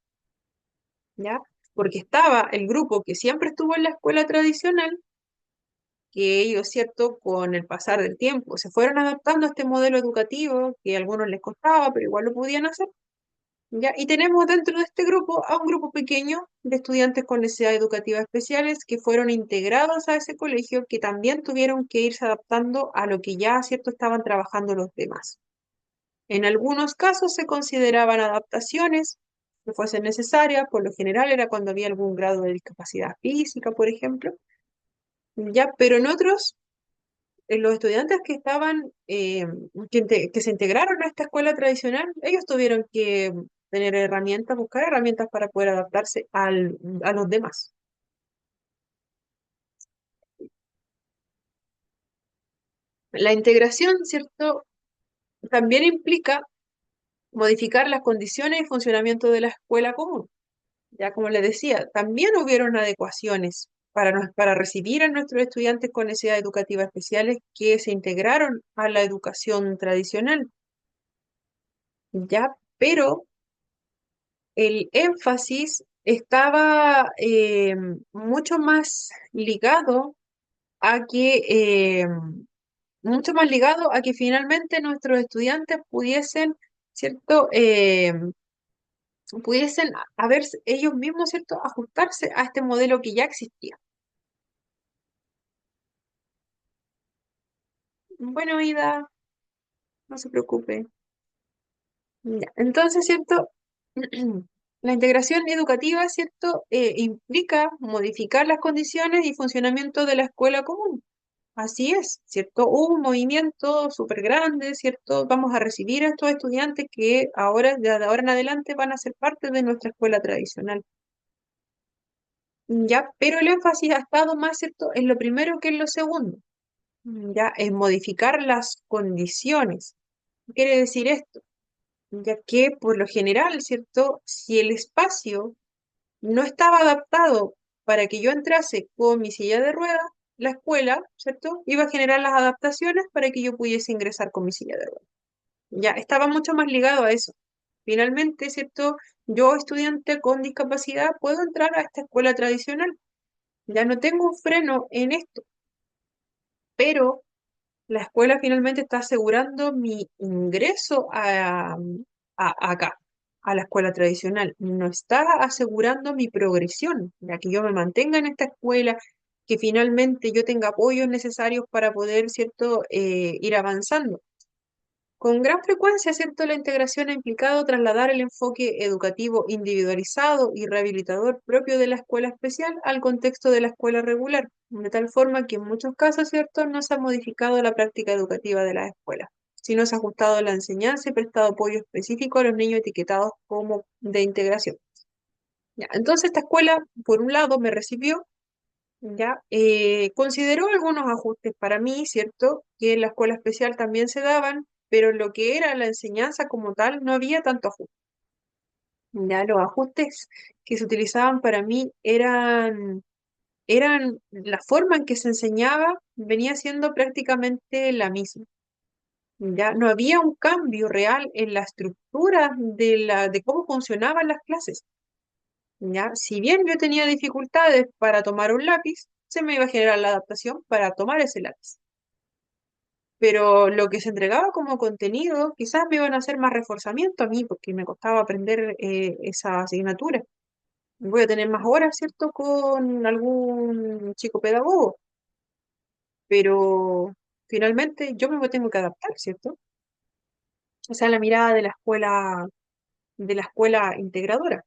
¿ya? Porque estaba el grupo que siempre estuvo en la escuela tradicional, que ellos, ¿cierto? Con el pasar del tiempo se fueron adaptando a este modelo educativo, que a algunos les costaba, pero igual lo podían hacer. ¿Ya? Y tenemos dentro de este grupo a un grupo pequeño de estudiantes con necesidades educativas especiales que fueron integrados a ese colegio, que también tuvieron que irse adaptando a lo que ya, ¿cierto?, estaban trabajando los demás. En algunos casos se consideraban adaptaciones que fuesen necesarias, por lo general era cuando había algún grado de discapacidad física, por ejemplo, ya, pero en otros los estudiantes que estaban, que se integraron a esta escuela tradicional, ellos tuvieron que tener herramientas, buscar herramientas para poder adaptarse a los demás. La integración, ¿cierto? También implica modificar las condiciones y funcionamiento de la escuela común. Ya como les decía, también hubieron adecuaciones para recibir a nuestros estudiantes con necesidades educativas especiales que se integraron a la educación tradicional. Ya, pero el énfasis estaba mucho más ligado a que finalmente nuestros estudiantes pudiesen, ¿cierto? Pudiesen a ver ellos mismos, ¿cierto? Ajustarse a este modelo que ya existía. Bueno, Ida, no se preocupe. Ya, entonces, ¿cierto? La integración educativa, ¿cierto? Implica modificar las condiciones y funcionamiento de la escuela común. Así es, ¿cierto? Hubo un movimiento súper grande, ¿cierto? Vamos a recibir a estos estudiantes que ahora, de ahora en adelante, van a ser parte de nuestra escuela tradicional. ¿Ya? Pero el énfasis ha estado más, ¿cierto?, en lo primero que en lo segundo. ¿Ya? En modificar las condiciones. ¿Qué quiere decir esto? Ya que por lo general, ¿cierto? Si el espacio no estaba adaptado para que yo entrase con mi silla de ruedas, la escuela, ¿cierto? Iba a generar las adaptaciones para que yo pudiese ingresar con mi silla de ruedas. Ya estaba mucho más ligado a eso. Finalmente, ¿cierto? Yo, estudiante con discapacidad, puedo entrar a esta escuela tradicional. Ya no tengo un freno en esto, pero la escuela finalmente está asegurando mi ingreso acá, a la escuela tradicional. No está asegurando mi progresión, ya que yo me mantenga en esta escuela, que finalmente yo tenga apoyos necesarios para poder, ¿cierto?, ir avanzando. Con gran frecuencia, ¿cierto? La integración ha implicado trasladar el enfoque educativo individualizado y rehabilitador propio de la escuela especial al contexto de la escuela regular, de tal forma que en muchos casos, ¿cierto? No se ha modificado la práctica educativa de la escuela, sino se ha ajustado la enseñanza y prestado apoyo específico a los niños etiquetados como de integración. Ya, entonces esta escuela, por un lado, me recibió, ya, consideró algunos ajustes para mí, ¿cierto? Que en la escuela especial también se daban, pero en lo que era la enseñanza como tal no había tanto ajuste. Ya, los ajustes que se utilizaban para mí eran la forma en que se enseñaba venía siendo prácticamente la misma. Ya no había un cambio real en la estructura de cómo funcionaban las clases. ¿Ya? Si bien yo tenía dificultades para tomar un lápiz, se me iba a generar la adaptación para tomar ese lápiz. Pero lo que se entregaba como contenido, quizás me iban a hacer más reforzamiento a mí, porque me costaba aprender esa asignatura. Voy a tener más horas, ¿cierto?, con algún chico pedagogo, pero finalmente yo me tengo que adaptar, ¿cierto? O sea, la mirada de la escuela integradora.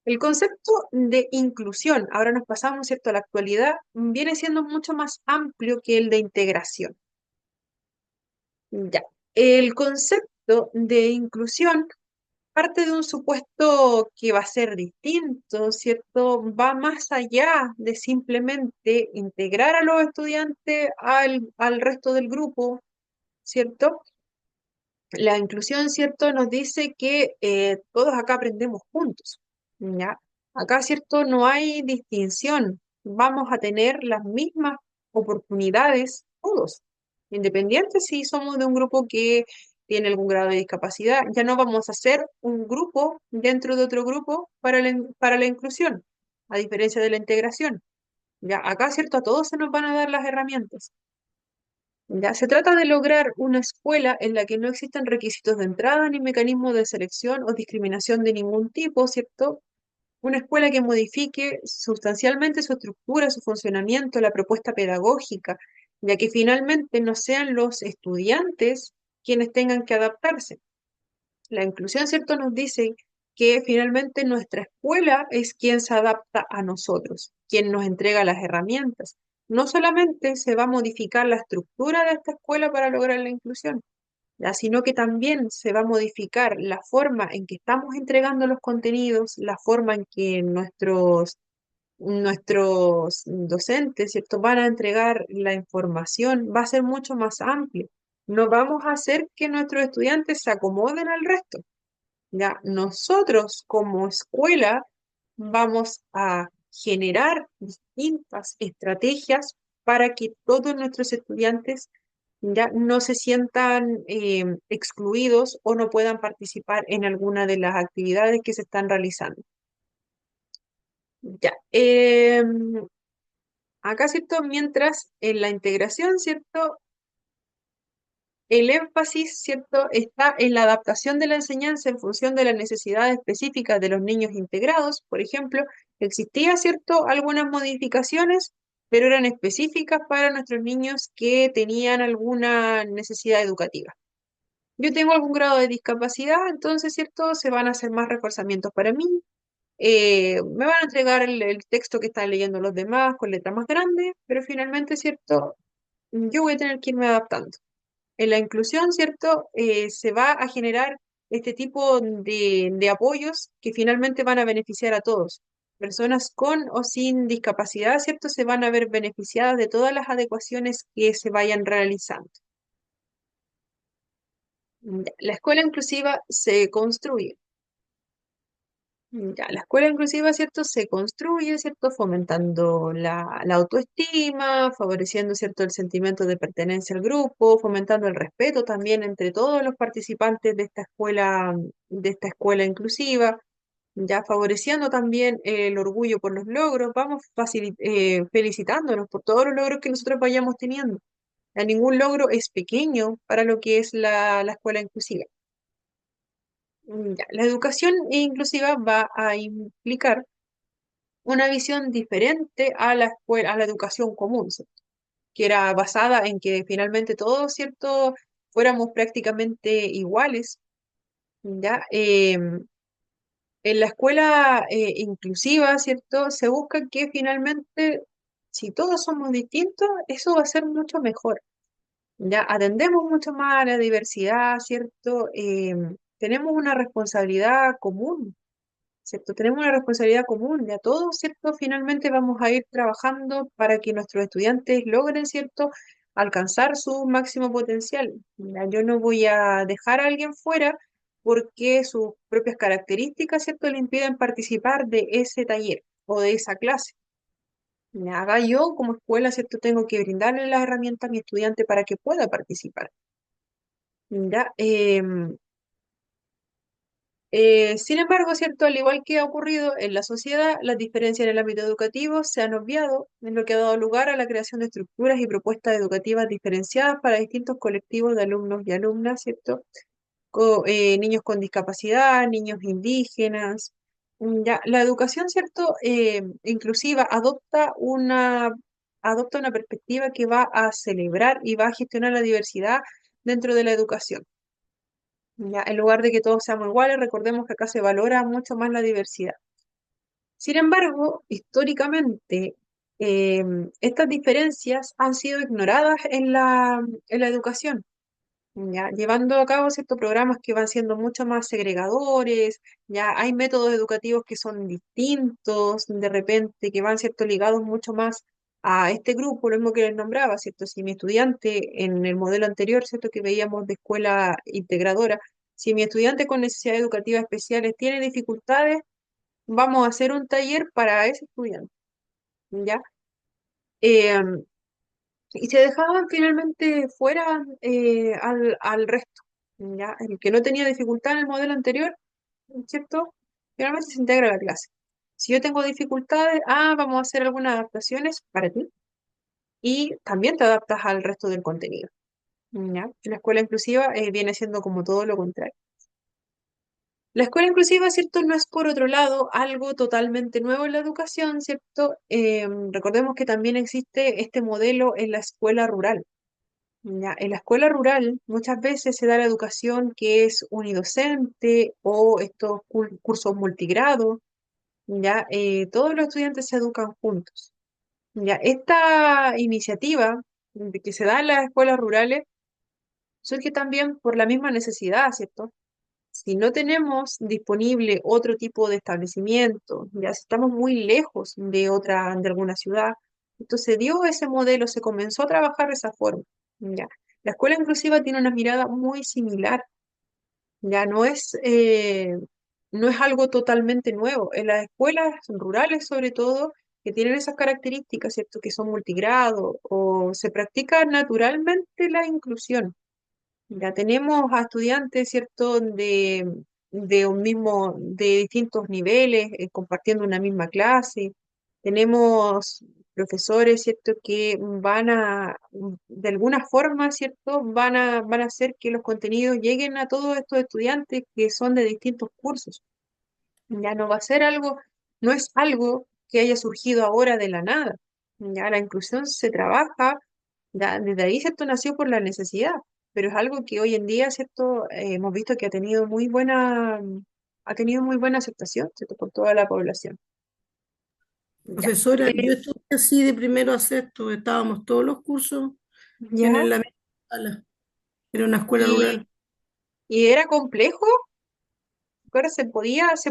El concepto de inclusión, ahora nos pasamos, ¿cierto?, a la actualidad, viene siendo mucho más amplio que el de integración. Ya. El concepto de inclusión parte de un supuesto que va a ser distinto, ¿cierto? Va más allá de simplemente integrar a los estudiantes al resto del grupo, ¿cierto? La inclusión, ¿cierto? Nos dice que todos acá aprendemos juntos, ¿ya? Acá, ¿cierto? No hay distinción. Vamos a tener las mismas oportunidades todos, independientes si somos de un grupo que tiene algún grado de discapacidad. Ya no vamos a hacer un grupo dentro de otro grupo para la inclusión, a diferencia de la integración. Ya, acá, ¿cierto? A todos se nos van a dar las herramientas. Ya, se trata de lograr una escuela en la que no existan requisitos de entrada ni mecanismos de selección o discriminación de ningún tipo, ¿cierto? Una escuela que modifique sustancialmente su estructura, su funcionamiento, la propuesta pedagógica, ya que finalmente no sean los estudiantes quienes tengan que adaptarse. La inclusión, ¿cierto?, nos dice que finalmente nuestra escuela es quien se adapta a nosotros, quien nos entrega las herramientas. No solamente se va a modificar la estructura de esta escuela para lograr la inclusión, ya, sino que también se va a modificar la forma en que estamos entregando los contenidos, la forma en que nuestros docentes, ¿cierto?, van a entregar la información, va a ser mucho más amplio. No vamos a hacer que nuestros estudiantes se acomoden al resto. Ya, nosotros como escuela vamos a generar distintas estrategias para que todos nuestros estudiantes ya no se sientan excluidos o no puedan participar en alguna de las actividades que se están realizando. Ya, acá, ¿cierto? Mientras en la integración, ¿cierto? El énfasis, ¿cierto?, está en la adaptación de la enseñanza en función de las necesidades específicas de los niños integrados. Por ejemplo, existía, ¿cierto?, algunas modificaciones, pero eran específicas para nuestros niños que tenían alguna necesidad educativa. Yo tengo algún grado de discapacidad, entonces, ¿cierto?, se van a hacer más reforzamientos para mí. Me van a entregar el texto que están leyendo los demás con letra más grande, pero finalmente, ¿cierto?, yo voy a tener que irme adaptando. En la inclusión, ¿cierto? Se va a generar este tipo de apoyos que finalmente van a beneficiar a todos. Personas con o sin discapacidad, ¿cierto? Se van a ver beneficiadas de todas las adecuaciones que se vayan realizando. Ya, la escuela inclusiva se construye. Ya, la escuela inclusiva, ¿cierto? Se construye, ¿cierto? Fomentando la autoestima, favoreciendo, ¿cierto? El sentimiento de pertenencia al grupo, fomentando el respeto también entre todos los participantes de esta escuela inclusiva, ya favoreciendo también el orgullo por los logros, vamos felicitándonos por todos los logros que nosotros vayamos teniendo. Ya ningún logro es pequeño para lo que es la escuela inclusiva. Ya, la educación inclusiva va a implicar una visión diferente a la escuela, a la educación común, ¿cierto? Que era basada en que finalmente todos, ¿cierto?, fuéramos prácticamente iguales, ¿ya? En la escuela inclusiva, ¿cierto? Se busca que finalmente, si todos somos distintos, eso va a ser mucho mejor, ¿ya? Atendemos mucho más a la diversidad, ¿cierto? Tenemos una responsabilidad común, ¿cierto? Tenemos una responsabilidad común, ya todos, ¿cierto? Finalmente vamos a ir trabajando para que nuestros estudiantes logren, ¿cierto? Alcanzar su máximo potencial. Ya, yo no voy a dejar a alguien fuera porque sus propias características, ¿cierto? Le impiden participar de ese taller o de esa clase. Ya, haga yo como escuela, ¿cierto? Tengo que brindarle las herramientas a mi estudiante para que pueda participar. Ya, sin embargo, ¿cierto? Al igual que ha ocurrido en la sociedad, las diferencias en el ámbito educativo se han obviado, en lo que ha dado lugar a la creación de estructuras y propuestas educativas diferenciadas para distintos colectivos de alumnos y alumnas, ¿cierto? Niños con discapacidad, niños indígenas. Ya, la educación, ¿cierto? Inclusiva adopta una perspectiva que va a celebrar y va a gestionar la diversidad dentro de la educación. Ya, en lugar de que todos seamos iguales, recordemos que acá se valora mucho más la diversidad. Sin embargo, históricamente, eh, estas diferencias han sido ignoradas en la educación, ya, llevando a cabo ciertos programas que van siendo mucho más segregadores, ya hay métodos educativos que son distintos, de repente, que van, ¿cierto?, ligados mucho más a este grupo, lo mismo que les nombraba, ¿cierto? Si mi estudiante en el modelo anterior, ¿cierto?, que veíamos de escuela integradora, si mi estudiante con necesidades educativas especiales tiene dificultades, vamos a hacer un taller para ese estudiante, ¿ya? Em, y se dejaban finalmente fuera al resto, ¿ya? El que no tenía dificultad en el modelo anterior, ¿cierto? Finalmente se integra a la clase. Si yo tengo dificultades, vamos a hacer algunas adaptaciones para ti y también te adaptas al resto del contenido, ¿ya? La escuela inclusiva viene siendo como todo lo contrario. La escuela inclusiva, ¿cierto? No es por otro lado algo totalmente nuevo en la educación, ¿cierto? Recordemos que también existe este modelo en la escuela rural. Ya, en la escuela rural muchas veces se da la educación que es unidocente o estos cursos multigrado, ya, todos los estudiantes se educan juntos. Ya, esta iniciativa de que se da en las escuelas rurales surge también por la misma necesidad, ¿cierto? Si no tenemos disponible otro tipo de establecimiento, ya si estamos muy lejos de alguna ciudad, entonces dio ese modelo, se comenzó a trabajar de esa forma, ya. La escuela inclusiva tiene una mirada muy similar, ya no es algo totalmente nuevo. En las escuelas rurales, sobre todo, que tienen esas características, ¿cierto? Que son multigrado o se practica naturalmente la inclusión. Ya tenemos a estudiantes, ¿cierto?, de distintos niveles, compartiendo una misma clase. Tenemos profesores, ¿cierto?, que de alguna forma, ¿cierto?, van a hacer que los contenidos lleguen a todos estos estudiantes que son de distintos cursos. Ya no va a ser algo, no es algo que haya surgido ahora de la nada. Ya la inclusión se trabaja, ya desde ahí, ¿cierto? Nació por la necesidad, pero es algo que hoy en día, ¿cierto? Hemos visto que ha tenido muy buena aceptación, ¿cierto? Por toda la población. Ya. Profesora, yo estuve así de primero a sexto, estábamos todos los cursos Ya. en la misma sala, era una escuela Y, rural. y era complejo, ahora se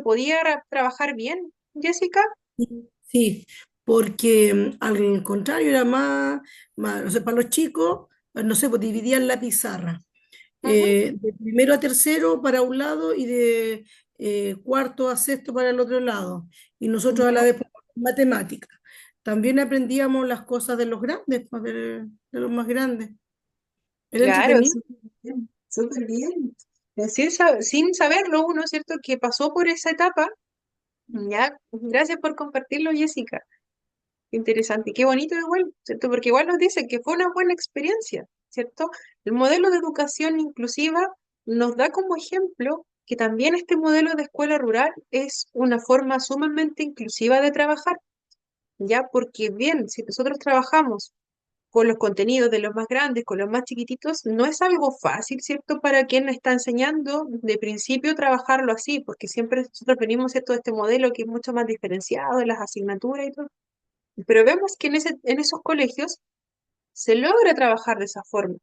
podía trabajar bien, Jessica. Sí, porque al contrario era más, o sea, para los chicos, no sé, pues dividían la pizarra. Ujú. De primero a tercero para un lado y de cuarto a sexto para el otro lado, y nosotros a la Ya, vez matemáticas. También aprendíamos las cosas de los grandes, pues, de los más grandes. Era claro, entretenido. súper bien, súper bien. Sin saberlo uno, ¿cierto? Que pasó por esa etapa. Ya, gracias por compartirlo, Jessica. Qué interesante, y qué bonito igual, ¿cierto? Porque igual nos dice que fue una buena experiencia, ¿cierto? El modelo de educación inclusiva nos da como ejemplo que también este modelo de escuela rural es una forma sumamente inclusiva de trabajar, ¿ya? Porque bien, si nosotros trabajamos con los contenidos de los más grandes, con los más chiquititos, no es algo fácil, ¿cierto? Para quien está enseñando de principio trabajarlo así, porque siempre nosotros venimos, ¿cierto? De este modelo que es mucho más diferenciado de las asignaturas y todo. Pero vemos que en esos colegios se logra trabajar de esa forma.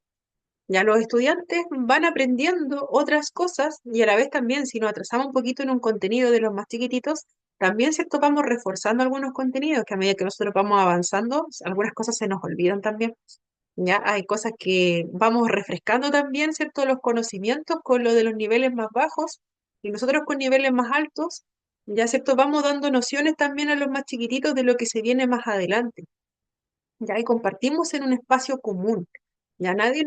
Ya los estudiantes van aprendiendo otras cosas y a la vez también, si nos atrasamos un poquito en un contenido de los más chiquititos, también, ¿cierto? Vamos reforzando algunos contenidos que a medida que nosotros vamos avanzando, algunas cosas se nos olvidan también. Ya hay cosas que vamos refrescando también, ¿cierto? Los conocimientos con lo de los niveles más bajos y nosotros con niveles más altos, ya, ¿cierto? Vamos dando nociones también a los más chiquititos de lo que se viene más adelante. Ya, y compartimos en un espacio común. Ya nadie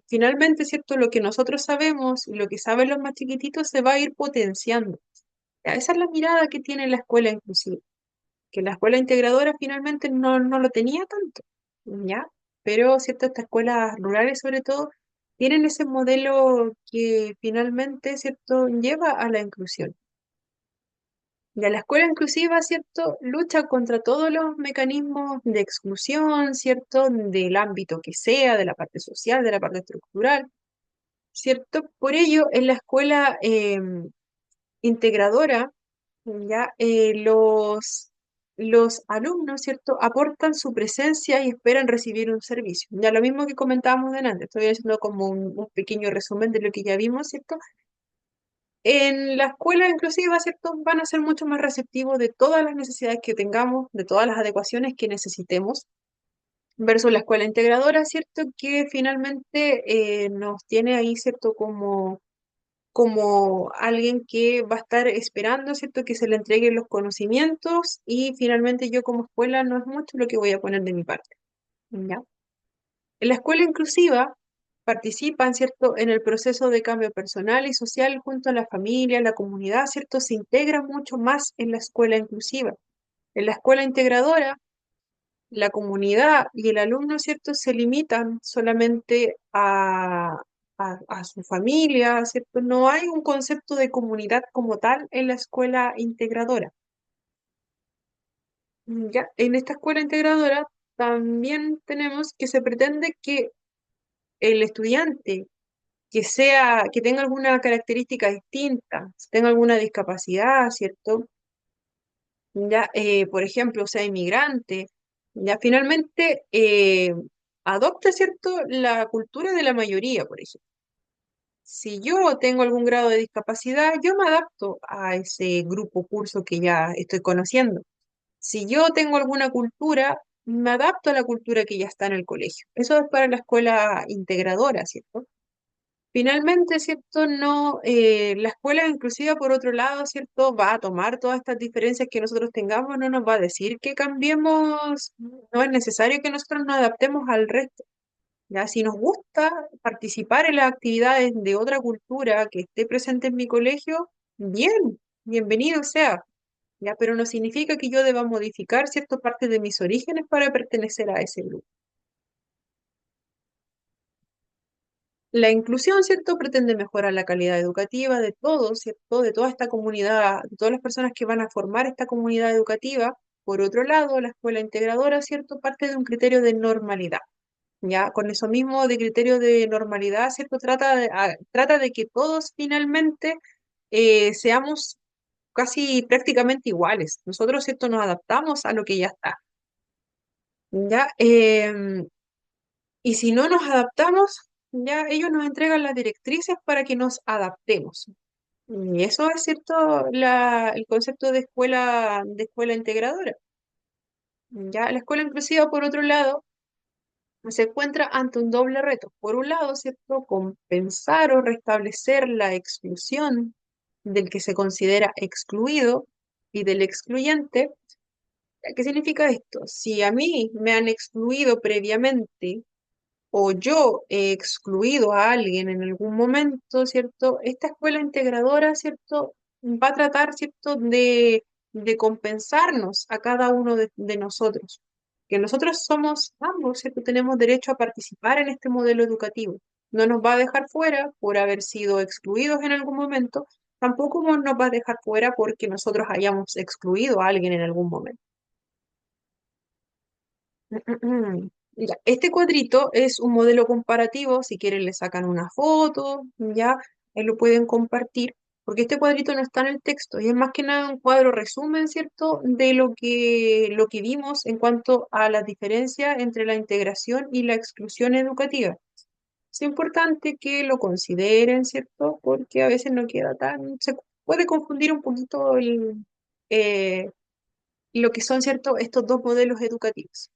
finalmente, ¿cierto? Lo que nosotros sabemos y lo que saben los más chiquititos se va a ir potenciando. Ya, esa es la mirada que tiene la escuela inclusiva, que la escuela integradora finalmente no lo tenía tanto, ¿ya? Pero, ¿cierto? Estas escuelas rurales sobre todo tienen ese modelo que finalmente, ¿cierto? Lleva a la inclusión. Ya la escuela inclusiva, ¿cierto? Lucha contra todos los mecanismos de exclusión, ¿cierto? Del ámbito que sea, de la parte social, de la parte estructural, ¿cierto? Por ello, en la escuela integradora, ya los alumnos, ¿cierto? Aportan su presencia y esperan recibir un servicio. Ya lo mismo que comentábamos delante, estoy haciendo como un pequeño resumen de lo que ya vimos, ¿cierto? En la escuela inclusiva, ¿cierto? Van a ser mucho más receptivos de todas las necesidades que tengamos, de todas las adecuaciones que necesitemos, versus la escuela integradora, ¿cierto? Que finalmente nos tiene ahí, ¿cierto? Como alguien que va a estar esperando, ¿cierto? Que se le entreguen los conocimientos y finalmente yo como escuela no es mucho lo que voy a poner de mi parte, ¿ya? En la escuela inclusiva participan, ¿cierto?, en el proceso de cambio personal y social junto a la familia, la comunidad, ¿cierto? Se integran mucho más en la escuela inclusiva. En la escuela integradora, la comunidad y el alumno, ¿cierto?, se limitan solamente a su familia, ¿cierto? No hay un concepto de comunidad como tal en la escuela integradora. Ya, en esta escuela integradora también tenemos que se pretende que el estudiante que tenga alguna característica distinta, si tenga alguna discapacidad, ¿cierto? Ya, por ejemplo, sea inmigrante, ya finalmente adopte, ¿cierto?, la cultura de la mayoría, por ejemplo. Si yo tengo algún grado de discapacidad, yo me adapto a ese grupo curso que ya estoy conociendo. Si yo tengo alguna cultura, me adapto a la cultura que ya está en el colegio. Eso es para la escuela integradora, ¿cierto? Finalmente, ¿cierto? No, la escuela inclusiva, por otro lado, ¿cierto? Va a tomar todas estas diferencias que nosotros tengamos, no nos va a decir que cambiemos, no es necesario que nosotros nos adaptemos al resto. Ya, si nos gusta participar en las actividades de otra cultura que esté presente en mi colegio, bien, bienvenido sea, ya, pero no significa que yo deba modificar ciertas partes de mis orígenes para pertenecer a ese grupo. La inclusión, ¿cierto?, pretende mejorar la calidad educativa de todos, ¿cierto?, de toda esta comunidad, de todas las personas que van a formar esta comunidad educativa. Por otro lado, la escuela integradora, ¿cierto?, parte de un criterio de normalidad. Ya, con eso mismo de criterio de normalidad, ¿cierto?, trata de que todos finalmente seamos casi prácticamente iguales. Nosotros, ¿cierto?, nos adaptamos a lo que ya está. Ya, y si no nos adaptamos, ya ellos nos entregan las directrices para que nos adaptemos. Y eso es cierto, el concepto de escuela integradora. Ya la escuela inclusiva, por otro lado, se encuentra ante un doble reto. Por un lado, ¿cierto? Compensar o restablecer la exclusión del que se considera excluido y del excluyente. ¿Qué significa esto? Si a mí me han excluido previamente o yo he excluido a alguien en algún momento, ¿cierto? Esta escuela integradora, ¿cierto? Va a tratar, ¿cierto? De compensarnos a cada uno de nosotros. Que nosotros somos ambos, ¿cierto? Tenemos derecho a participar en este modelo educativo. No nos va a dejar fuera por haber sido excluidos en algún momento, tampoco nos va a dejar fuera porque nosotros hayamos excluido a alguien en algún momento. Ya, este cuadrito es un modelo comparativo, si quieren le sacan una foto, ya, ahí lo pueden compartir, porque este cuadrito no está en el texto, y es más que nada un cuadro resumen, ¿cierto?, de lo que vimos en cuanto a la diferencia entre la integración y la exclusión educativa. Es importante que lo consideren, ¿cierto?, porque a veces no queda tan, se puede confundir un poquito eh, lo que son, ¿cierto?, estos dos modelos educativos.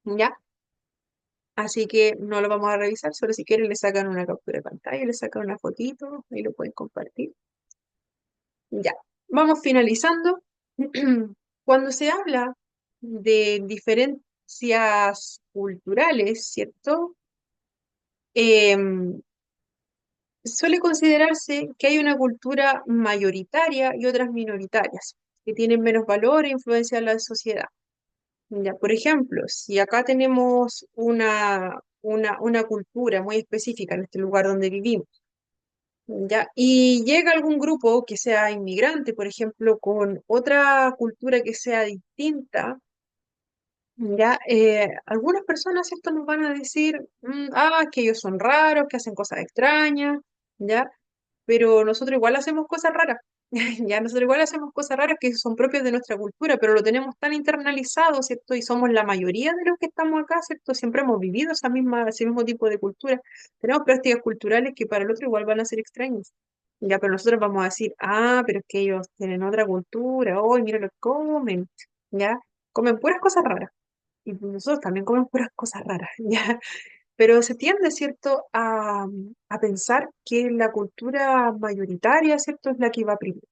¿Ya? Así que no lo vamos a revisar, solo si quieren le sacan una captura de pantalla, le sacan una fotito y lo pueden compartir. Ya, vamos finalizando. Cuando se habla de diferencias culturales, ¿cierto? Em, Suele considerarse que hay una cultura mayoritaria y otras minoritarias, que tienen menos valor e influencia en la sociedad. Ya, por ejemplo, si acá tenemos una cultura muy específica en este lugar donde vivimos, ya, y llega algún grupo que sea inmigrante, por ejemplo, con otra cultura que sea distinta, ya, algunas personas esto nos van a decir, que ellos son raros, que hacen cosas extrañas, ya, pero nosotros igual hacemos cosas raras. Ya nosotros igual hacemos cosas raras que son propias de nuestra cultura, pero lo tenemos tan internalizado, ¿cierto? Y somos la mayoría de los que estamos acá, ¿cierto? Siempre hemos vivido ese mismo tipo de cultura. Tenemos prácticas culturales que para el otro igual van a ser extrañas. Ya, pero nosotros vamos a decir, pero es que ellos tienen otra cultura, hoy mira lo que comen, ya, comen puras cosas raras. Y nosotros también comemos puras cosas raras, ya. Pero se tiende, ¿cierto?, a pensar que la cultura mayoritaria, ¿cierto?, es la que va primero.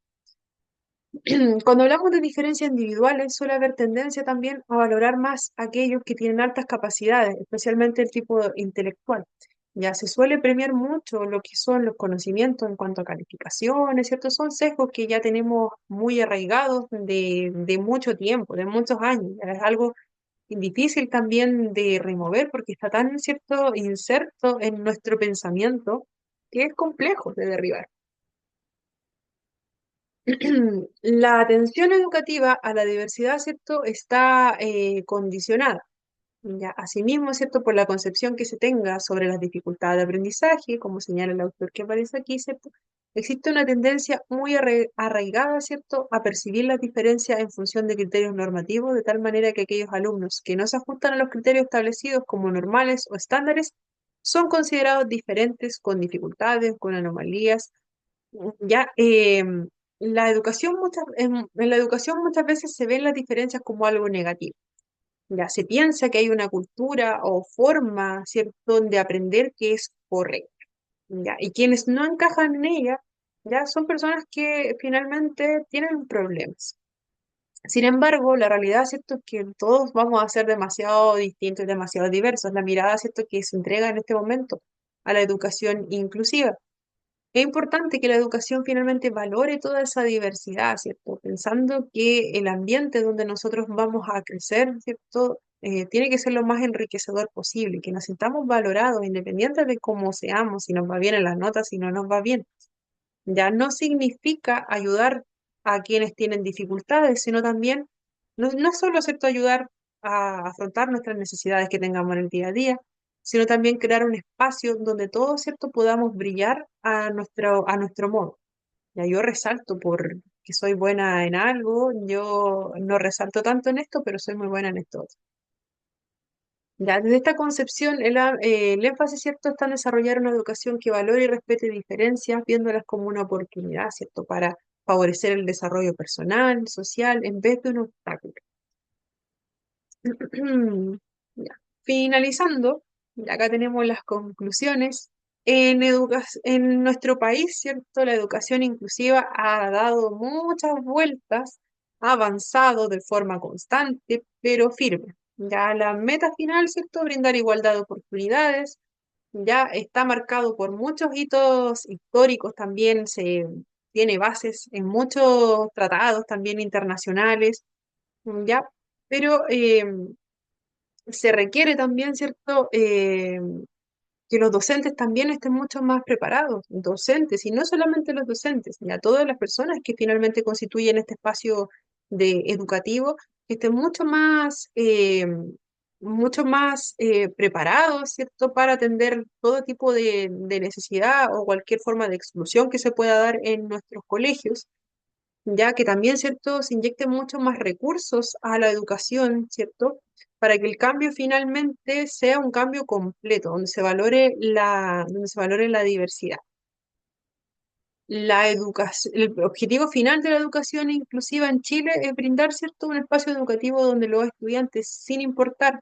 Cuando hablamos de diferencias individuales, suele haber tendencia también a valorar más a aquellos que tienen altas capacidades, especialmente el tipo intelectual. Ya se suele premiar mucho lo que son los conocimientos en cuanto a calificaciones, ¿cierto? Son sesgos que ya tenemos muy arraigados de mucho tiempo, de muchos años. Ya es algo difícil también de remover porque está tan, ¿cierto?, inserto en nuestro pensamiento que es complejo de derribar. La atención educativa a la diversidad, ¿cierto?, está condicionada, ya, asimismo, ¿cierto?, por la concepción que se tenga sobre las dificultades de aprendizaje, como señala el autor que aparece aquí, ¿cierto? Existe una tendencia muy arraigada, ¿cierto?, a percibir las diferencias en función de criterios normativos, de tal manera que aquellos alumnos que no se ajustan a los criterios establecidos como normales o estándares son considerados diferentes, con dificultades, con anomalías. Ya, la educación en la educación muchas veces se ven las diferencias como algo negativo. Ya se piensa que hay una cultura o forma, ¿cierto?, de aprender que es correcta. Ya, y quienes no encajan en ella, ya son personas que finalmente tienen problemas. Sin embargo, la realidad, ¿cierto?, es que todos vamos a ser demasiado distintos y demasiado diversos. La mirada, ¿cierto?, que se entrega en este momento a la educación inclusiva. Es importante que la educación finalmente valore toda esa diversidad, ¿cierto? Pensando que el ambiente donde nosotros vamos a crecer, ¿cierto? Tiene que ser lo más enriquecedor posible, que nos sintamos valorados, independiente de cómo seamos, si nos va bien en las notas, si no nos va bien. Ya no significa ayudar a quienes tienen dificultades, sino también, no solo, ¿cierto?, ayudar a afrontar nuestras necesidades que tengamos en el día a día, sino también crear un espacio donde todos, ¿cierto?, podamos brillar a nuestro modo. Ya yo resalto por que soy buena en algo, yo no resalto tanto en esto, pero soy muy buena en esto otro. Ya, desde esta concepción, el énfasis, ¿cierto?, está en desarrollar una educación que valore y respete diferencias, viéndolas como una oportunidad, ¿cierto?, para favorecer el desarrollo personal, social, en vez de un obstáculo. Ya. finalizando, y acá tenemos las conclusiones. En nuestro país, ¿cierto? La educación inclusiva ha dado muchas vueltas, ha avanzado de forma constante, pero firme. Ya la meta final, ¿cierto? Brindar igualdad de oportunidades, ya está marcado por muchos hitos históricos, también se tiene bases en muchos tratados también internacionales, ya, pero se requiere también, ¿cierto? Que los docentes también estén mucho más preparados, docentes, y no solamente los docentes, ya todas las personas que finalmente constituyen este espacio de educativo, que estén mucho más preparados, ¿cierto?, para atender todo tipo de necesidad o cualquier forma de exclusión que se pueda dar en nuestros colegios, ya que también, ¿cierto?, se inyecten muchos más recursos a la educación, ¿cierto?, para que el cambio finalmente sea un cambio completo, donde se valore la diversidad. La educación, el objetivo final de la educación inclusiva en Chile es brindar, ¿cierto?, un espacio educativo donde los estudiantes, sin importar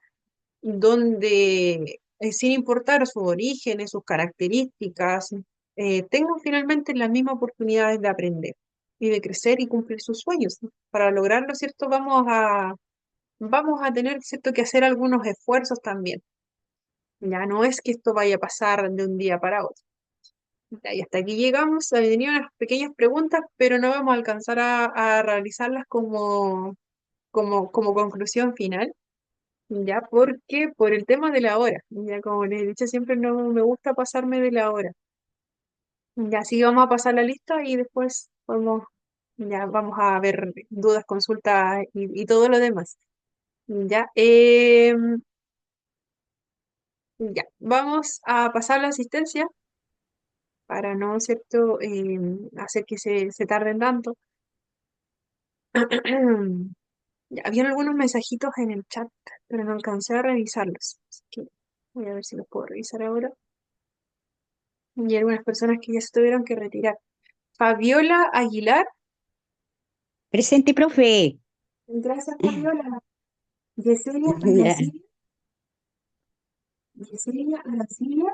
sus orígenes, sus características, tengan finalmente las mismas oportunidades de aprender y de crecer y cumplir sus sueños. Para lograrlo, ¿cierto? Vamos a tener, ¿cierto?, que hacer algunos esfuerzos también. Ya no es que esto vaya a pasar de un día para otro. Ya, y hasta aquí llegamos. Tenía unas pequeñas preguntas, pero no vamos a alcanzar a realizarlas como conclusión final. Ya, porque por el tema de la hora, ya como les he dicho siempre no me gusta pasarme de la hora. Ya, así vamos a pasar la lista y después ya vamos a ver dudas, consultas y todo lo demás. Ya, ya, vamos a pasar la asistencia para no, ¿cierto?, hacer que se tarden tanto. Ya, habían algunos mensajitos en el chat, pero no alcancé a revisarlos. Así que voy a ver si los puedo revisar ahora. Y algunas personas que ya se tuvieron que retirar. Fabiola Aguilar, Presente, profe. gracias Fabiola. Yesenia Ya. Arancibia, Yesenia Arancibia.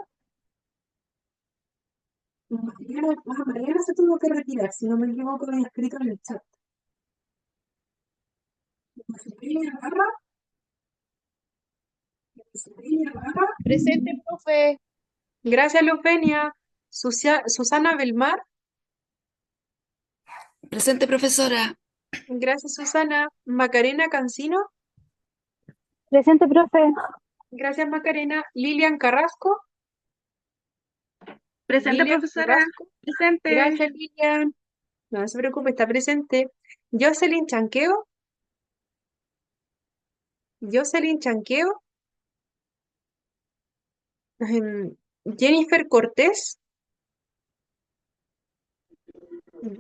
Mariana se tuvo que retirar, si no me equivoco, había escrito en el chat. Yesenia Barra, Yesenia Barra. Presente, profe. Gracias Lufenia. Susana Belmar, Presente, profesora. gracias Susana. Macarena Cancino, Presente, profe. gracias Macarena. Lilian Carrasco, Presente, Lilian profesora. Carrasco, Presente. gracias Lilian. No se preocupe, está presente. Jocelyn Chanqueo, Jocelyn Chanqueo. Jennifer Cortés,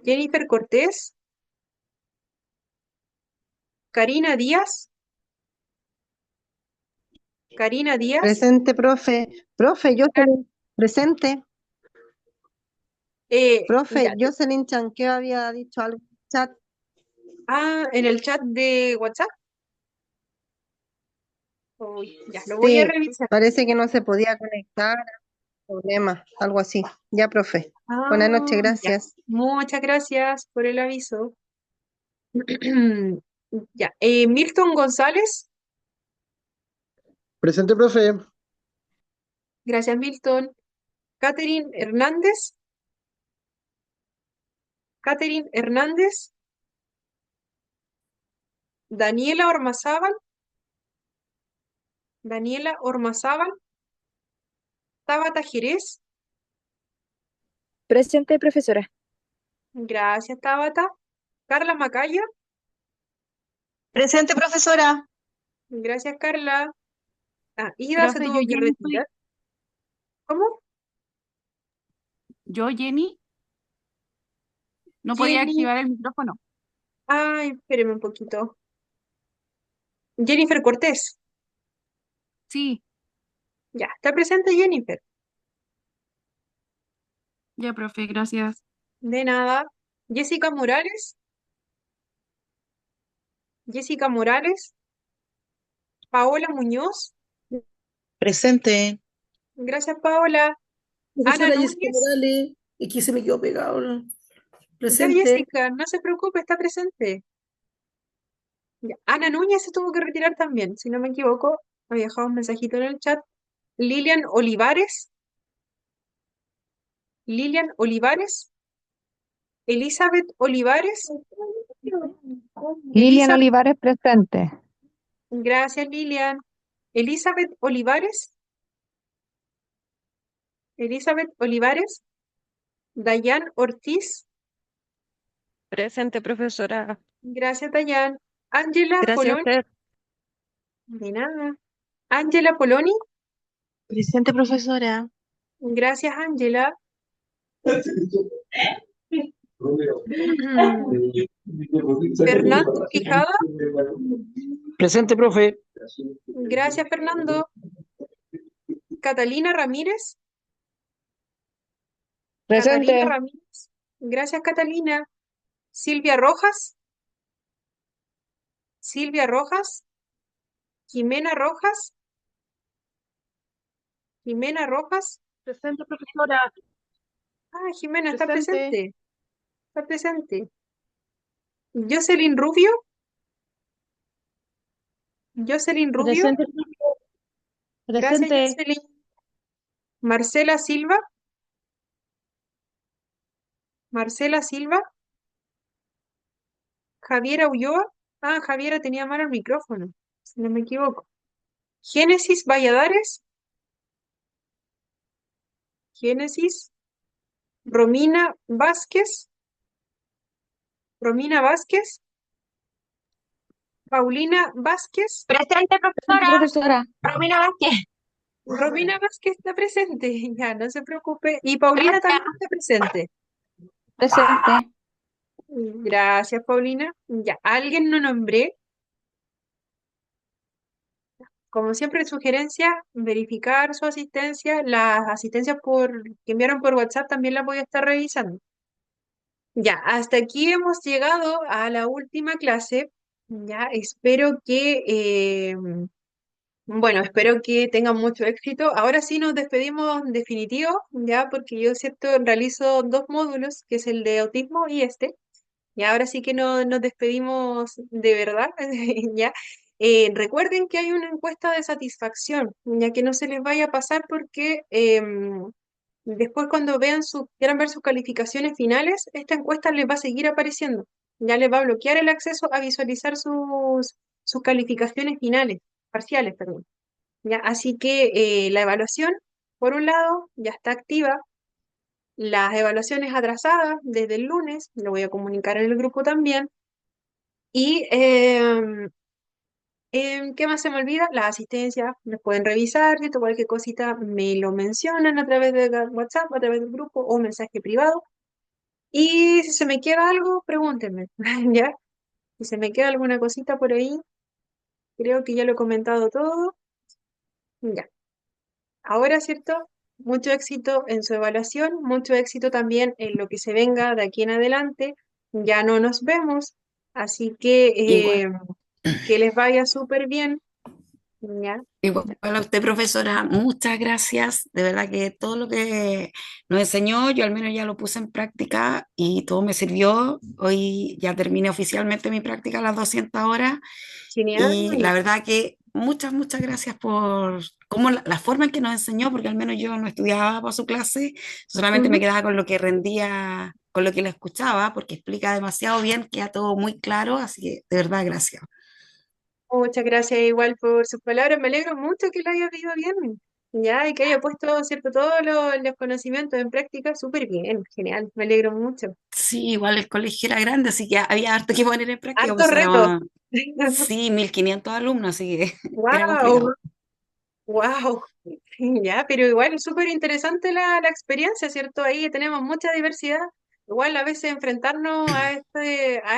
Jennifer Cortés. Karina Díaz, Karina Díaz. Presente, profe. Profe, Jocelyn, presente. Profe, Ya, Jocelyn Chanqueo había dicho algo en el chat. en el chat de WhatsApp. Uy, ya, lo voy a Sí, revisar. parece que no se podía conectar, problema, algo así. Ya, profe. Buenas noches, Ya. gracias. Muchas gracias por el aviso. Ya, Milton González, Presente, profe. gracias Milton. Catherine Hernández, Catherine Hernández. Daniela Ormazábal, Daniela Ormazábal. Tabata Jerez, Presente, profesora. gracias Tabata. Carla Macaya, Presente, profesora. gracias Carla. Ida se Profe, tuvo que retirar. ¿Cómo? Jenny, no podía Jenny. activar el micrófono. Ay, espéreme un poquito. Jennifer Cortés. Sí, Ya, está presente Jennifer. ya, profe, gracias. De nada. Jessica Morales, Jessica Morales. Paola Muñoz, Presente. Gracias, Paola. Ana Profesora Jessica Núñez. Morales, es que se me quedó pegado. ¿No? Ya, Presente. Jessica, no se preocupe, está presente. Ya, Ana Núñez se tuvo que retirar también, si no me equivoco. Me dejado un mensajito en el chat. Lilian Olivares. Lilian Olivares. Elizabeth Olivares. Lilian Elizabeth, Olivares presente. gracias, Lilian. Elizabeth Olivares. Elizabeth Olivares. Dayan Ortiz. Presente, profesora. Gracias, Dayan. Ángela Gracias a Poloni. usted. De nada. Ángela Poloni. Presente, profesora. Gracias, Ángela. Fernando Quijada. Presente, profe. Gracias, Fernando. Catalina Ramírez. Catalina Presente. Ramírez. Gracias, Catalina. Silvia Rojas. Silvia Rojas. Jimena Rojas. Jimena Rojas. Presente, profesora. Ah, Jimena está Presente. presente. Está presente. Jocelyn Rubio. Jocelyn Rubio. Presente. Gracias, Presente. Jocelyn. Marcela Silva. Marcela Silva. Javiera Ulloa. Ah, Javiera tenía mal el micrófono, si no me equivoco. Génesis Valladares. Génesis. Romina Vázquez. Romina Vázquez. Paulina Vázquez. Presente, profesora. Profesora. Romina Vázquez. Romina Vázquez está presente, ya no se preocupe. Y Paulina Gracias. también está presente. Presente. Gracias, Paulina. Ya, ¿alguien no nombré? Como siempre, sugerencia, verificar su asistencia. Las asistencias que enviaron por WhatsApp también las voy a estar revisando. Ya, hasta aquí hemos llegado a la última clase. Ya, espero que tengan mucho éxito. Ahora sí nos despedimos definitivo, ya, porque yo, cierto, realizo dos módulos, que es el de autismo y este. Y ahora sí que nos despedimos de verdad, ¿ya? Recuerden que hay una encuesta de satisfacción, ya que no se les vaya a pasar porque después cuando quieran ver sus calificaciones finales, esta encuesta les va a seguir apareciendo. Ya les va a bloquear el acceso a visualizar sus calificaciones finales, parciales, perdón. ¿Ya? Así que la evaluación, por un lado, ya está activa. Las evaluaciones atrasadas desde el lunes, lo voy a comunicar en el grupo también. Y, ¿qué más se me olvida? La asistencia, las pueden revisar, ¿cierto? Cualquier cosita me lo mencionan a través de WhatsApp, a través del grupo o mensaje privado. Y si se me queda algo, pregúntenme, ¿ya? Si se me queda alguna cosita por ahí, creo que ya lo he comentado todo. Ya. Ahora, ¿cierto? Mucho éxito en su evaluación, mucho éxito también en lo que se venga de aquí en adelante. Ya no nos vemos, así que Igual. que les vaya súper bien. ¿Ya? Igual a usted, profesora, muchas gracias. De verdad que todo lo que nos enseñó, yo al menos ya lo puse en práctica y todo me sirvió. Hoy ya terminé oficialmente mi práctica a las 200 horas Genial. y la verdad que muchas gracias por la forma en que nos enseñó, porque al menos yo no estudiaba para su clase, solamente me Ujú. quedaba con lo que rendía, con lo que le escuchaba, porque explica demasiado bien, queda todo muy claro, así que de verdad gracias. Muchas gracias igual por sus palabras. Me alegro mucho que lo haya visto bien. Ya, y que haya puesto, ¿cierto? Todos los conocimientos en práctica, súper bien, genial, me alegro mucho. Sí, igual el colegio era grande, así que había harto que poner en práctica, Harto pues reto. éramos, sí, 1500 alumnos, así que era Wow, complicado. wow. Ya, pero igual es súper interesante la experiencia, ¿cierto? Ahí tenemos mucha diversidad. Igual a veces enfrentarnos a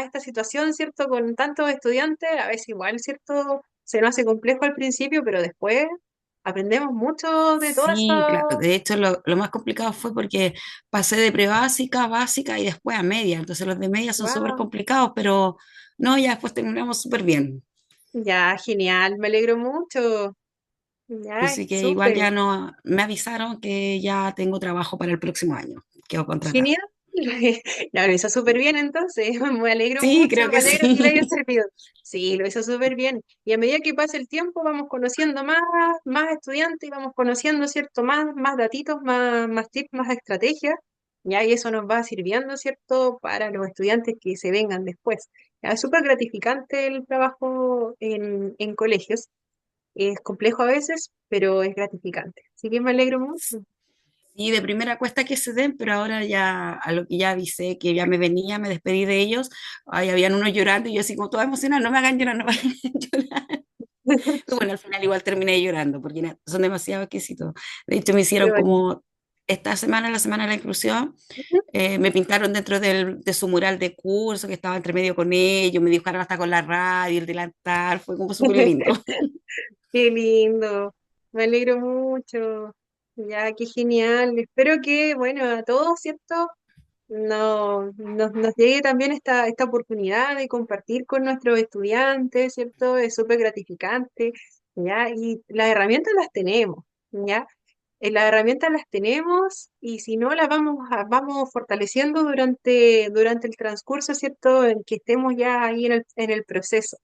esta situación, ¿cierto? Con tantos estudiantes, a veces igual, ¿cierto? Se nos hace complejo al principio, pero después aprendemos mucho de todo Sí, claro, eso. de hecho lo más complicado fue porque pasé de prebásica, básica y después a media, entonces los de media son súper Wow. complicados, pero no, ya después terminamos súper bien. Ya, genial, me alegro mucho. Ya, Así que igual súper. ya no, me avisaron que ya tengo trabajo para el próximo año. Quedo contratada. Genial. No, lo hizo súper bien entonces. Me alegro Sí, mucho, creo me que alegro que le haya sí. servido. Sí, lo hizo súper bien. Y a medida que pasa el tiempo, vamos conociendo más estudiantes y vamos conociendo, ¿cierto? Más datitos, más tips, más estrategias. Ya, y eso nos va sirviendo, ¿cierto? Para los estudiantes que se vengan después. Ya, es súper gratificante el trabajo en colegios. Es complejo a veces, pero es gratificante. Así que me alegro mucho. Y de primera cuesta que se den, pero ahora ya, a lo que ya avisé que ya me venía, me despedí de ellos, ahí habían unos llorando y yo así como toda emocionada, no me hagan llorar, no me hagan llorar. Y bueno, al final igual terminé llorando porque son demasiado exquisitos. De hecho, me Qué hicieron bonito. como esta semana, la semana de la inclusión, me pintaron dentro de su mural de curso, que estaba entre medio con ellos, me dibujaron hasta con la radio, el delantal, fue como súper lindo. Qué lindo, me alegro mucho. Ya, qué genial. Espero que, bueno, a todos, ¿cierto? No, nos llegue también esta oportunidad de compartir con nuestros estudiantes, ¿cierto? Es súper gratificante, ¿ya? Y las herramientas las tenemos, ¿ya? Las herramientas las tenemos y si no, las vamos fortaleciendo durante el transcurso, ¿cierto? En que estemos ya ahí en el proceso.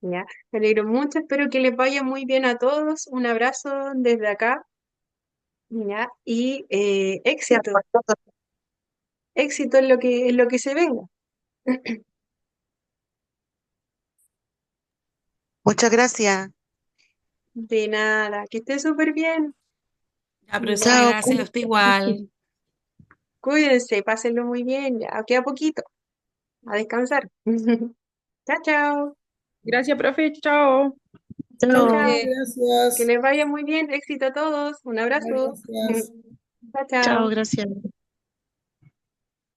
¿Ya? Me alegro mucho, espero que les vaya muy bien a todos. Un abrazo desde acá, ¿ya? Y éxito, éxito en lo que se venga. Muchas gracias. De nada, que esté súper bien. Ya, profesora, Ya, Chao. gracias, a usted igual. cuídense, pásenlo muy bien, ya queda poquito, a descansar. Chao, chao, Gracias, profe. Chao. chao, Chao. chao. Que Gracias. les vaya muy bien, éxito a todos, un abrazo. Gracias. Chao, Chao, chao. gracias.